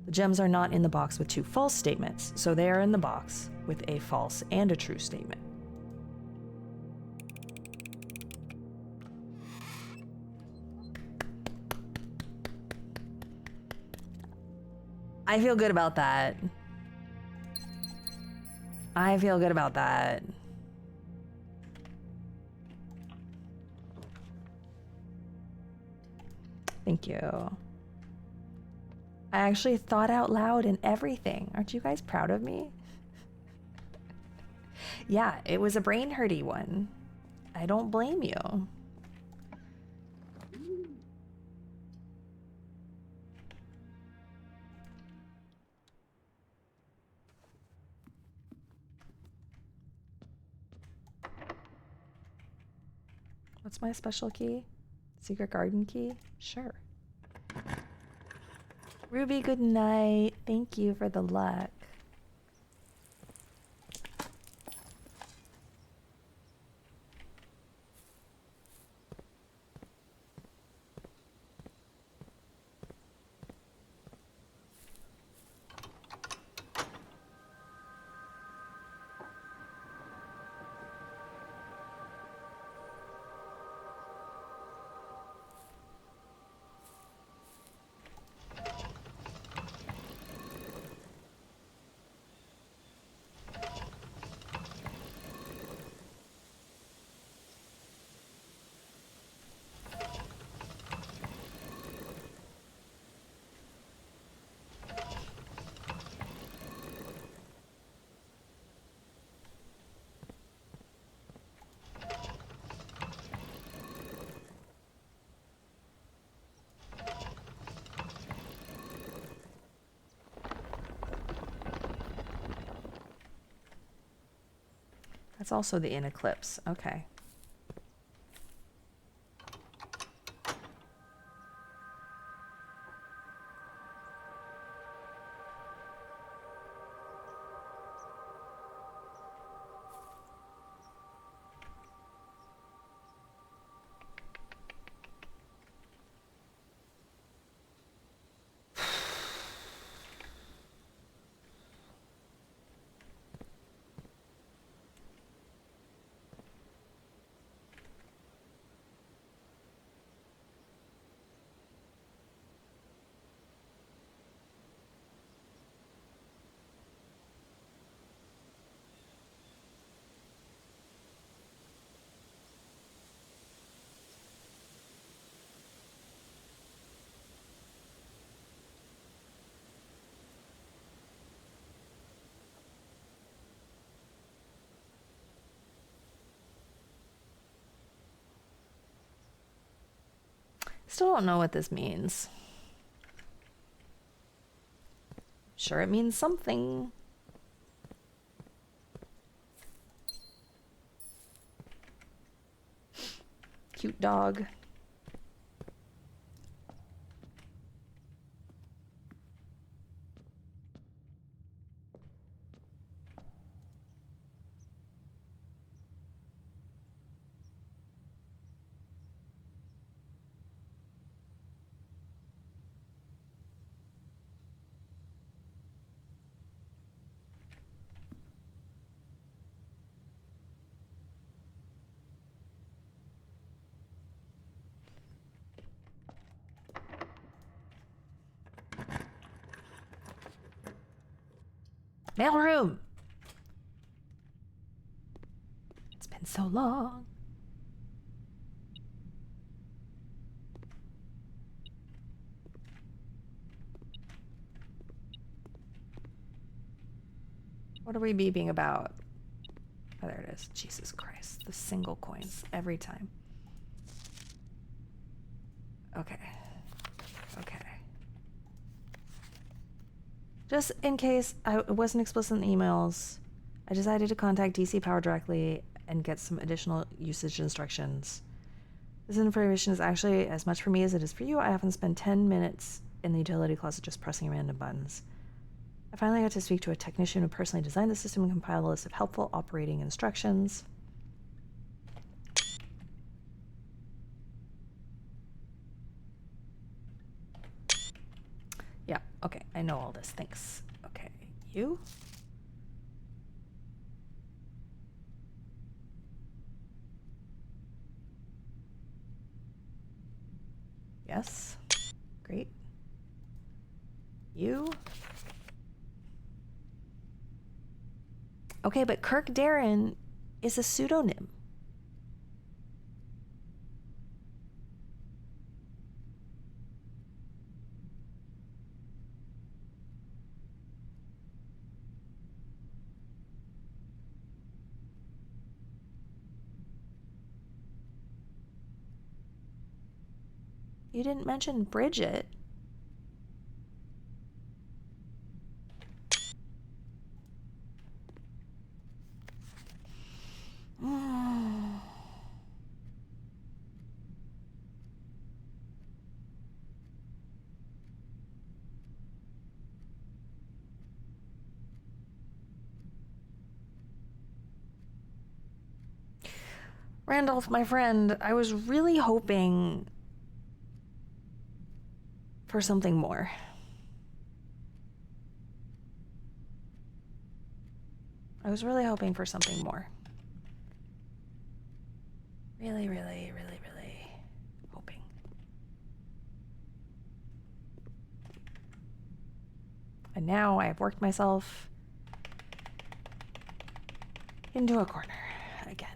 The gems are not in the box with 2 false statements, so they are in the box with a false and a true statement. I feel good about that. I feel good about that. Thank you. I actually thought out loud and everything. Aren't you guys proud of me? Yeah, it was a brain hurty one. I don't blame you. What's my special key? Secret garden key? Sure. Ruby, good night. Thank you for the luck. That's also the in eclipse. Okay. Still don't know what this means. Sure, it means something. Cute dog. Mailroom! It's been so long. What are we beeping about? Oh, there it is. Jesus Christ. The single coins every time. Okay. Okay. Just in case it wasn't explicit in the emails, I decided to contact DC Power directly and get some additional usage instructions. This information is actually as much for me as it is for you. I often spend 10 minutes in the utility closet just pressing random buttons. I finally got to speak to a technician who personally designed the system and compiled a list of helpful operating instructions. Yeah, okay, I know all this. Thanks. Okay, you? Yes. Great. You? Okay, but Kirk Darren is a pseudonym. You didn't mention Bridget. Randolph, my friend, I was really hoping for something more. I was really hoping for something more. Really, really, really, really hoping. And now I have worked myself into a corner again.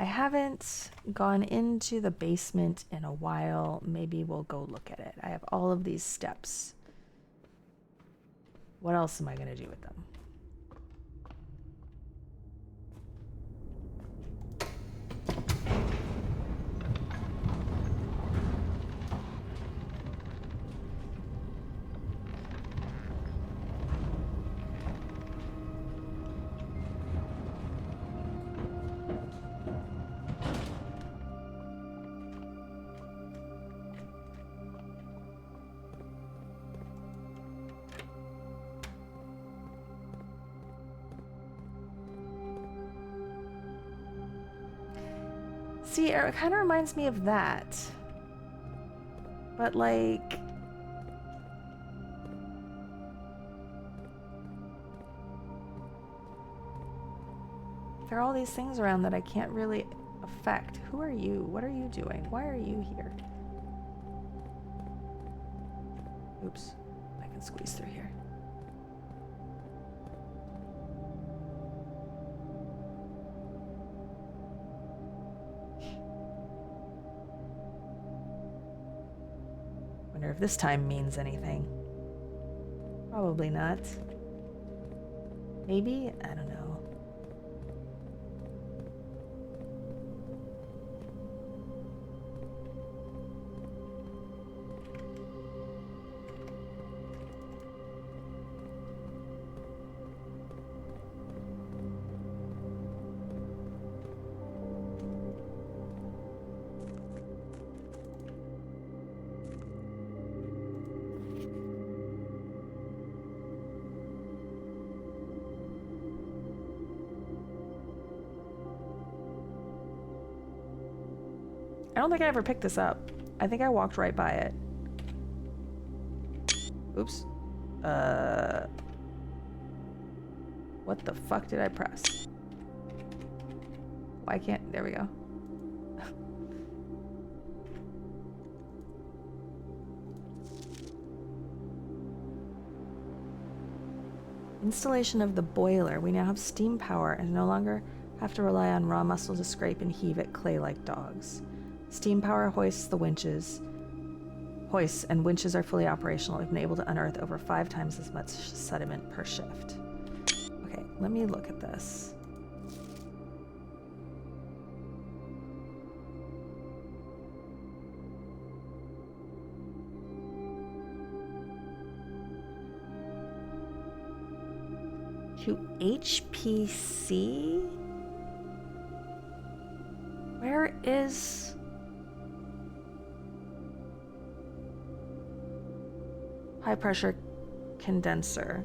I haven't gone into the basement in a while. Maybe we'll go look at it. I have all of these steps. What else am I going to do with them? See, it kind of reminds me of that. But like... there are all these things around that I can't really affect. Who are you? What are you doing? Why are you here? Oops. I can squeeze through here. Wonder if this time means anything. Probably not. Maybe? I don't know. I don't think I ever picked this up. I think I walked right by it. Oops. What the fuck did I press? Why can't... there we go. Installation of the boiler. We now have steam power and no longer have to rely on raw muscle to scrape and heave at clay like dogs. Steam power hoists the winches. Hoists and winches are fully operational. We've been able to unearth over 5 times as much sediment per shift. Okay, let me look at this. To HPC? Where is... high pressure condenser?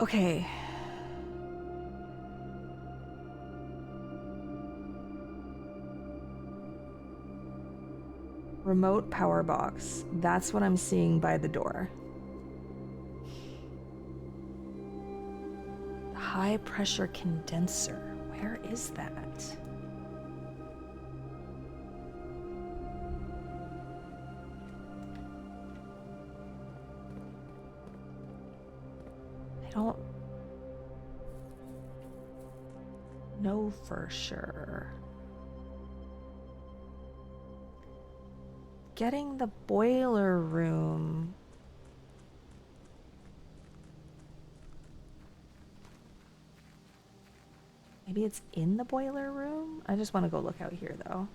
Okay. Remote power box. That's what I'm seeing by the door. High pressure condenser. Where is that? I don't know for sure. Getting the boiler room. Maybe it's in the boiler room? I just want to go look out here though.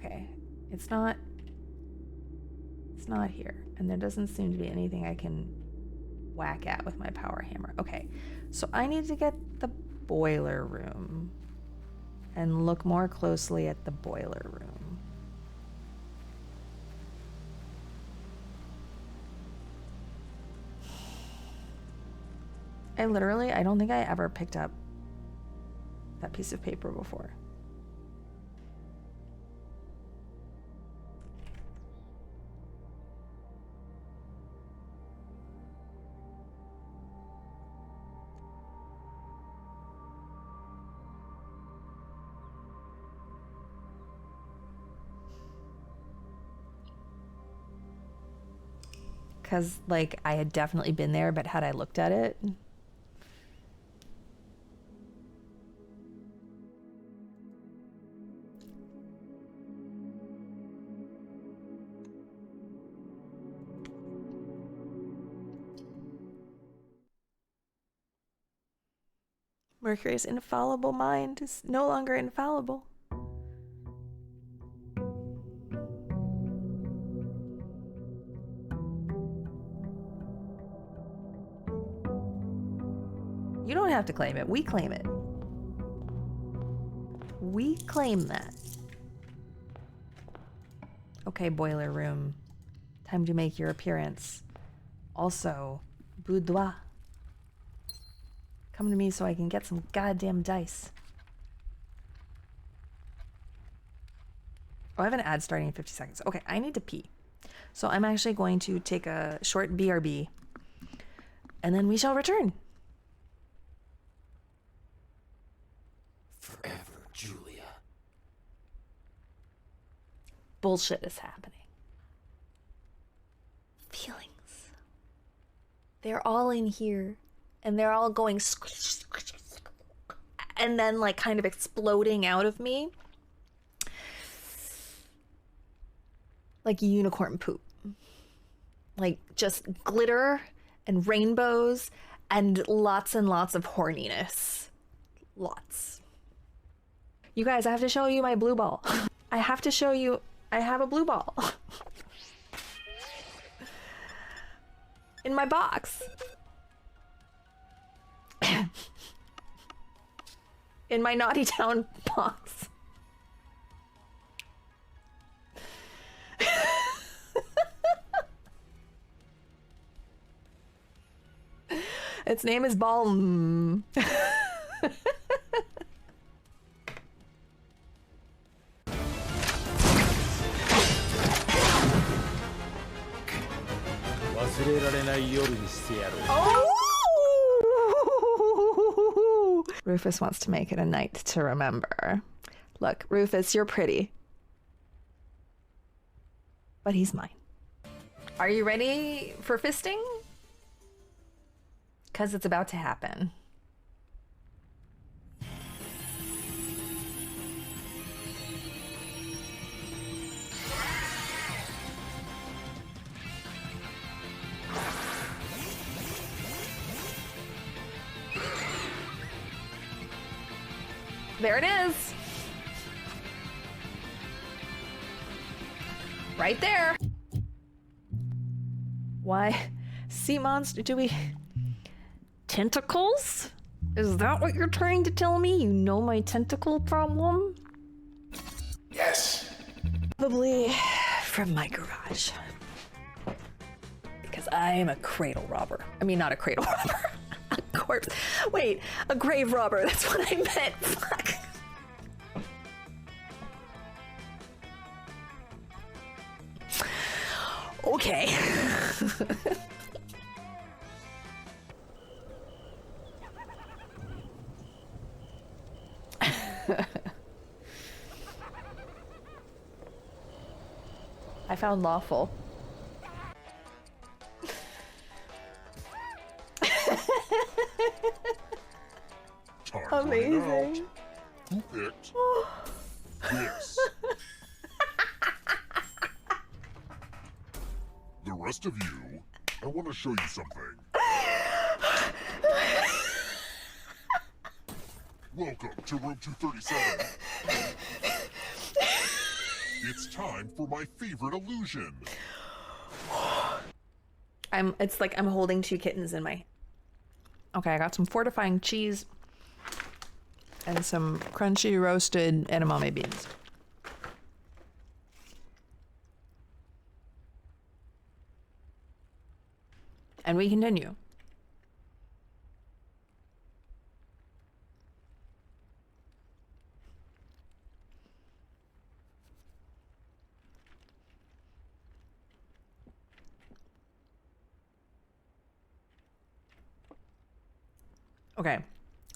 Okay, it's not here, and there doesn't seem to be anything I can whack at with my power hammer. Okay, so I need to get the boiler room and look more closely at the boiler room. I don't think I ever picked up that piece of paper before. Because, like, I had definitely been there, but had I looked at it... Mercury's infallible mind is no longer infallible. You don't have to claim it. We claim it. We claim that. Okay, boiler room. Time to make your appearance. Also, boudoir. Come to me so I can get some goddamn dice. Oh, I have an ad starting in 50 seconds. Okay, I need to pee. So I'm actually going to take a short BRB. And then we shall return. Forever, Julia. Bullshit is happening. Feelings. They're all in here. And they're all going and then like kind of exploding out of me. Like unicorn poop. Like just glitter and rainbows and lots of horniness. Lots. You guys, I have to show you my blue ball. I have to show you I have a blue ball. In my box. In my Naughty Town box. Its name is Balm. Rufus wants to make it a night to remember. Look, Rufus, you're pretty. but he's mine. Are you ready for fisting? Because it's about to happen. There it is. Right there. Why? Sea monster, do we... Tentacles? Is that what you're trying to tell me? You know my tentacle problem? Yes. Probably from my garage. Because I'm a cradle robber. I mean, not a cradle robber. A corpse. Wait, a grave robber. That's what I meant. Fuck. Okay. I found lawful. Amazing. Who picked this? The rest of you, I want to show you something. Welcome to room 237. It's time for my favorite illusion. It's like I'm holding two kittens in my... Okay, I got some fortifying cheese and some crunchy roasted edamame beans. And we continue. Okay,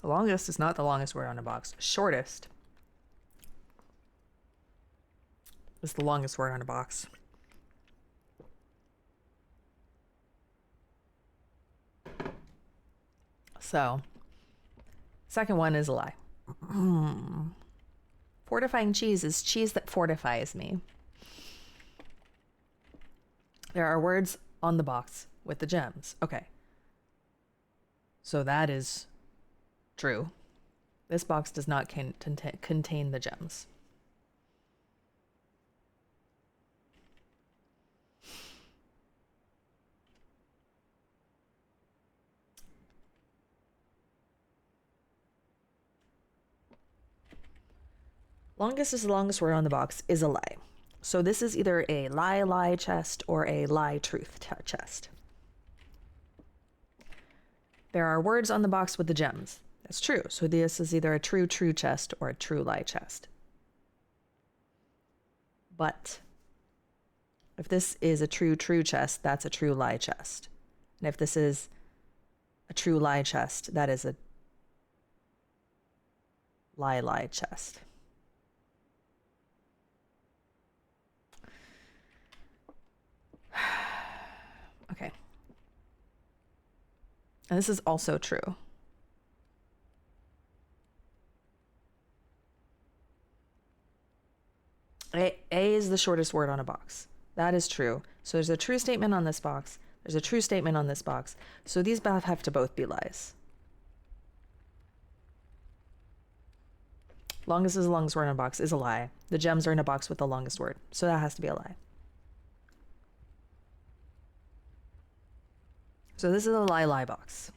longest is not the longest word on a box. Shortest is the longest word on a box. So, second one is a lie. Fortifying cheese is cheese that fortifies me. There are words on the box with the gems. Okay. So that is true. This box does not contain the gems. Longest is the longest word on the box is a lie. So this is either a lie chest or a lie truth chest. There are words on the box with the gems. That's true. So this is either a true chest or a true lie chest. But if this is a true chest, that's a true lie chest. And if this is a true lie chest, that is a lie chest. Okay. And this is also true. A is the shortest word on a box. That is true. So there's a true statement on this box. There's a true statement on this box. So these have to both be lies. Longest is the longest word on a box is a lie. The gems are in a box with the longest word. So that has to be a lie. So this is a lie box.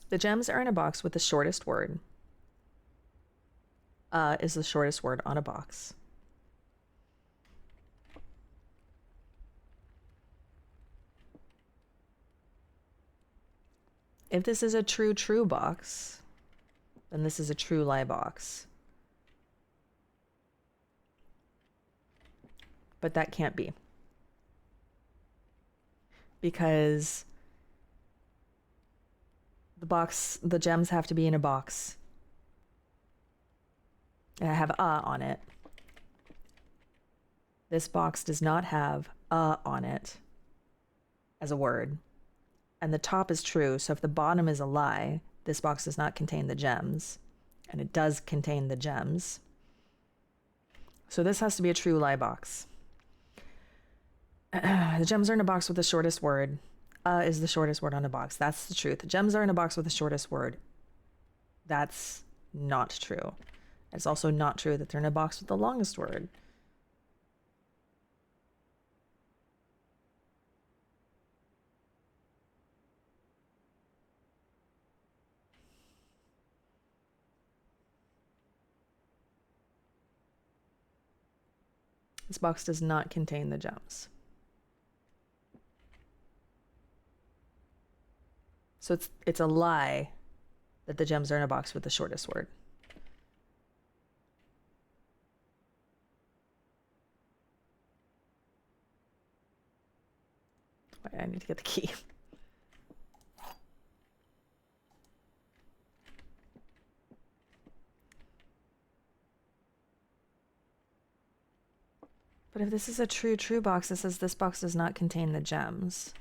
The gems are in a box with the shortest word. Is the shortest word on a box. If this is a true box, then this is a true lie box. But that can't be. Because the gems have to be in a box. And I have on it. This box does not have on it as a word. And the top is true, so if the bottom is a lie, this box does not contain the gems. And it does contain the gems. So this has to be a true lie box. The gems are in a box with the shortest word. Is the shortest word on a box. That's the truth. The gems are in a box with the shortest word. That's not true. It's also not true that they're in a box with the longest word. This box does not contain the gems. So it's a lie that the gems are in a box with the shortest word. Wait, I need to get the key. But if this is a true box, it says this box does not contain the gems.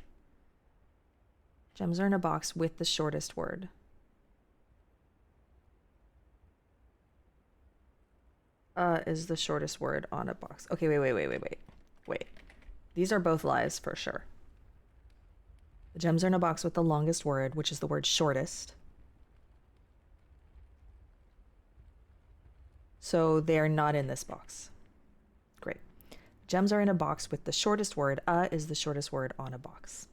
Gems are in a box with the shortest word. Is the shortest word on a box. Okay, wait. These are both lies for sure. The gems are in a box with the longest word, which is the word shortest. So they are not in this box. Great. Gems are in a box with the shortest word. Is the shortest word on a box.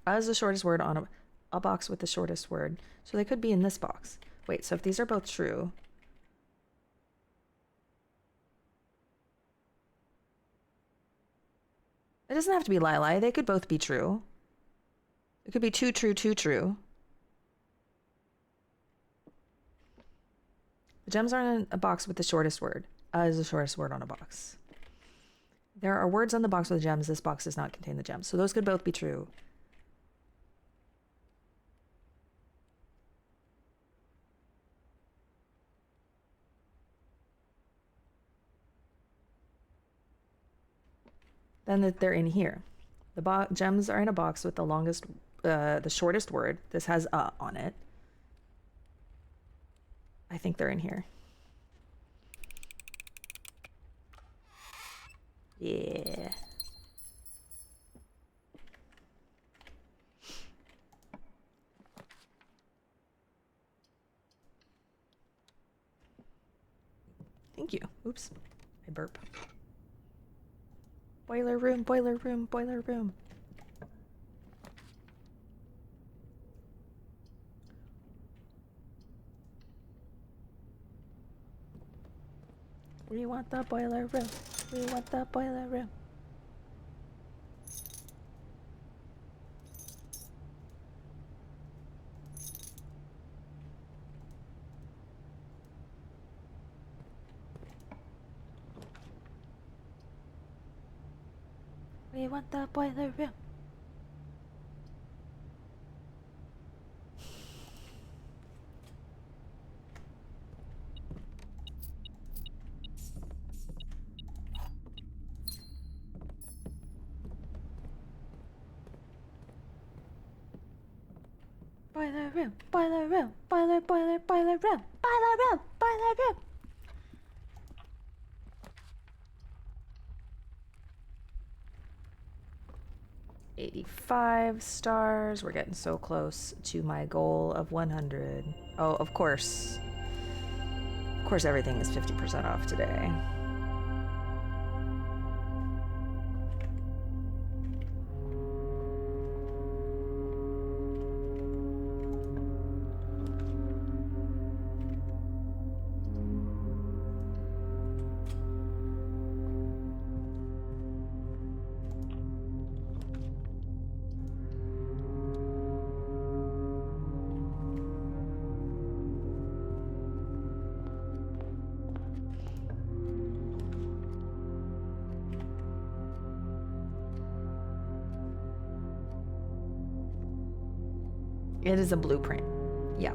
Is the shortest word on a box with the shortest word. So they could be in this box. Wait, so if these are both true. It doesn't have to be lie. They could both be true. It could be two true. The gems are in a box with the shortest word. Is the shortest word on a box. There are words on the box with gems. This box does not contain the gems. So those could both be true. Then they're in here. The gems are in a box with the shortest word. This has on it. I think they're in here. Yeah. Thank you. Oops. I burp. Boiler room. We want the boiler room. We want the boiler room. We want the boiler room. Boiler room. Boiler room. Boiler room. Boiler room. Boiler room. 85 stars. We're getting so close to my goal of 100. Oh, of course. Of course, everything is 50% off today. It is a blueprint. Yeah.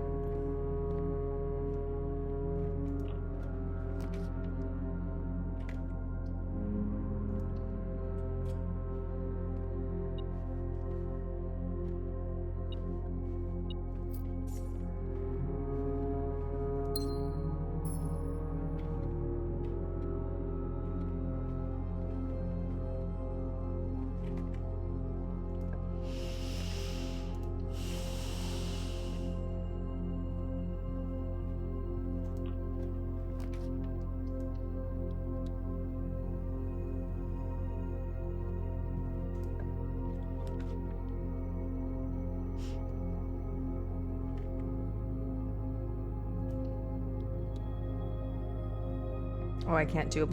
Oh, I can't do a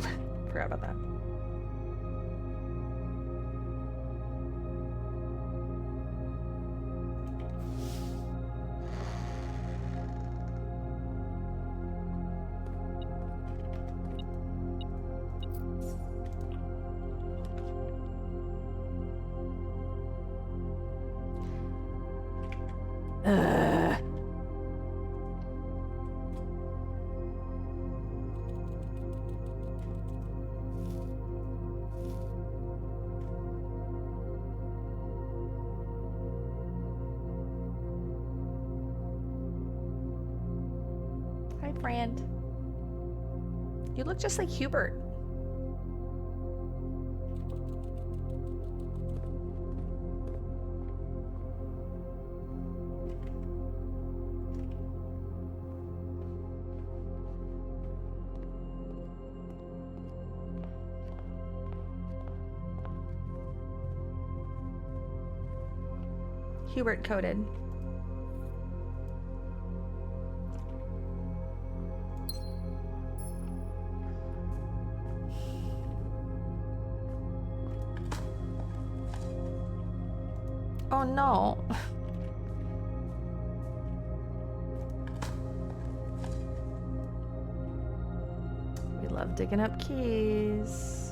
forgot about that. Ugh. Hi, friend. You look just like Hubert. Hubert coded. Oh no. We love digging up keys.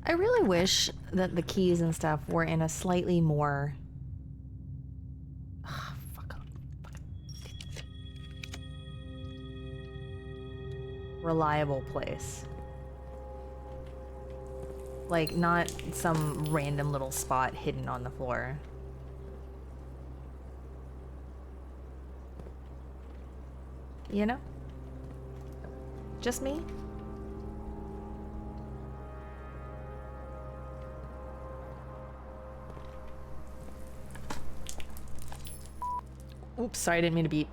I really wish that the keys and stuff were in a slightly more fuck up. Reliable place. Like, not some random little spot hidden on the floor. You know? Just me? Oops, sorry, I didn't mean to beep.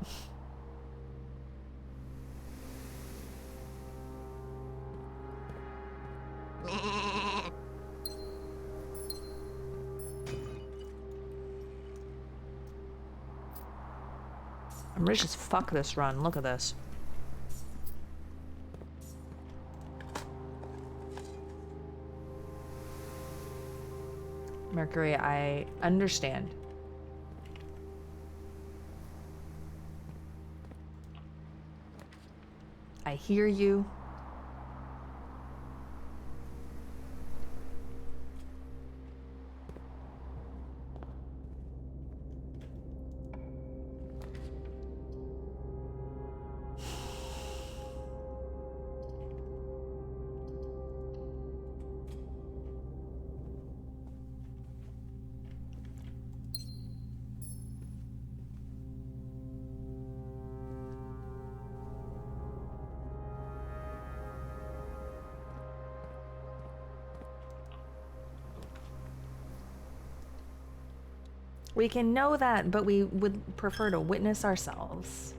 I'm rich as fuck this run. Look at this. Mercury, I understand. I hear you. We can know that, but we would prefer to witness ourselves.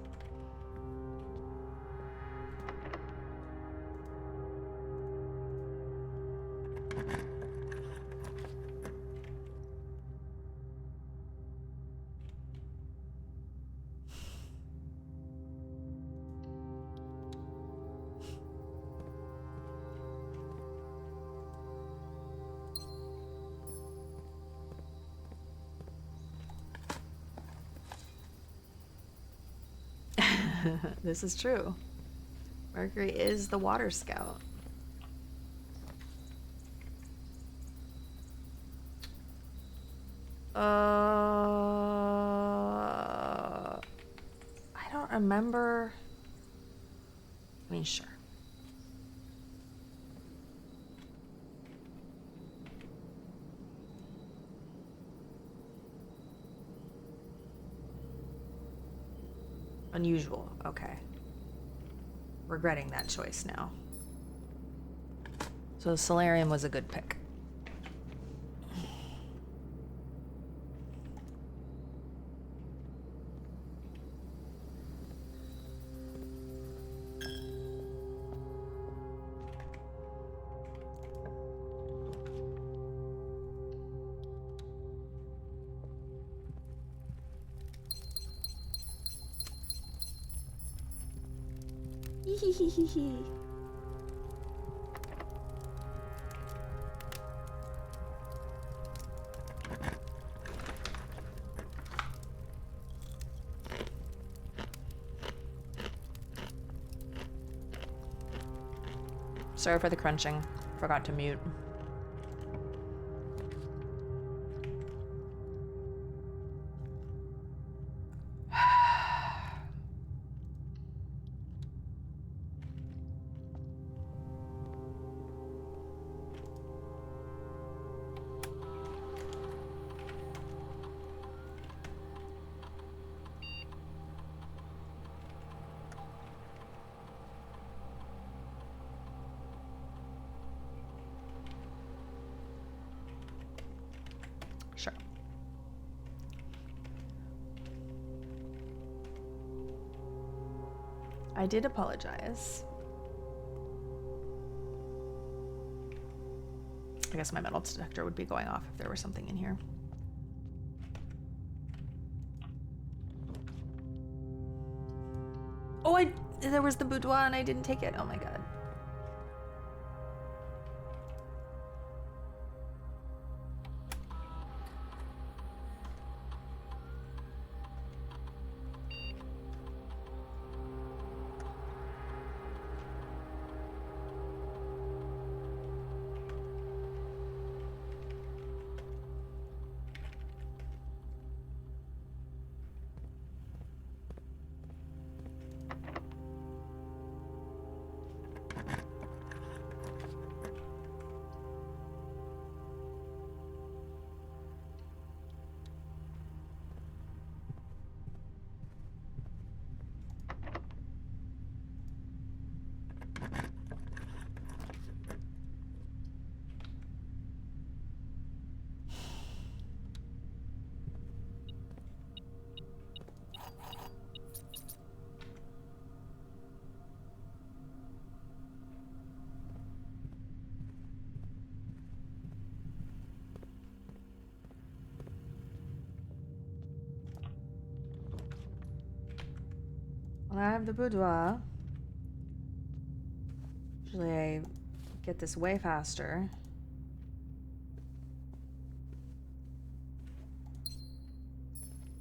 This is true. Mercury is the water scout. I don't remember. I mean, sure. Unusual. Okay. Regretting that choice now. So Solarium was a good pick. Sorry for the crunching. Forgot to mute. Sure. I did apologize. I guess my metal detector would be going off if there was something in here. Oh, there was the boudoir and I didn't take it. Oh my god. I have the boudoir. Usually I get this way faster.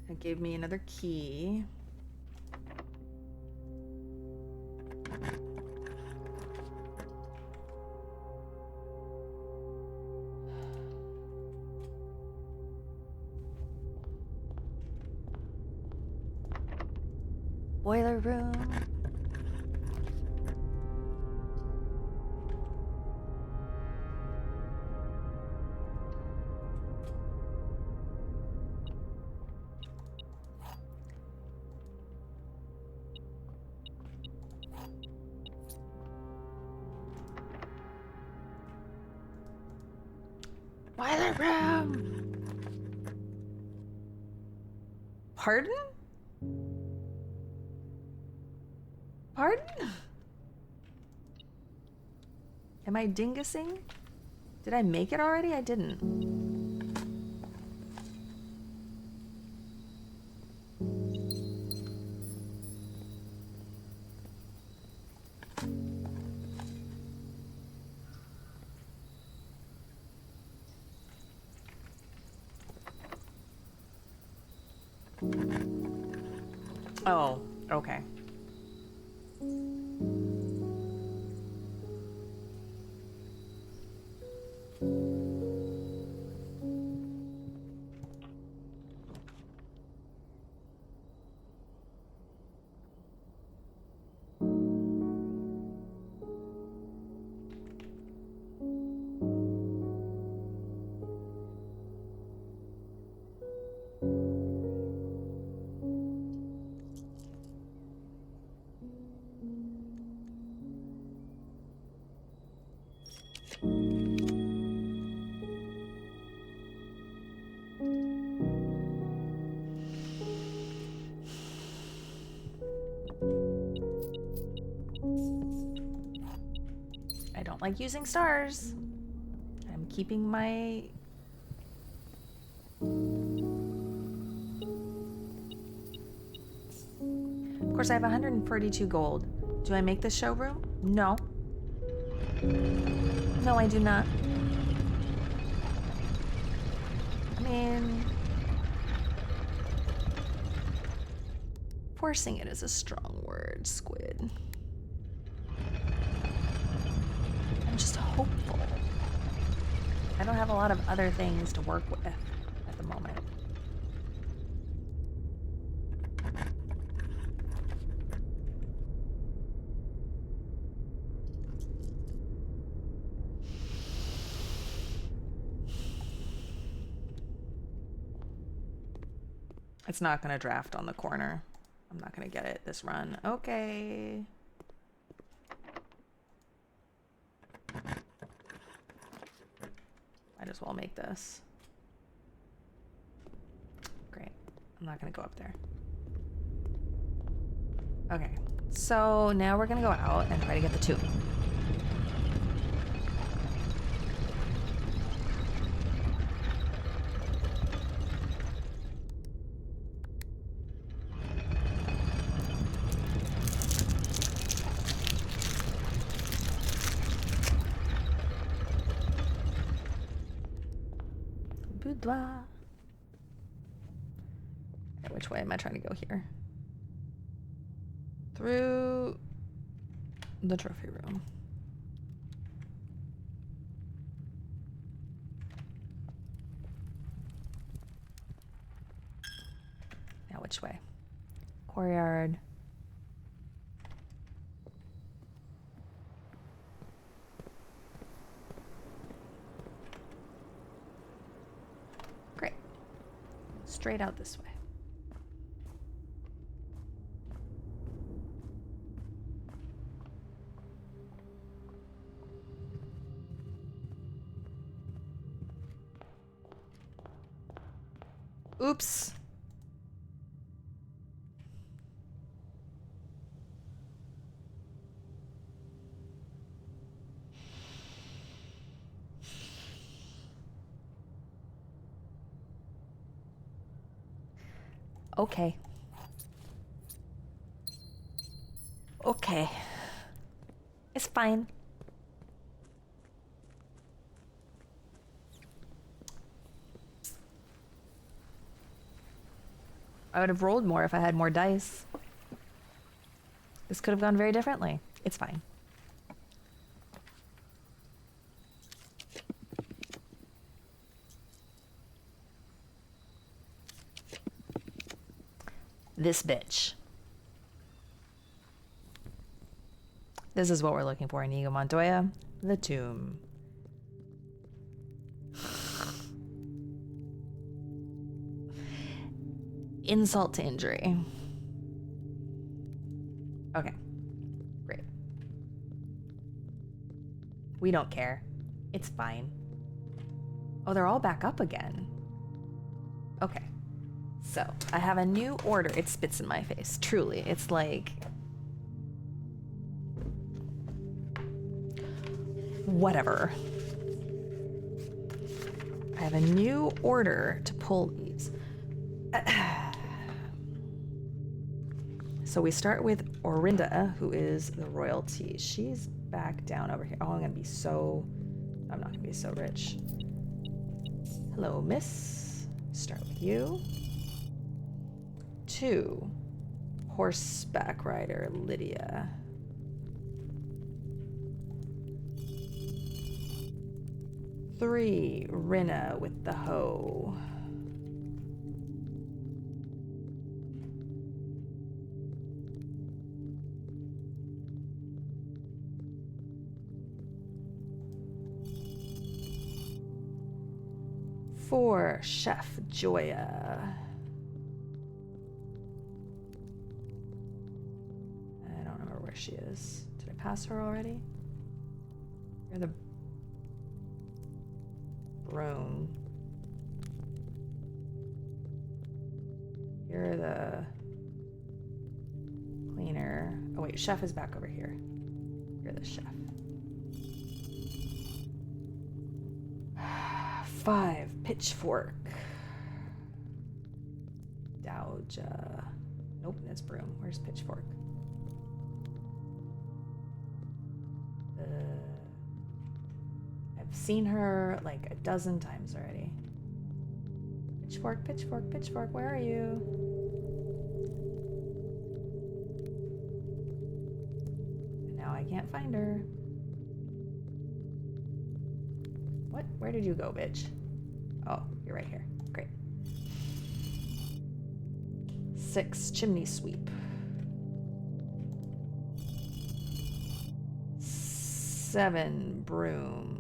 It gave me another key. Boiler room. Boiler room. Pardon? Pardon? Am I dingusing? Did I make it already? I didn't. Oh, okay. I don't like using stars. I'm keeping my... Of course, I have 142 gold. Do I make the showroom? No. No, I do not. I mean... Forcing it is a strong word, Squid. I'm just hopeful. I don't have a lot of other things to work with at the moment. It's not going to draft on the corner. I'm not going to get it this run. Okay. Might as well make this. Great. I'm not going to go up there. Okay. So now we're going to go out and try to get the tube. Boudoir. Okay, which way am I trying to go here? Through the trophy room. Now which way? Courtyard. Great. Straight out this way. Oops. Okay. Okay. It's fine. I would have rolled more if I had more dice. This could have gone very differently. It's fine. This bitch. This is what we're looking for, Inigo Montoya. The tomb. Insult to injury. Okay. Great. We don't care. It's fine. Oh, they're all back up again. Okay. So, I have a new order. It spits in my face. Truly. It's like... whatever. I have a new order to pull these. So we start with Orinda, who is the royalty. She's back down over here. Oh, I'm not gonna be so rich. Hello, miss. Start with you. 2, horseback rider, Lydia. 3, Rinna with the hoe. 4, Chef Joya. I don't remember where she is. Did I pass her already? You're the broom. You're the cleaner. Oh wait, chef is back over here. You're the chef. 5, pitchfork. Dowager. Nope, that's broom. Where's pitchfork? I've seen her like a dozen times already. Pitchfork, pitchfork, pitchfork, where are you? And now I can't find her. What? Where did you go, bitch? Oh, you're right here. Great. 6, chimney sweep. 7, broom.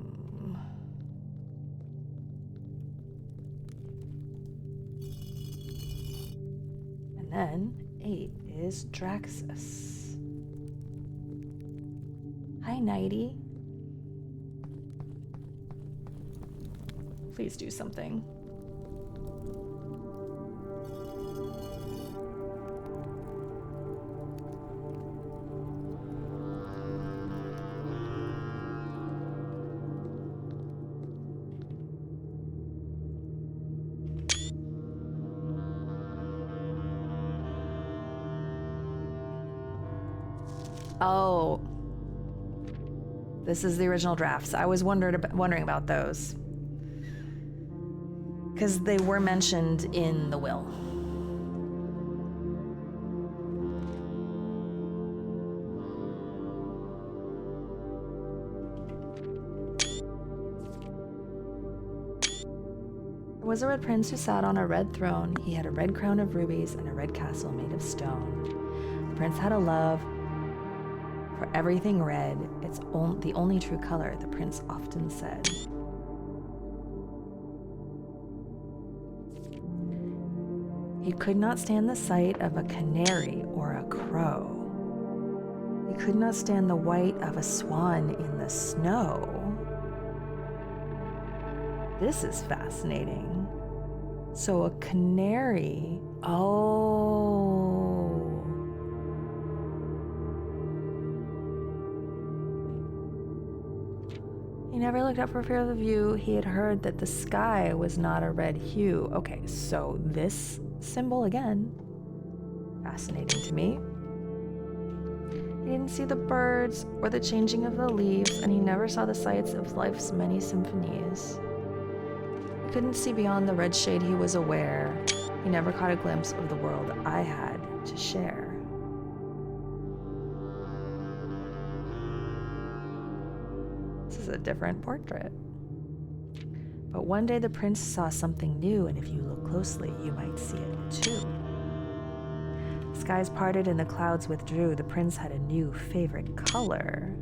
8 is Draxus. Hi, Nighty. Please do something. Oh, this is the original drafts. I was wondering about those because they were mentioned in the will. There was a red prince who sat on a red throne. He had a red crown of rubies and a red castle made of stone. The prince had a love for everything red. It's the only true color, the prince often said. He could not stand the sight of a canary or a crow. He could not stand the white of a swan in the snow. This is fascinating. So a canary, oh. He never looked up for fear of the view. He had heard that the sky was not a red hue. Okay, so this symbol again, fascinating to me. He didn't see the birds or the changing of the leaves, and he never saw the sights of life's many symphonies. He couldn't see beyond the red shade he was aware. He never caught a glimpse of the world I had to share. This is a different portrait. But one day the prince saw something new, and if you look closely, you might see it too. Skies parted and the clouds withdrew. The prince had a new favorite color.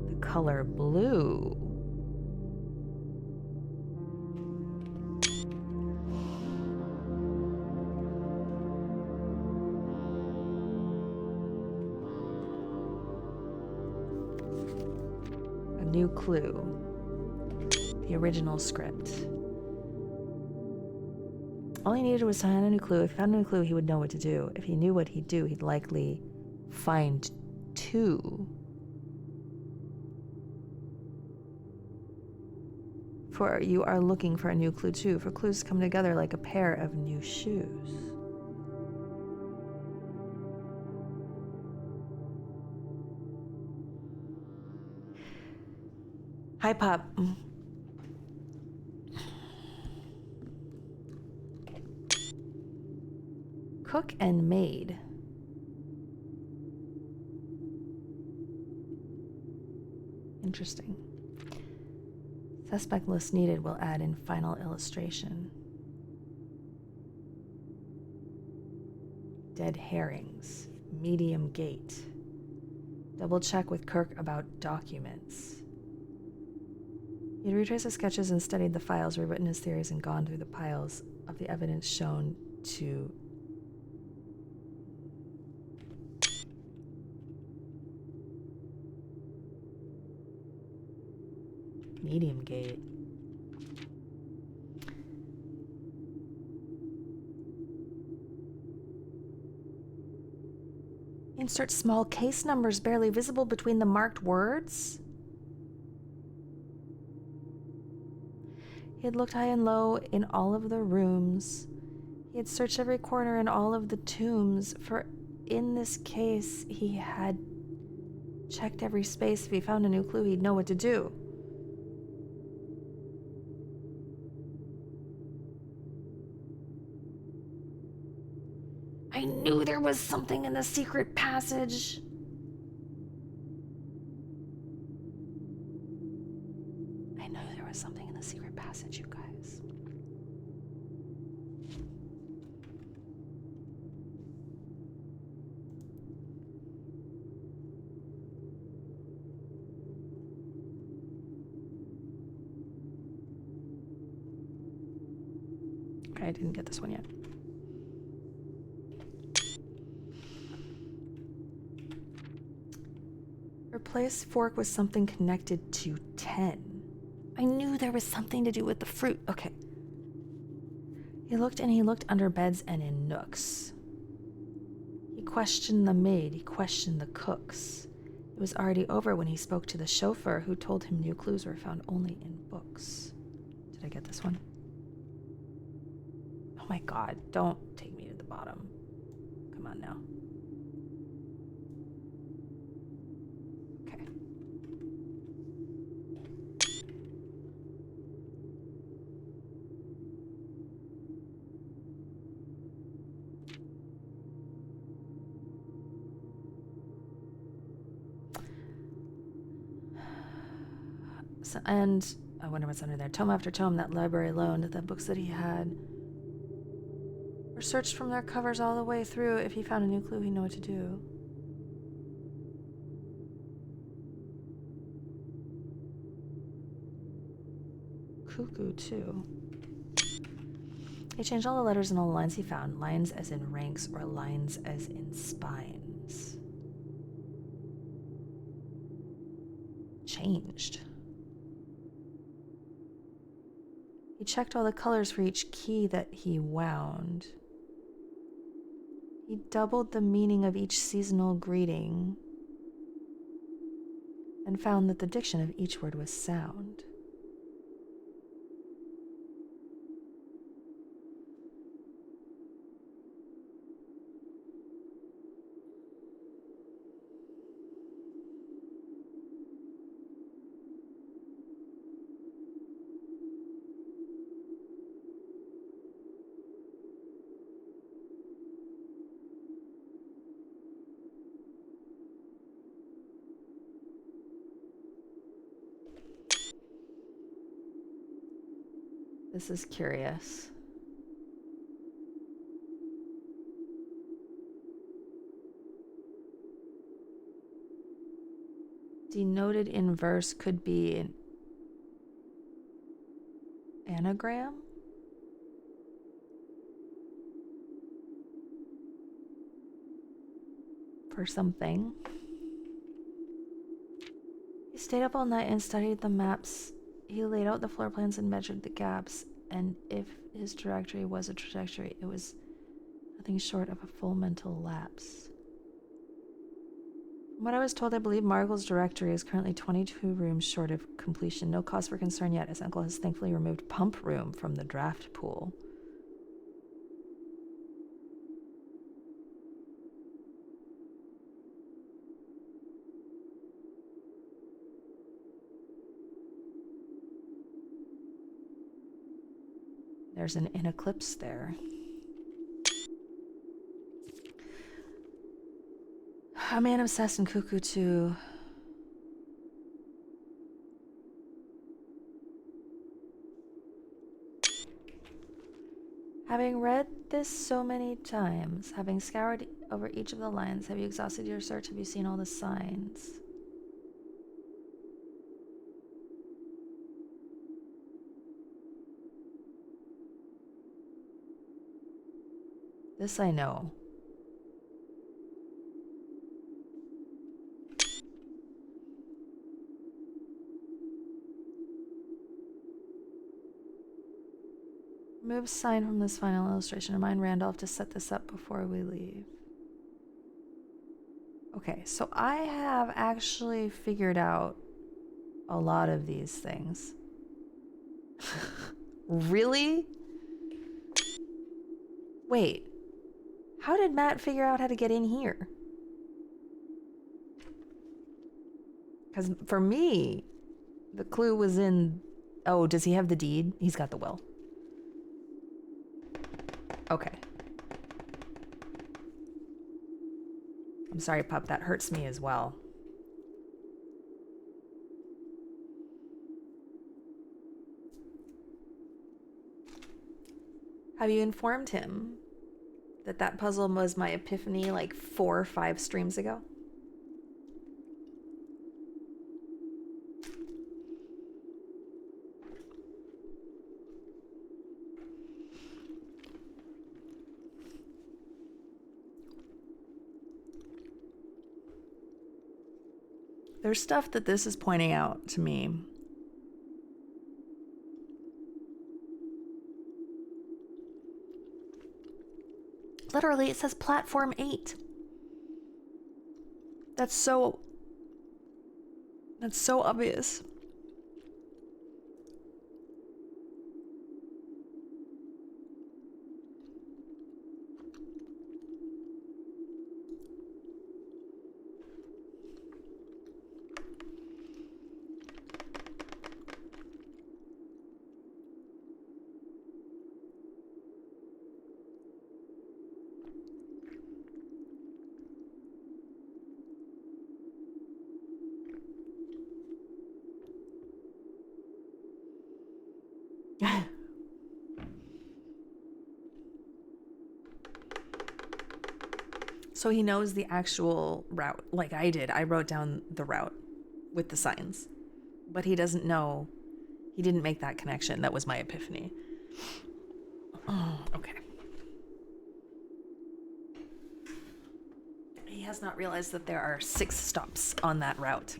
The color blue. A new clue. The original script. All he needed was to find a new clue. If he found a new clue, he would know what to do. If he knew what he'd do, he'd likely find two. For you are looking for a new clue too, for clues come together like a pair of new shoes. Hi, Pop. Cook and maid. Interesting. Suspect list needed will add in final illustration. Dead herrings. Medium gate. Double check with Kirk about documents. He'd retraced the sketches and studied the files, rewritten his theories, and gone through the piles of the evidence shown to Medium gate. Insert small case numbers barely visible between the marked words. He had looked high and low in all of the rooms. He had searched every corner in all of the tombs, for in this case, he had checked every space. If he found a new clue, he'd know what to do. I knew there was something in the secret passage. I knew there was something in the secret passage, you guys. Okay, I didn't get this one yet. Replace fork with something connected to 10. I knew there was something to do with the fruit. Okay. He looked and he looked under beds and in nooks. He questioned the maid. He questioned the cooks. It was already over when he spoke to the chauffeur, who told him new clues were found only in books. Did I get this one? Oh my God, don't take me to the bottom. Come on now. And I wonder what's under there. Tome after tome that library loaned, the books that he had were searched from their covers all the way through. If he found a new clue, he'd know what to do. Cuckoo, too. He changed all the letters and all the lines he found. Lines as in ranks or lines as in spines. Changed. He checked all the colors for each key that he wound. He doubled the meaning of each seasonal greeting and found that the diction of each word was sound. This is curious. denoted in verse could be an anagram? For something. He stayed up all night and studied the maps. He laid out the floor plans and measured the gaps. And if his trajectory was a trajectory, it was nothing short of a full mental lapse. From what I was told, I believe Margle's directory is currently 22 rooms short of completion. No cause for concern yet, as Uncle has thankfully removed pump room from the draft pool. There's an eclipse there. A man obsessed and cuckoo too. Having read this so many times, having scoured over each of the lines, have you exhausted your search? Have you seen all the signs? This I know. Remove sign from this final illustration. Remind Randolph to set this up before we leave. Okay, so I have actually figured out a lot of these things. Really? Wait. How did Matt figure out how to get in here? Because for me, the clue was in... Oh, does he have the deed? He's got the will. Okay. I'm sorry, pup. That hurts me as well. Have you informed him that that puzzle was my epiphany like 4 or 5 streams ago? There's stuff that this is pointing out to me. Literally, it says platform 8. That's so obvious. So he knows the actual route, like I did. I wrote down the route with the signs, but he doesn't know. He didn't make that connection. That was my epiphany. Oh, okay. He has not realized that there are 6 stops on that route.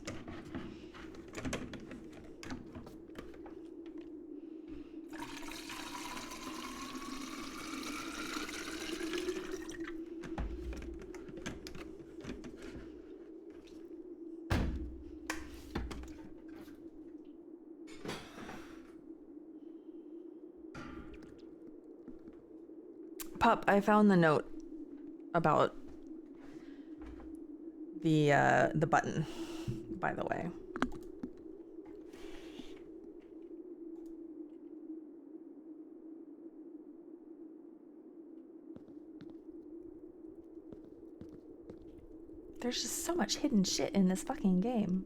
Pup, I found the note about the button, by the way. There's just so much hidden shit in this fucking game.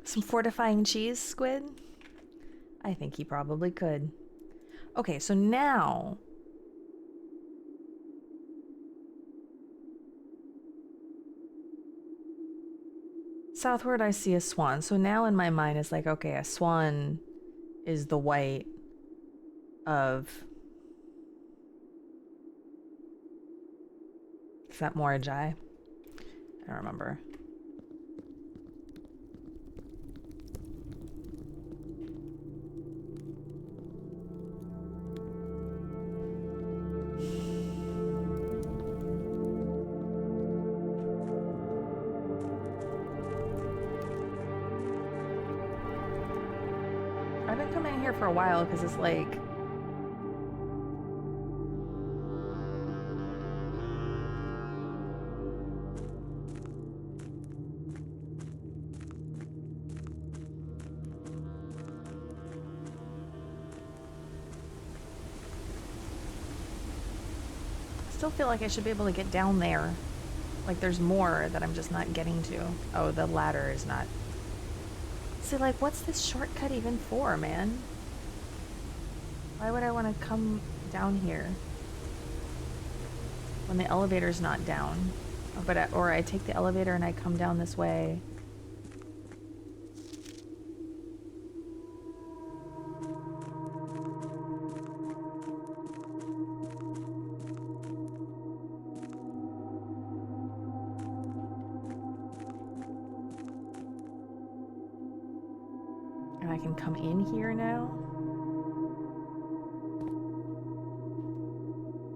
Some fortifying cheese, Squid? I think he probably could. Okay, so now southward I see a swan. So now in my mind it's like, okay, a swan is the white of... Is that Morajai? I don't remember. I've been coming here for a while because it's like... I still feel like I should be able to get down there. Like there's more that I'm just not getting to. Oh, the ladder is not... See, like, what's this shortcut even for, man? Why would I want to come down here when the elevator's not down? Or I take the elevator and I come down this way. And I can come in here now?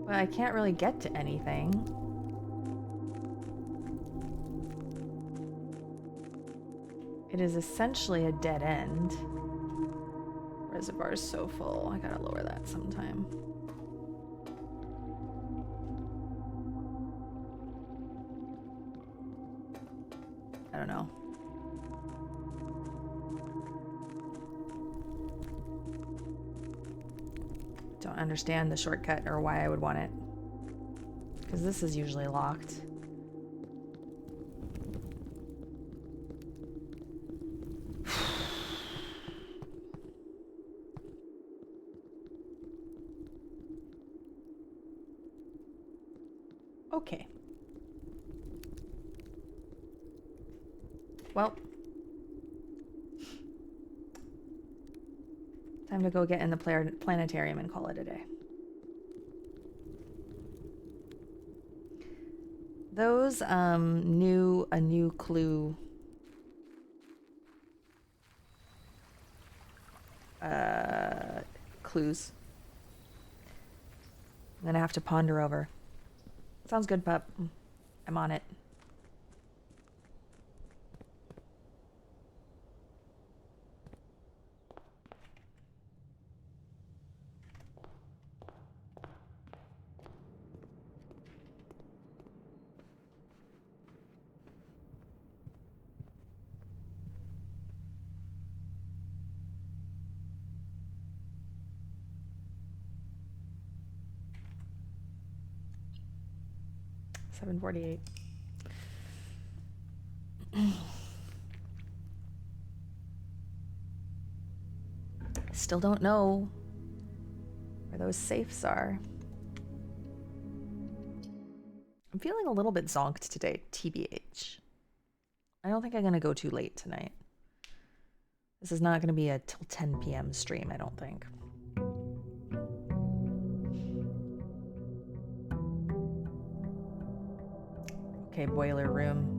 But I can't really get to anything. It is essentially a dead end. Reservoir is so full. I gotta lower that sometime. I don't know. Don't understand the shortcut or why I would want it. Because this is usually locked. Okay. Well. Time to go get in the planetarium and call it a day. Those, a new clue. Clues. I'm gonna have to ponder over. Sounds good, pup. I'm on it. $7.48. Still don't know where those safes are. I'm feeling a little bit zonked today, TBH. I don't think I'm gonna go too late tonight. This is not gonna be a till 10 p.m. stream, I don't think. Okay, boiler room.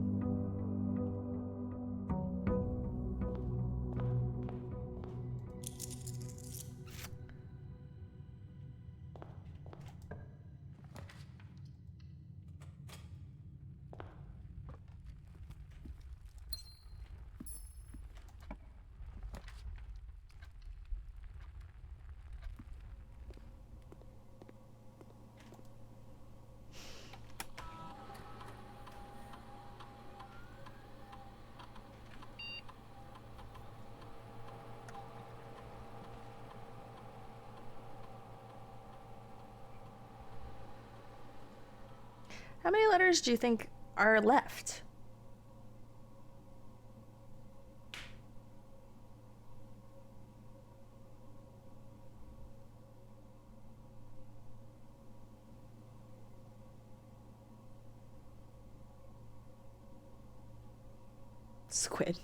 How many letters do you think are left? Squid.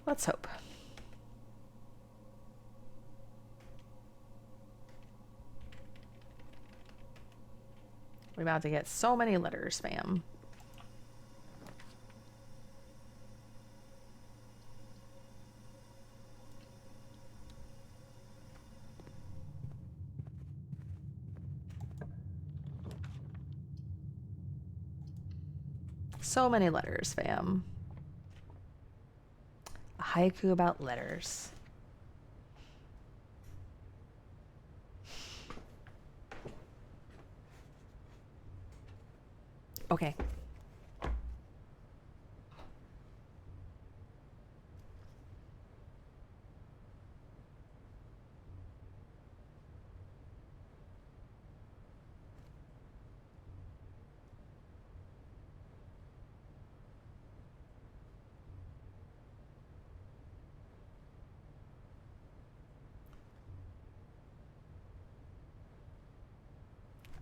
Let's hope. We're about to get so many letters, fam. So many letters, fam. A haiku about letters. Okay.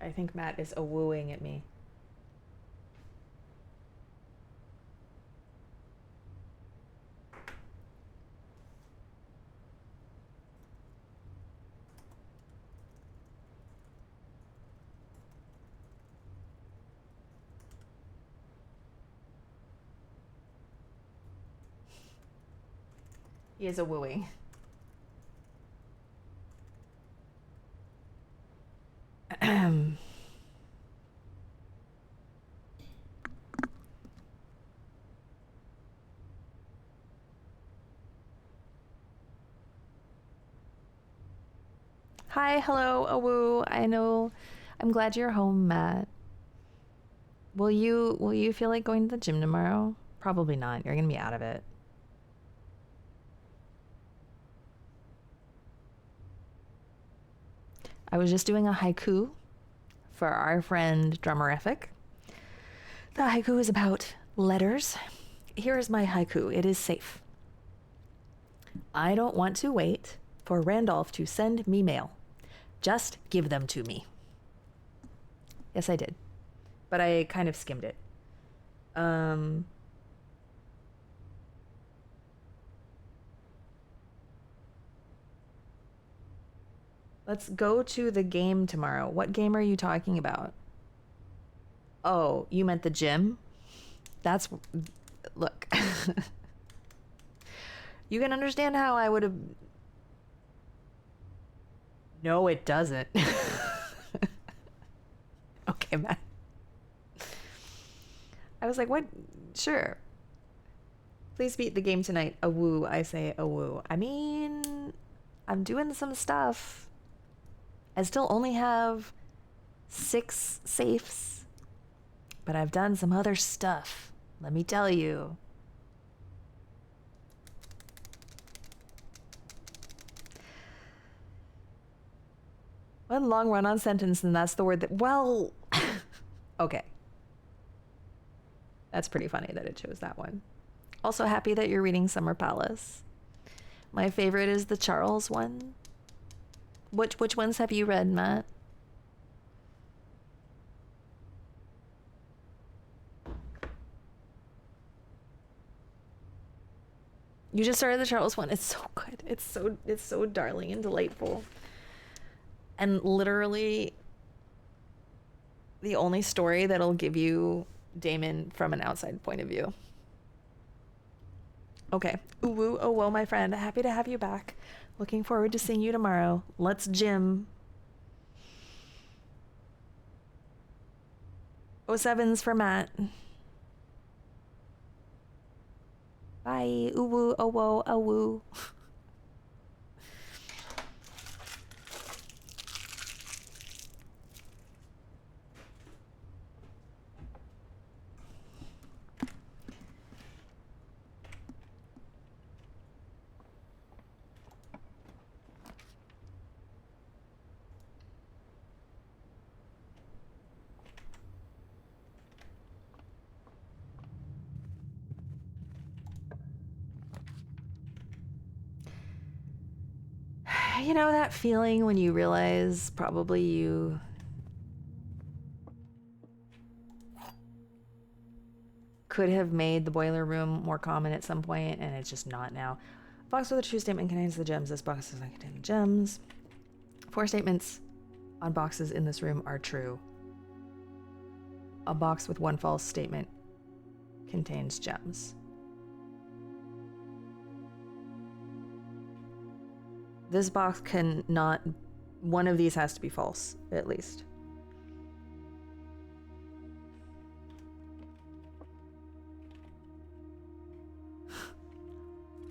I think Matt is a-wooing at me. He is a-wooing. Hi, hello, Awoo. I know. I'm glad you're home, Matt. Will you feel like going to the gym tomorrow? Probably not. You're gonna be out of it. I was just doing a haiku for our friend Drummerific. The haiku is about letters. Here is my haiku. It is safe. I don't want to wait for Randolph to send me mail. Just give them to me. Yes, I did. But I kind of skimmed it. Let's go to the game tomorrow. What game are you talking about? Oh, you meant the gym? That's... Look. You can understand how I would have... No, it doesn't. Okay, Matt. I was like, what? Sure. Please beat the game tonight. A woo, I say a woo. I mean, I'm doing some stuff. I still only have 6 safes, but I've done some other stuff. Let me tell you. One long run-on sentence, and that's the word that, well, okay. That's pretty funny that it chose that one. Also happy that you're reading Summer Palace. My favorite is the Charles one. Which ones have you read, Matt? You just started the Charles one. It's so good. It's so darling and delightful. And literally the only story that'll give you Damon from an outside point of view. Okay. Ooh, woo, oh, whoa, my friend. Happy to have you back. Looking forward to seeing you tomorrow. Let's gym. 07's for Matt. Bye. Ooh, woo, oh, whoa, oh, woo. You know that feeling when you realize probably you could have made the boiler room more common at some point, and it's just not now. A box with a true statement contains the gems. This box does not contain the gems. 4 statements on boxes in this room are true. A box with 1 false statement contains gems. This box cannot, one of these has to be false, at least.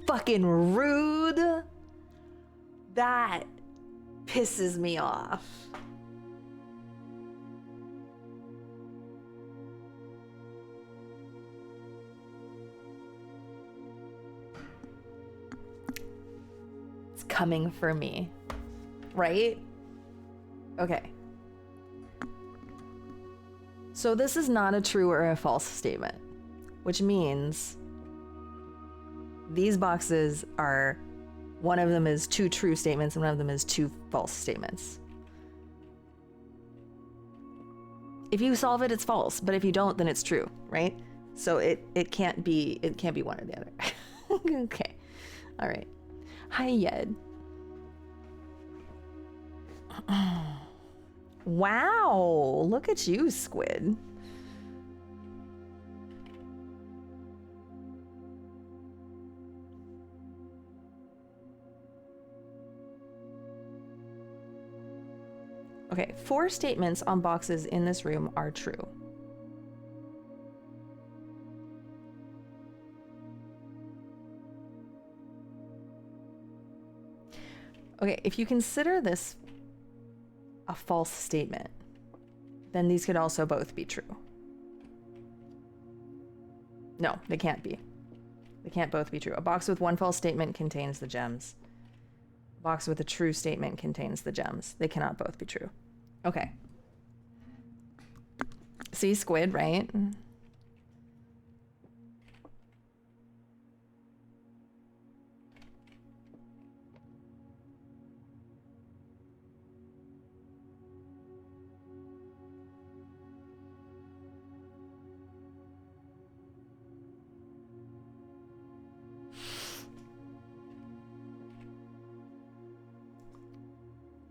Fucking rude. That pisses me off. It's coming for me, right? Okay. So this is not a true or a false statement, which means these boxes are, one of them is 2 true statements and one of them is 2 false statements. If you solve it, it's false, but if you don't, then it's true, right? So it can't be one or the other. Okay. All right. Hi, Yed. Wow, look at you, Squid. Okay, 4 statements on boxes in this room are true. Okay, if you consider this a false statement, then these could also both be true. No, they can't be. They can't both be true. A box with 1 false statement contains the gems. A box with a true statement contains the gems. They cannot both be true. Okay. See, Squid, right?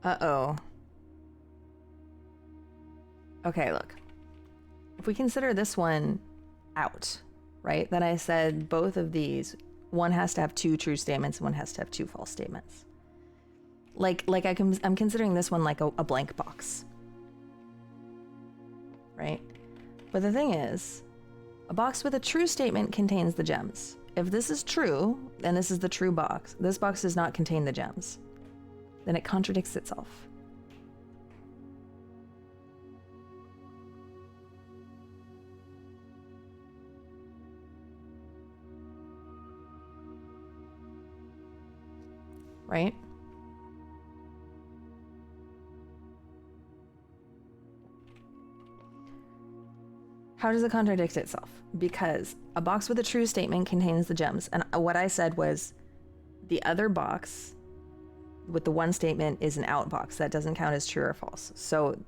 Uh-oh. Okay, look. If we consider this one out, right? Then I said both of these, one has to have 2 true statements and one has to have 2 false statements. I'm considering this one like a blank box. Right? But the thing is, a box with a true statement contains the gems. If this is true, and this is the true box, this box does not contain the gems. Then it contradicts itself. Right? How does it contradict itself? Because a box with a true statement contains the gems. And what I said was the other box with the 1 statement is an out box. That doesn't count as true or false. So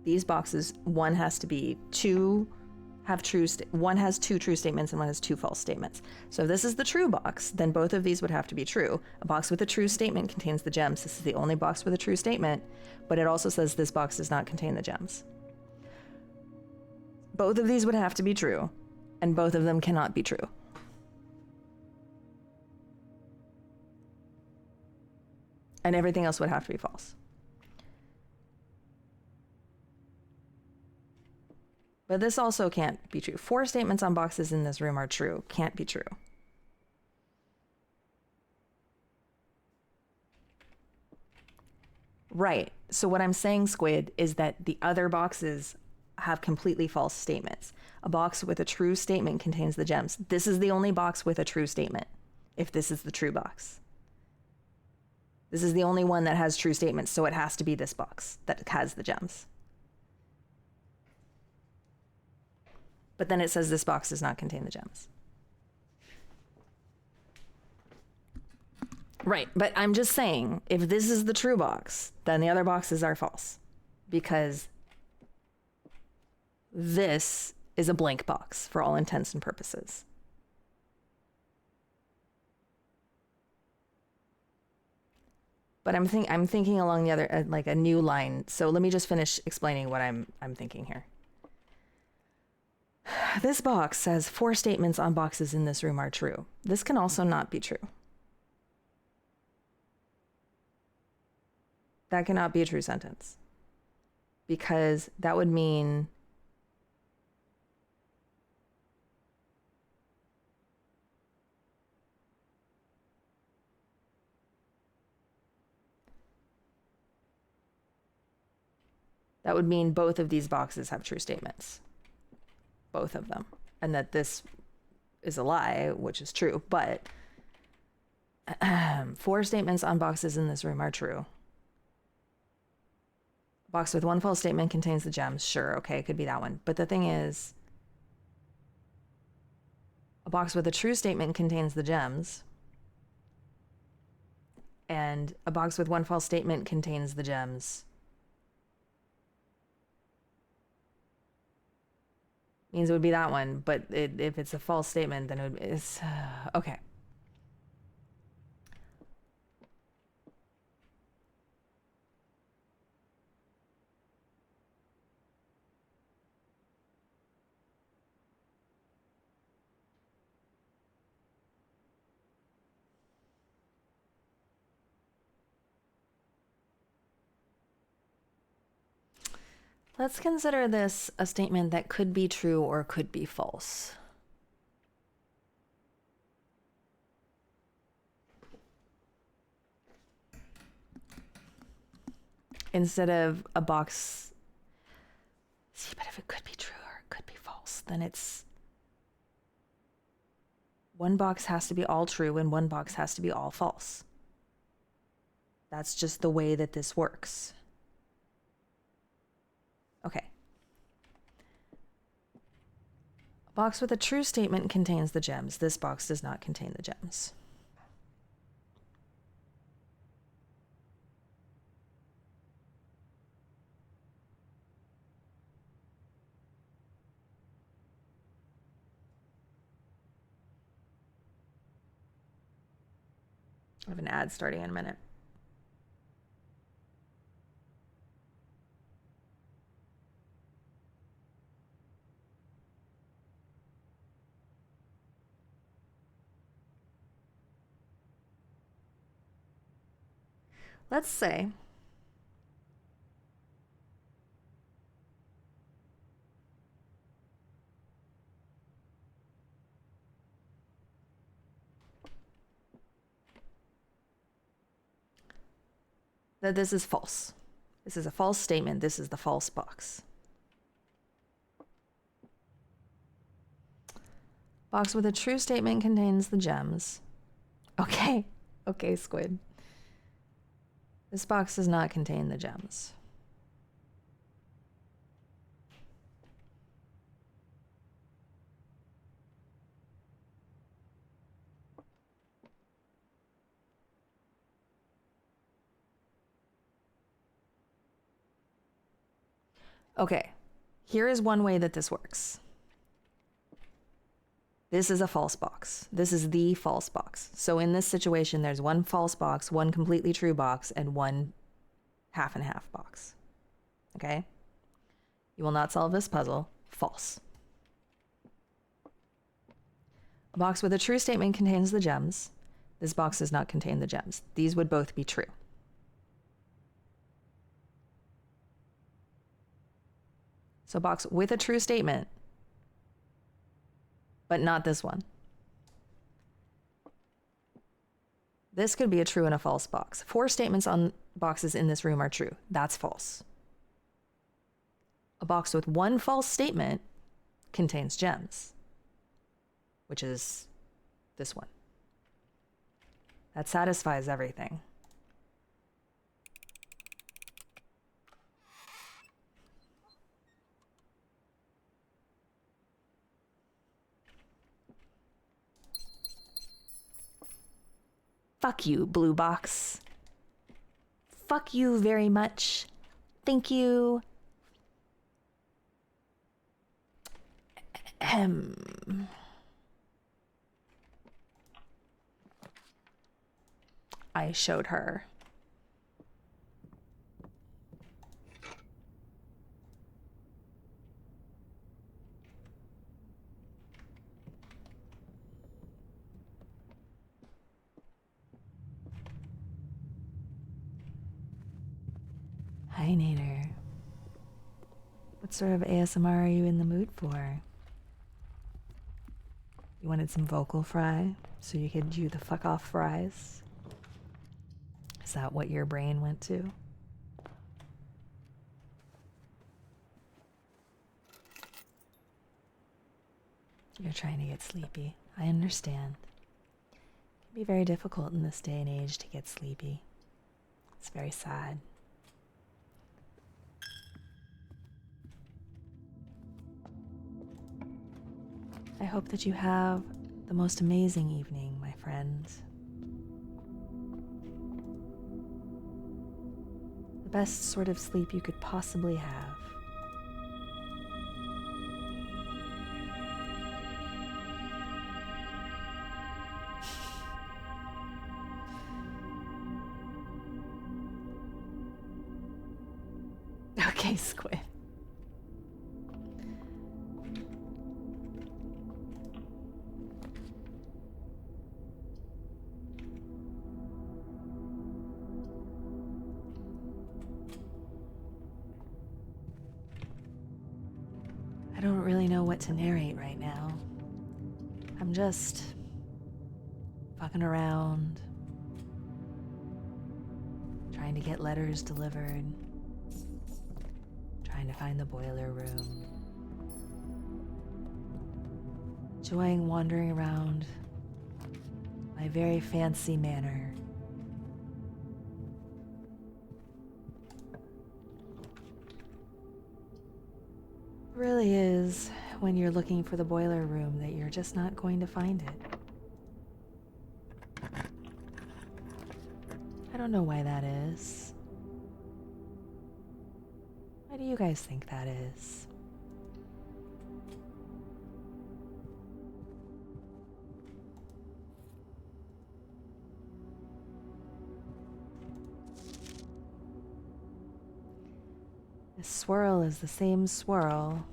these boxes, one has to be 2 have true, one has 2 true statements and one has 2 false statements. So if this is the true box, then both of these would have to be true. A box with a true statement contains the gems. This is the only box with a true statement, but it also says this box does not contain the gems. Both of these would have to be true, and both of them cannot be true. And everything else would have to be false. But this also can't be true. 4 statements on boxes in this room are true. Can't be true. Right. So what I'm saying, Squid, is that the other boxes have completely false statements. A box with a true statement contains the gems. This is the only box with a true statement, if this is the true box. This is the only one that has true statements, so it has to be this box that has the gems. But then it says this box does not contain the gems. Right, but I'm just saying, if this is the true box, then the other boxes are false. Because this is a blank box for all intents and purposes. But I'm thinking along the other, like a new line. So let me just finish explaining what I'm thinking here. This box says 4 statements on boxes in this room are true. This can also not be true. That cannot be a true sentence. Because that would mean both of these boxes have true statements. Both of them. And that this is a lie, which is true, but 4 statements on boxes in this room are true. A box with 1 false statement contains the gems. Sure, okay, it could be that one. But the thing is, a box with a true statement contains the gems, and a box with 1 false statement contains the gems. Means it would be that one, but if it's a false statement, then it's okay. Let's consider this a statement that could be true or could be false. Instead of a box. See, but if it could be true or it could be false, then it's one box has to be all true and one box has to be all false. That's just the way that this works. Okay. A box with a true statement contains the gems. This box does not contain the gems. I have an ad starting in a minute. Let's say that this is false. This is a false statement. This is the false box. Box with a true statement contains the gems. Okay. Okay, Squid. This box does not contain the gems. Okay, here is one way that this works. This is a false box. This is the false box. So in this situation, there's one false box, one completely true box, and one half and half box. Okay? You will not solve this puzzle. False. A box with a true statement contains the gems. This box does not contain the gems. These would both be true. So box with a true statement, but not this one. This could be a true and a false box. 4 statements on boxes in this room are true. That's false. A box with 1 false statement contains gems, which is this one. That satisfies everything. Fuck you, blue box. Fuck you very much. Thank you. I showed her. Hi, Nader. What sort of ASMR are you in the mood for? You wanted some vocal fry so you could do the fuck off fries? Is that what your brain went to? You're trying to get sleepy. I understand. It can be very difficult in this day and age to get sleepy. It's very sad. I hope that you have the most amazing evening, my friends. The best sort of sleep you could possibly have. Okay, Squid. I don't really know what to narrate right now. I'm just fucking around, trying to get letters delivered, trying to find the boiler room, enjoying wandering around my very fancy manor. It really is when you're looking for the boiler room that you're just not going to find it. I don't know why that is. Why do you guys think that is? This swirl is the same swirl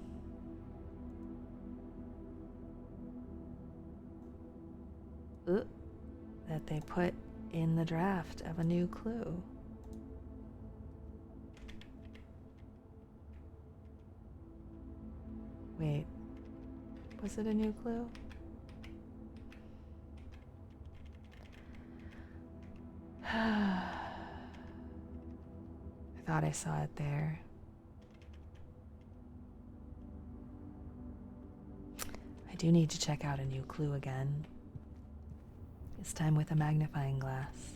that they put in the draft of a new clue. Wait, was it a new clue? I thought I saw it there. I do need to check out a new clue again. This time with a magnifying glass.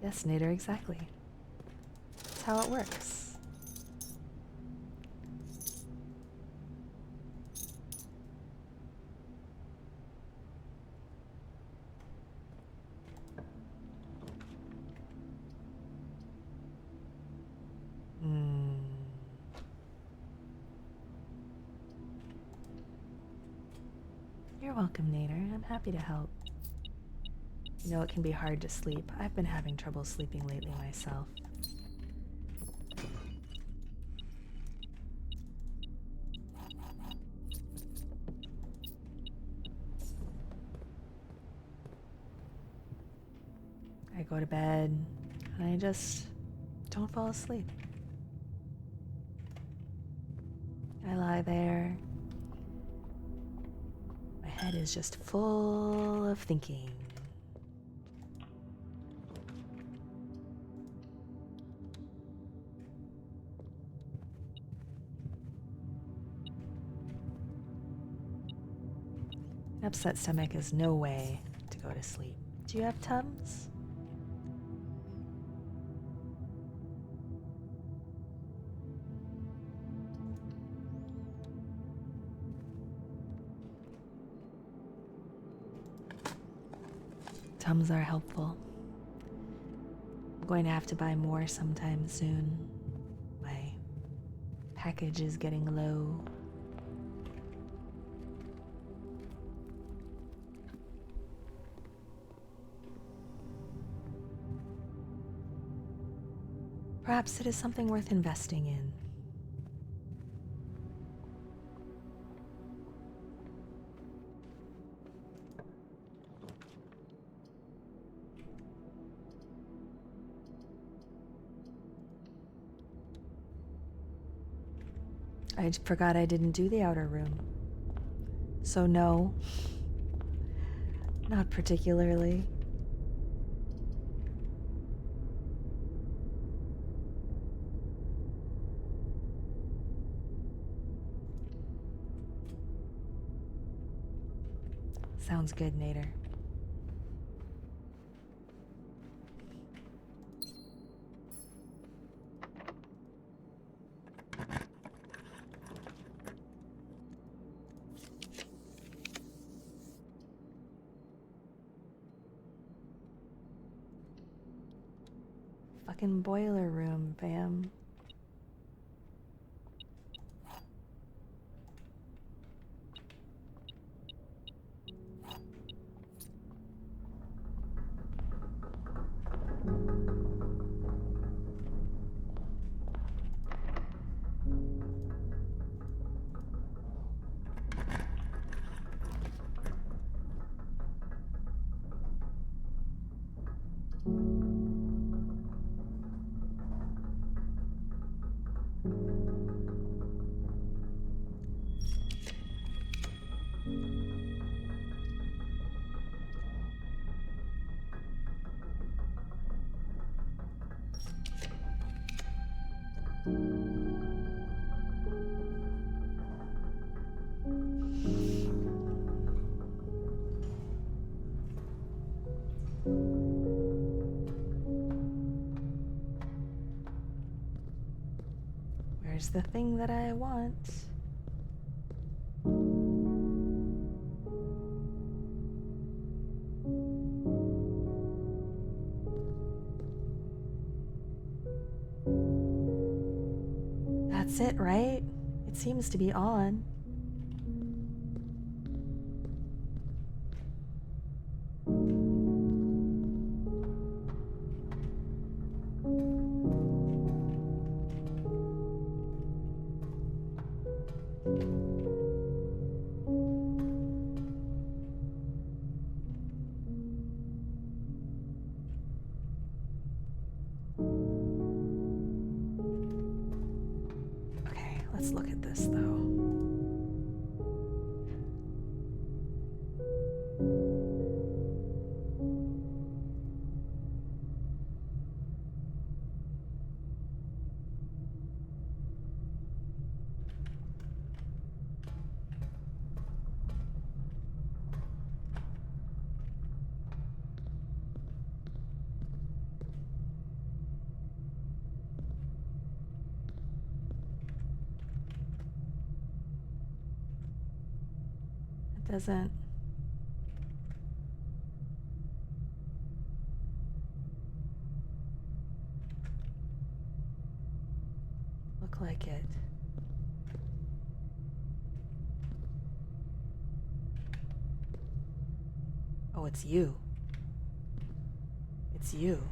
Yes, Nader, exactly. That's how it works. You're welcome, Nader. I'm happy to help. You know, it can be hard to sleep. I've been having trouble sleeping lately myself. I go to bed and I just don't fall asleep. I lie there. My head is just full of thinking. An upset stomach is no way to go to sleep. Do you have Tums? Tums are helpful. I'm going to have to buy more sometime soon. My Package is getting low. Perhaps it is something worth investing in. I forgot I didn't do the outer room. So no, not particularly. Sounds good, Nader. Fucking boiler room, fam. Where's the thing that I want? That's it, right? It seems to be on. Okay, let's look at this though. It doesn't look like it. Oh, it's you. It's you.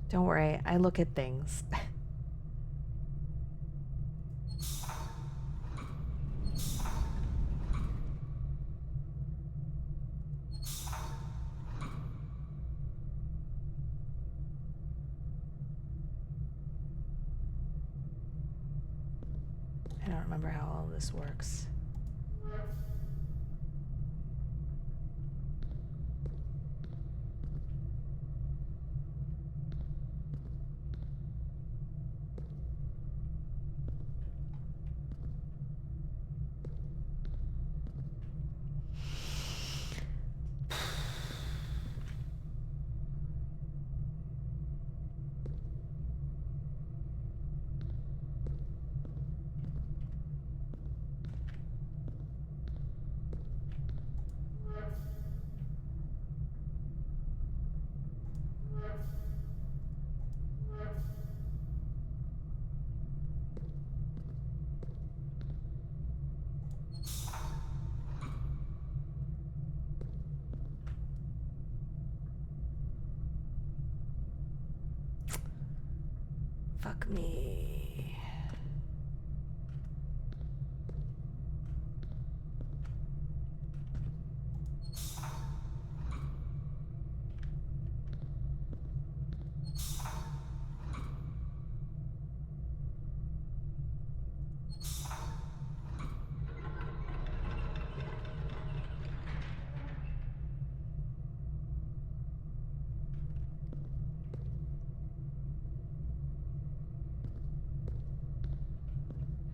Don't worry, I look at things. I don't remember how all this works. Fuck me.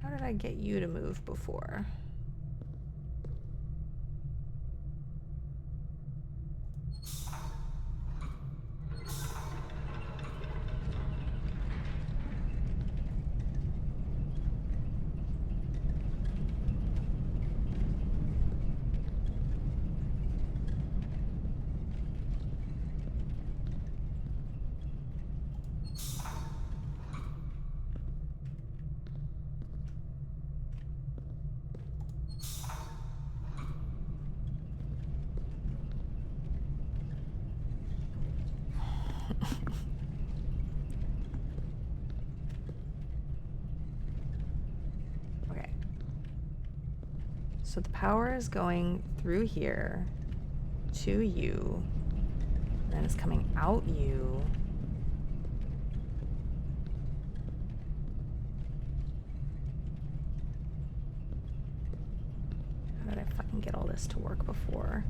How did I get you to move before? Okay. So the power is going through here to you, and then it's coming out you. How did I fucking get all this to work before?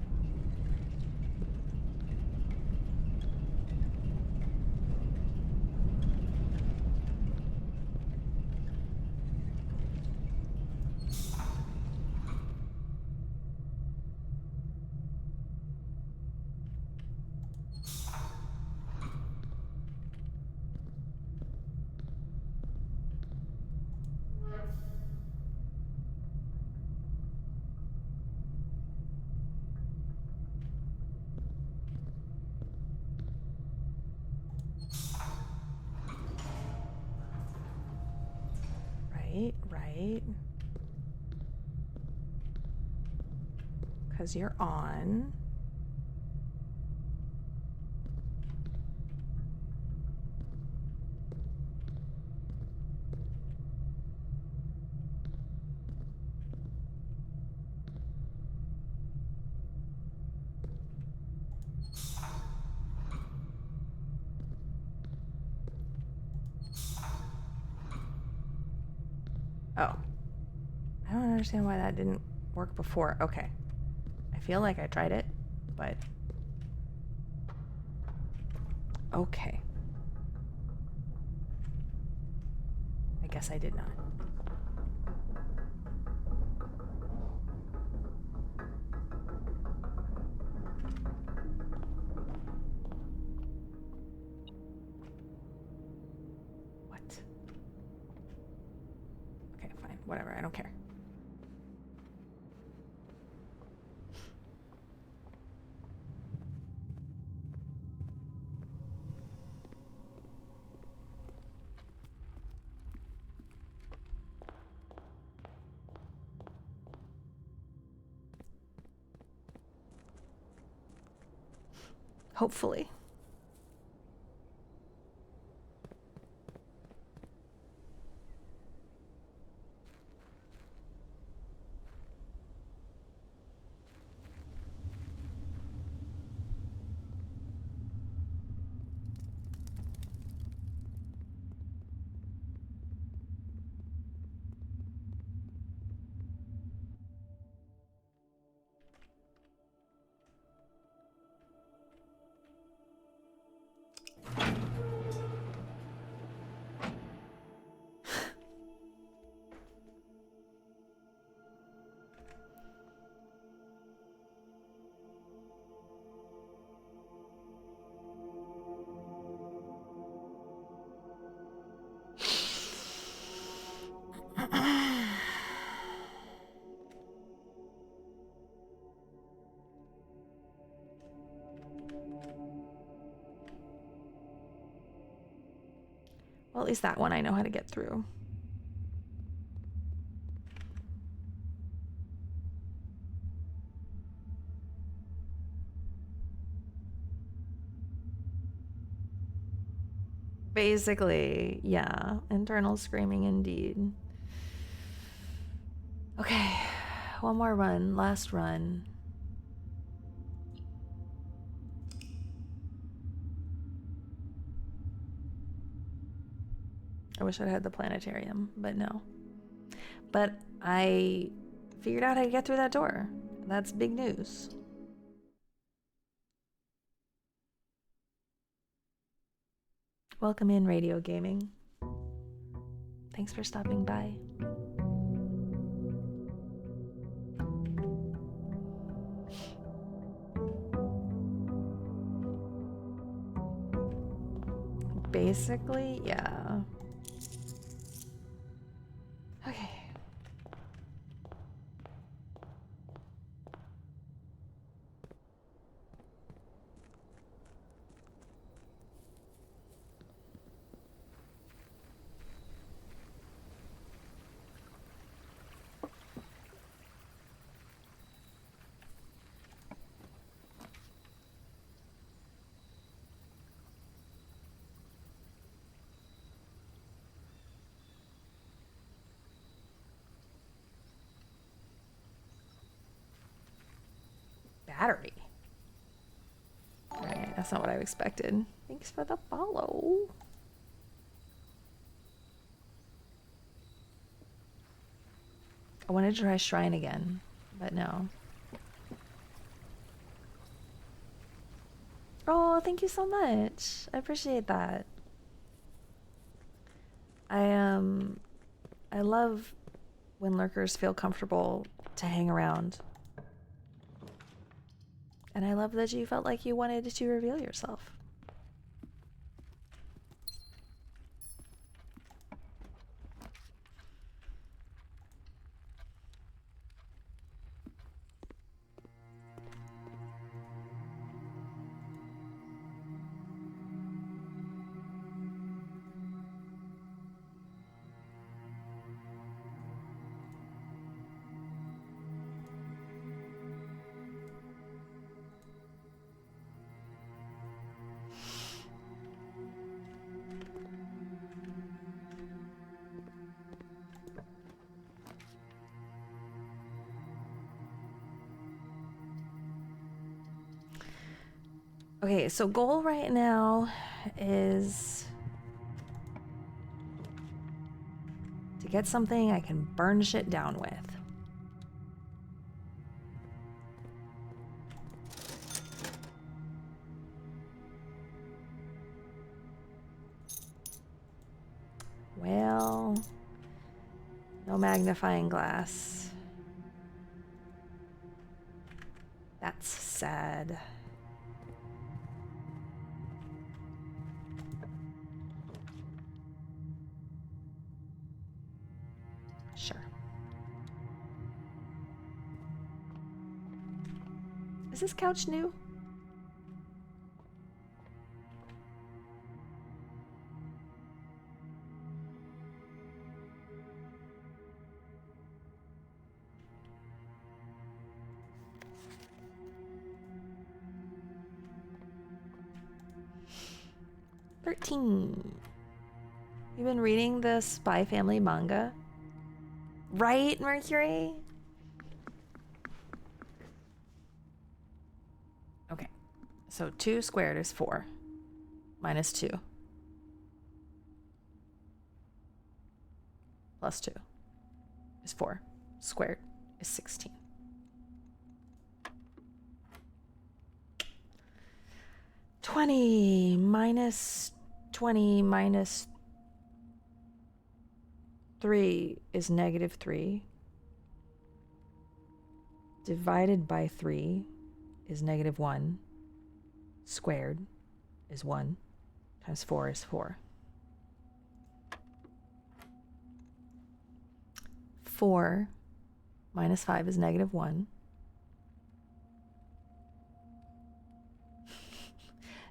Right. Because you're on. Oh. I don't understand why that didn't work before. Okay. I feel like I tried it, but... Okay. I guess I did not. What? Okay, fine. Whatever. I don't care. Hopefully. Well, at least that one I know how to get through. Basically, yeah. Internal screaming indeed. Okay. One more run. Last run. I wish I'd had the planetarium, but no. But I figured out how to get through that door. That's big news. Welcome in, Radio Gaming. Thanks for stopping by. Basically, yeah. Okay. Battery. Alright, that's not what I expected. Thanks for the follow. I wanted to try Shrine again, but no. Oh, thank you so much. I appreciate that. I love when lurkers feel comfortable to hang around. And I love that you felt like you wanted to reveal yourself. Okay, so goal right now is to get something I can burn shit down with. Well, no magnifying glass. That's sad. Sure. Is this couch new? You've been reading the Spy Family manga? Right, Mercury? Okay. So 2 squared is 4. Minus 2. Plus 2 is 4. Squared is 16. $20 minus 20 minus 3 is negative 3. Divided by 3 is negative 1. Squared is 1. Times 4 is 4. 4 minus 5 is negative 1.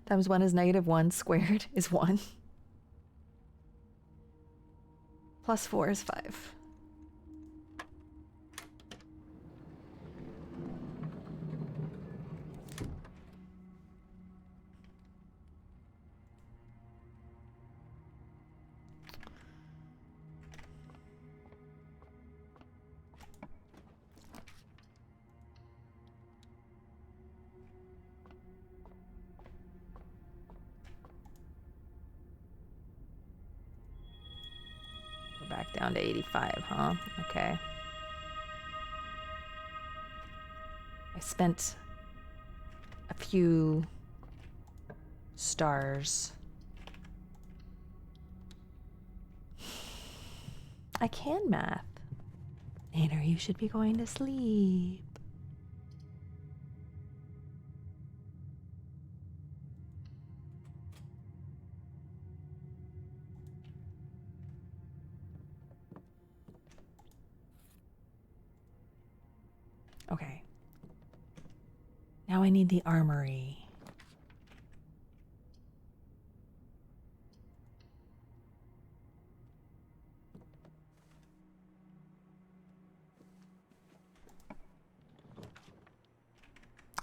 Times 1 is negative 1. Squared is 1. Plus 4 is 5. We're back down to 85, huh? Okay. I spent a few stars. I can math. Nader, you should be going to sleep. Okay. Now I need the armory.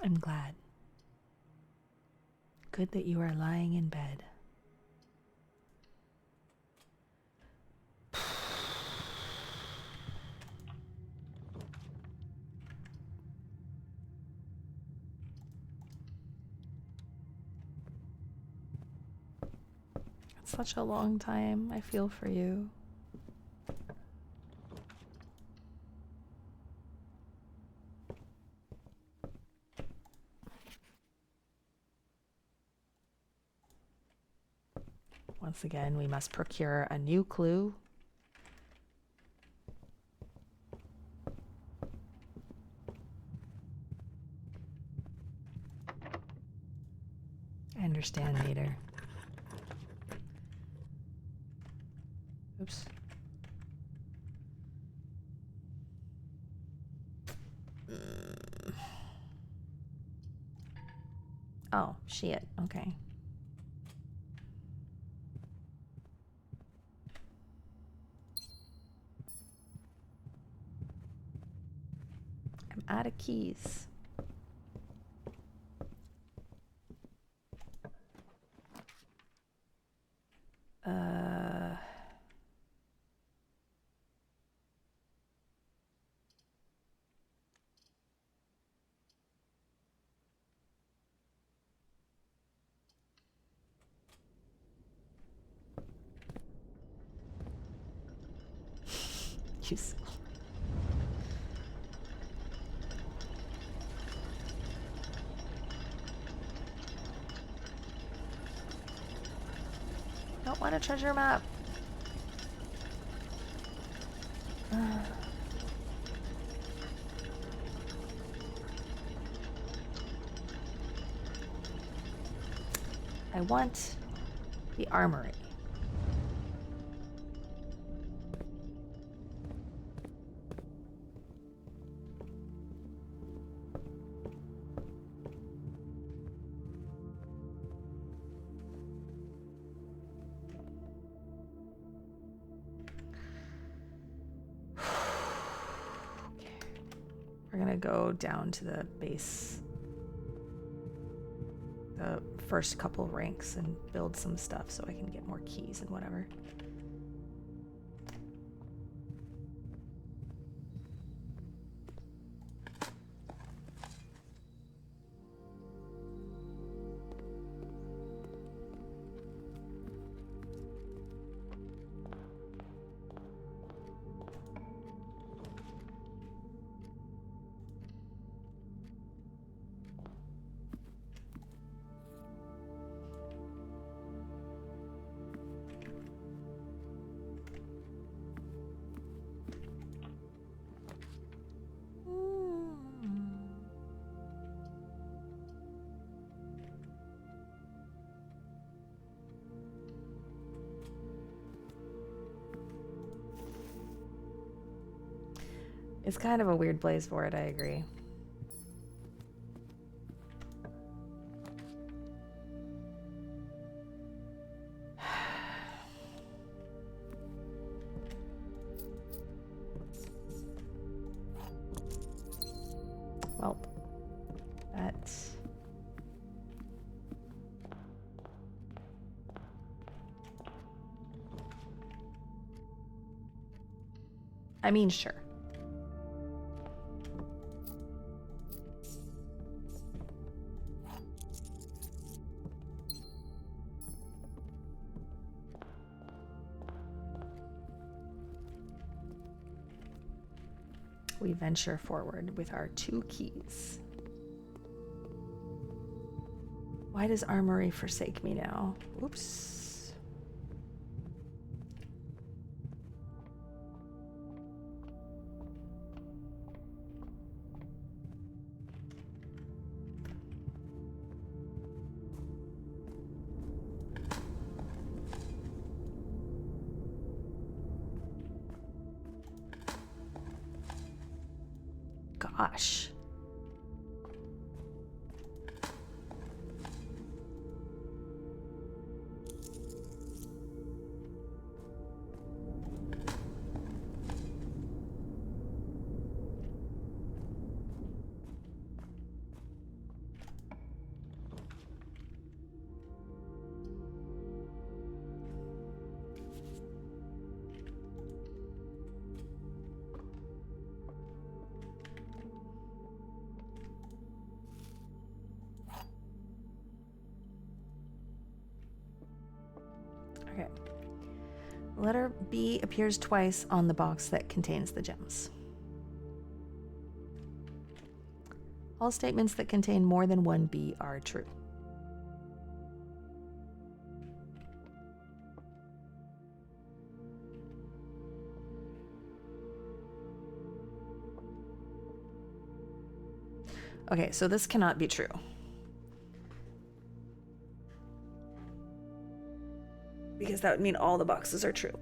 I'm glad. Good that you are lying in bed. It's such a long time. I feel for you. Once again, we must procure a new clue. I understand, Nader. Oops. Oh, shit. Okay. I'm out of keys. Jeez. Don't want a treasure map. I want the armory. We're gonna go down to the base, the first couple ranks, and build some stuff so I can get more keys and whatever. It's kind of a weird place for it, I agree. I mean, sure. We venture forward with our 2 keys. Why does Armory forsake me now? Oops. Gosh. Okay. Letter B appears twice on the box that contains the gems. All statements that contain more than one B are true. Okay, so this cannot be true. Because that would mean all the boxes are true.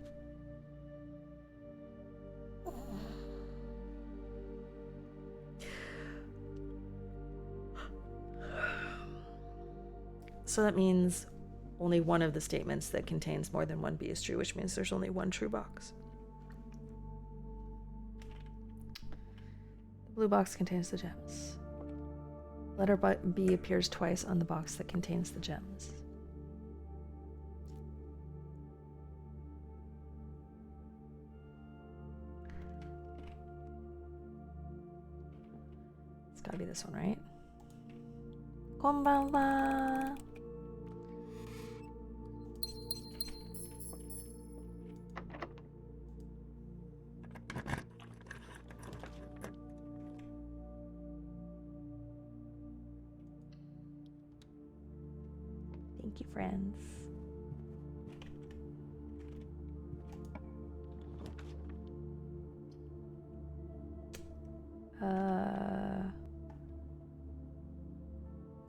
So that means only one of the statements that contains more than one B is true, which means there's only one true box. The blue box contains the gems. Letter B appears twice on the box that contains the gems. It's gotta be this one, right? Konbanwa. Thank you, friends.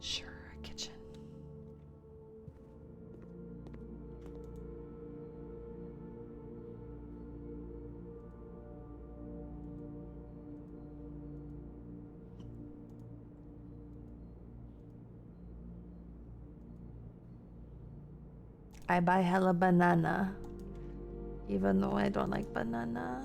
Sure, kitchen. I buy hella banana, even though I don't like banana.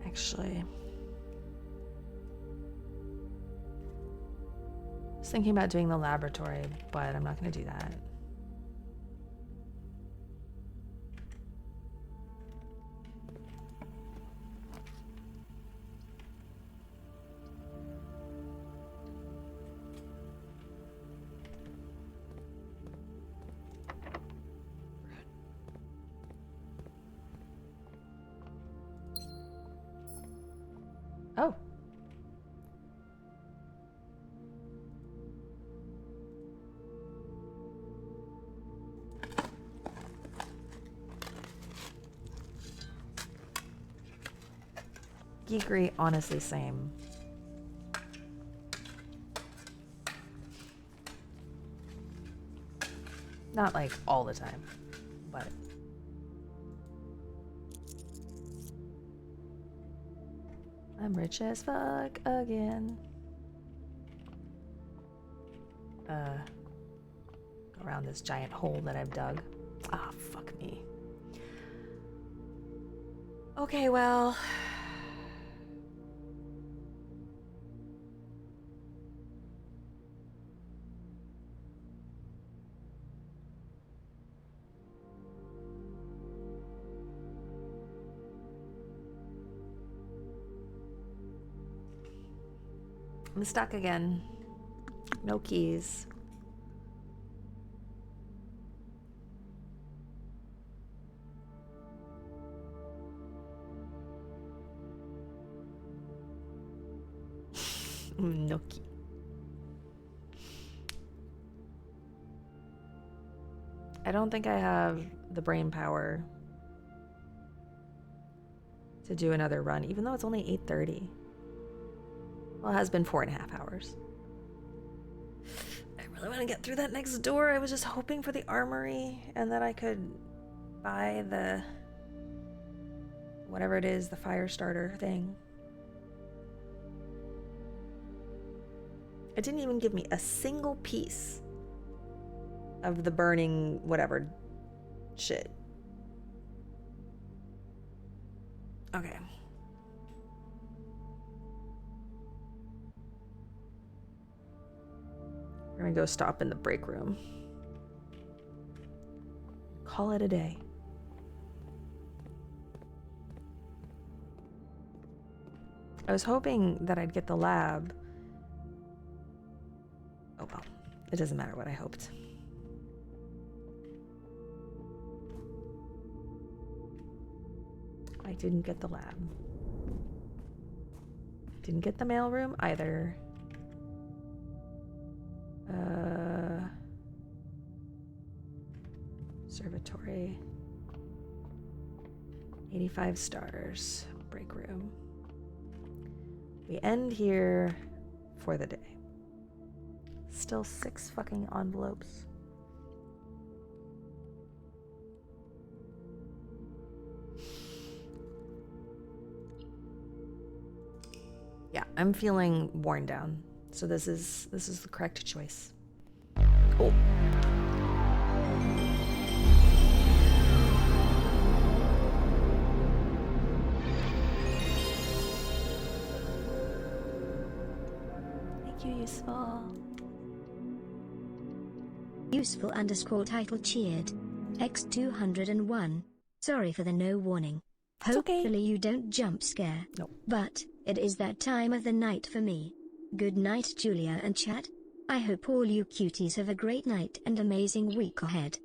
Actually, I was thinking about doing the laboratory, but I'm not going to do that. Oh. Geekery, honestly, same. Not like all the time, but I'm rich as fuck again. Go around this giant hole that I've dug. Ah, fuck me. Okay, well. I'm stuck again. No keys. No key. I don't think I have the brain power to do another run, even though it's only 8:30. Well, it has been 4.5 hours. I really want to get through that next door. I was just hoping for the armory and that I could buy the whatever it is, the fire starter thing. It didn't even give me a single piece of the burning whatever shit. Okay. We're gonna go stop in the break room. Call it a day. I was hoping that I'd get the lab. Oh well, it doesn't matter what I hoped. I didn't get the lab. Didn't get the mailroom either. Observatory. 85 stars. Break room. We end here for the day. Still 6 fucking envelopes. Yeah, I'm feeling worn down. So this is the correct choice. Oh. Thank you, Useful. Useful _ title cheered. X201. Sorry for the no warning. It's okay. Hopefully you don't jump scare. No. But it is that time of the night for me. Good night, Julia and chat. I hope all you cuties have a great night and amazing week ahead.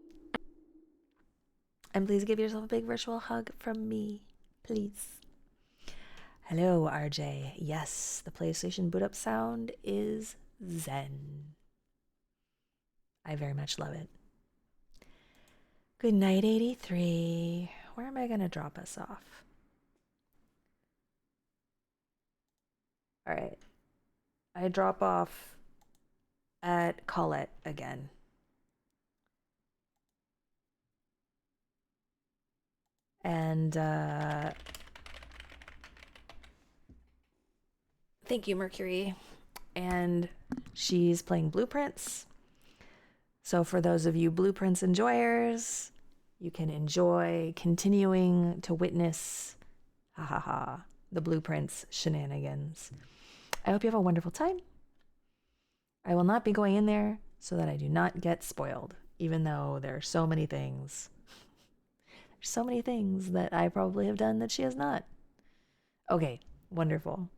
And please give yourself a big virtual hug from me, please. Hello, RJ. Yes, the PlayStation boot up sound is zen. I very much love it. Good night, 83. Where am I going to drop us off? All right. I drop off at Colette again. And thank you, Mercury. And she's playing Blueprints. So for those of you Blueprints enjoyers, you can enjoy continuing to witness the Blueprints shenanigans. I hope you have a wonderful time. I will not be going in there so that I do not get spoiled, even though there are so many things. There's so many things that I probably have done that she has not. Okay, wonderful.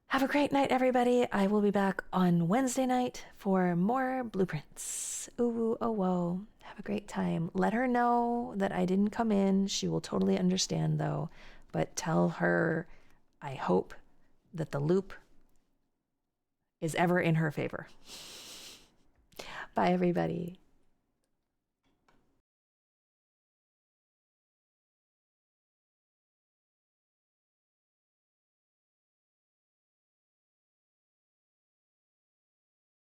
Have a great night, everybody. I will be back on Wednesday night for more Blueprints. Ooh, oh, whoa. Have a great time. Let her know that I didn't come in. She will totally understand, though. But tell her I hope that the loop is ever in her favor. Bye, everybody.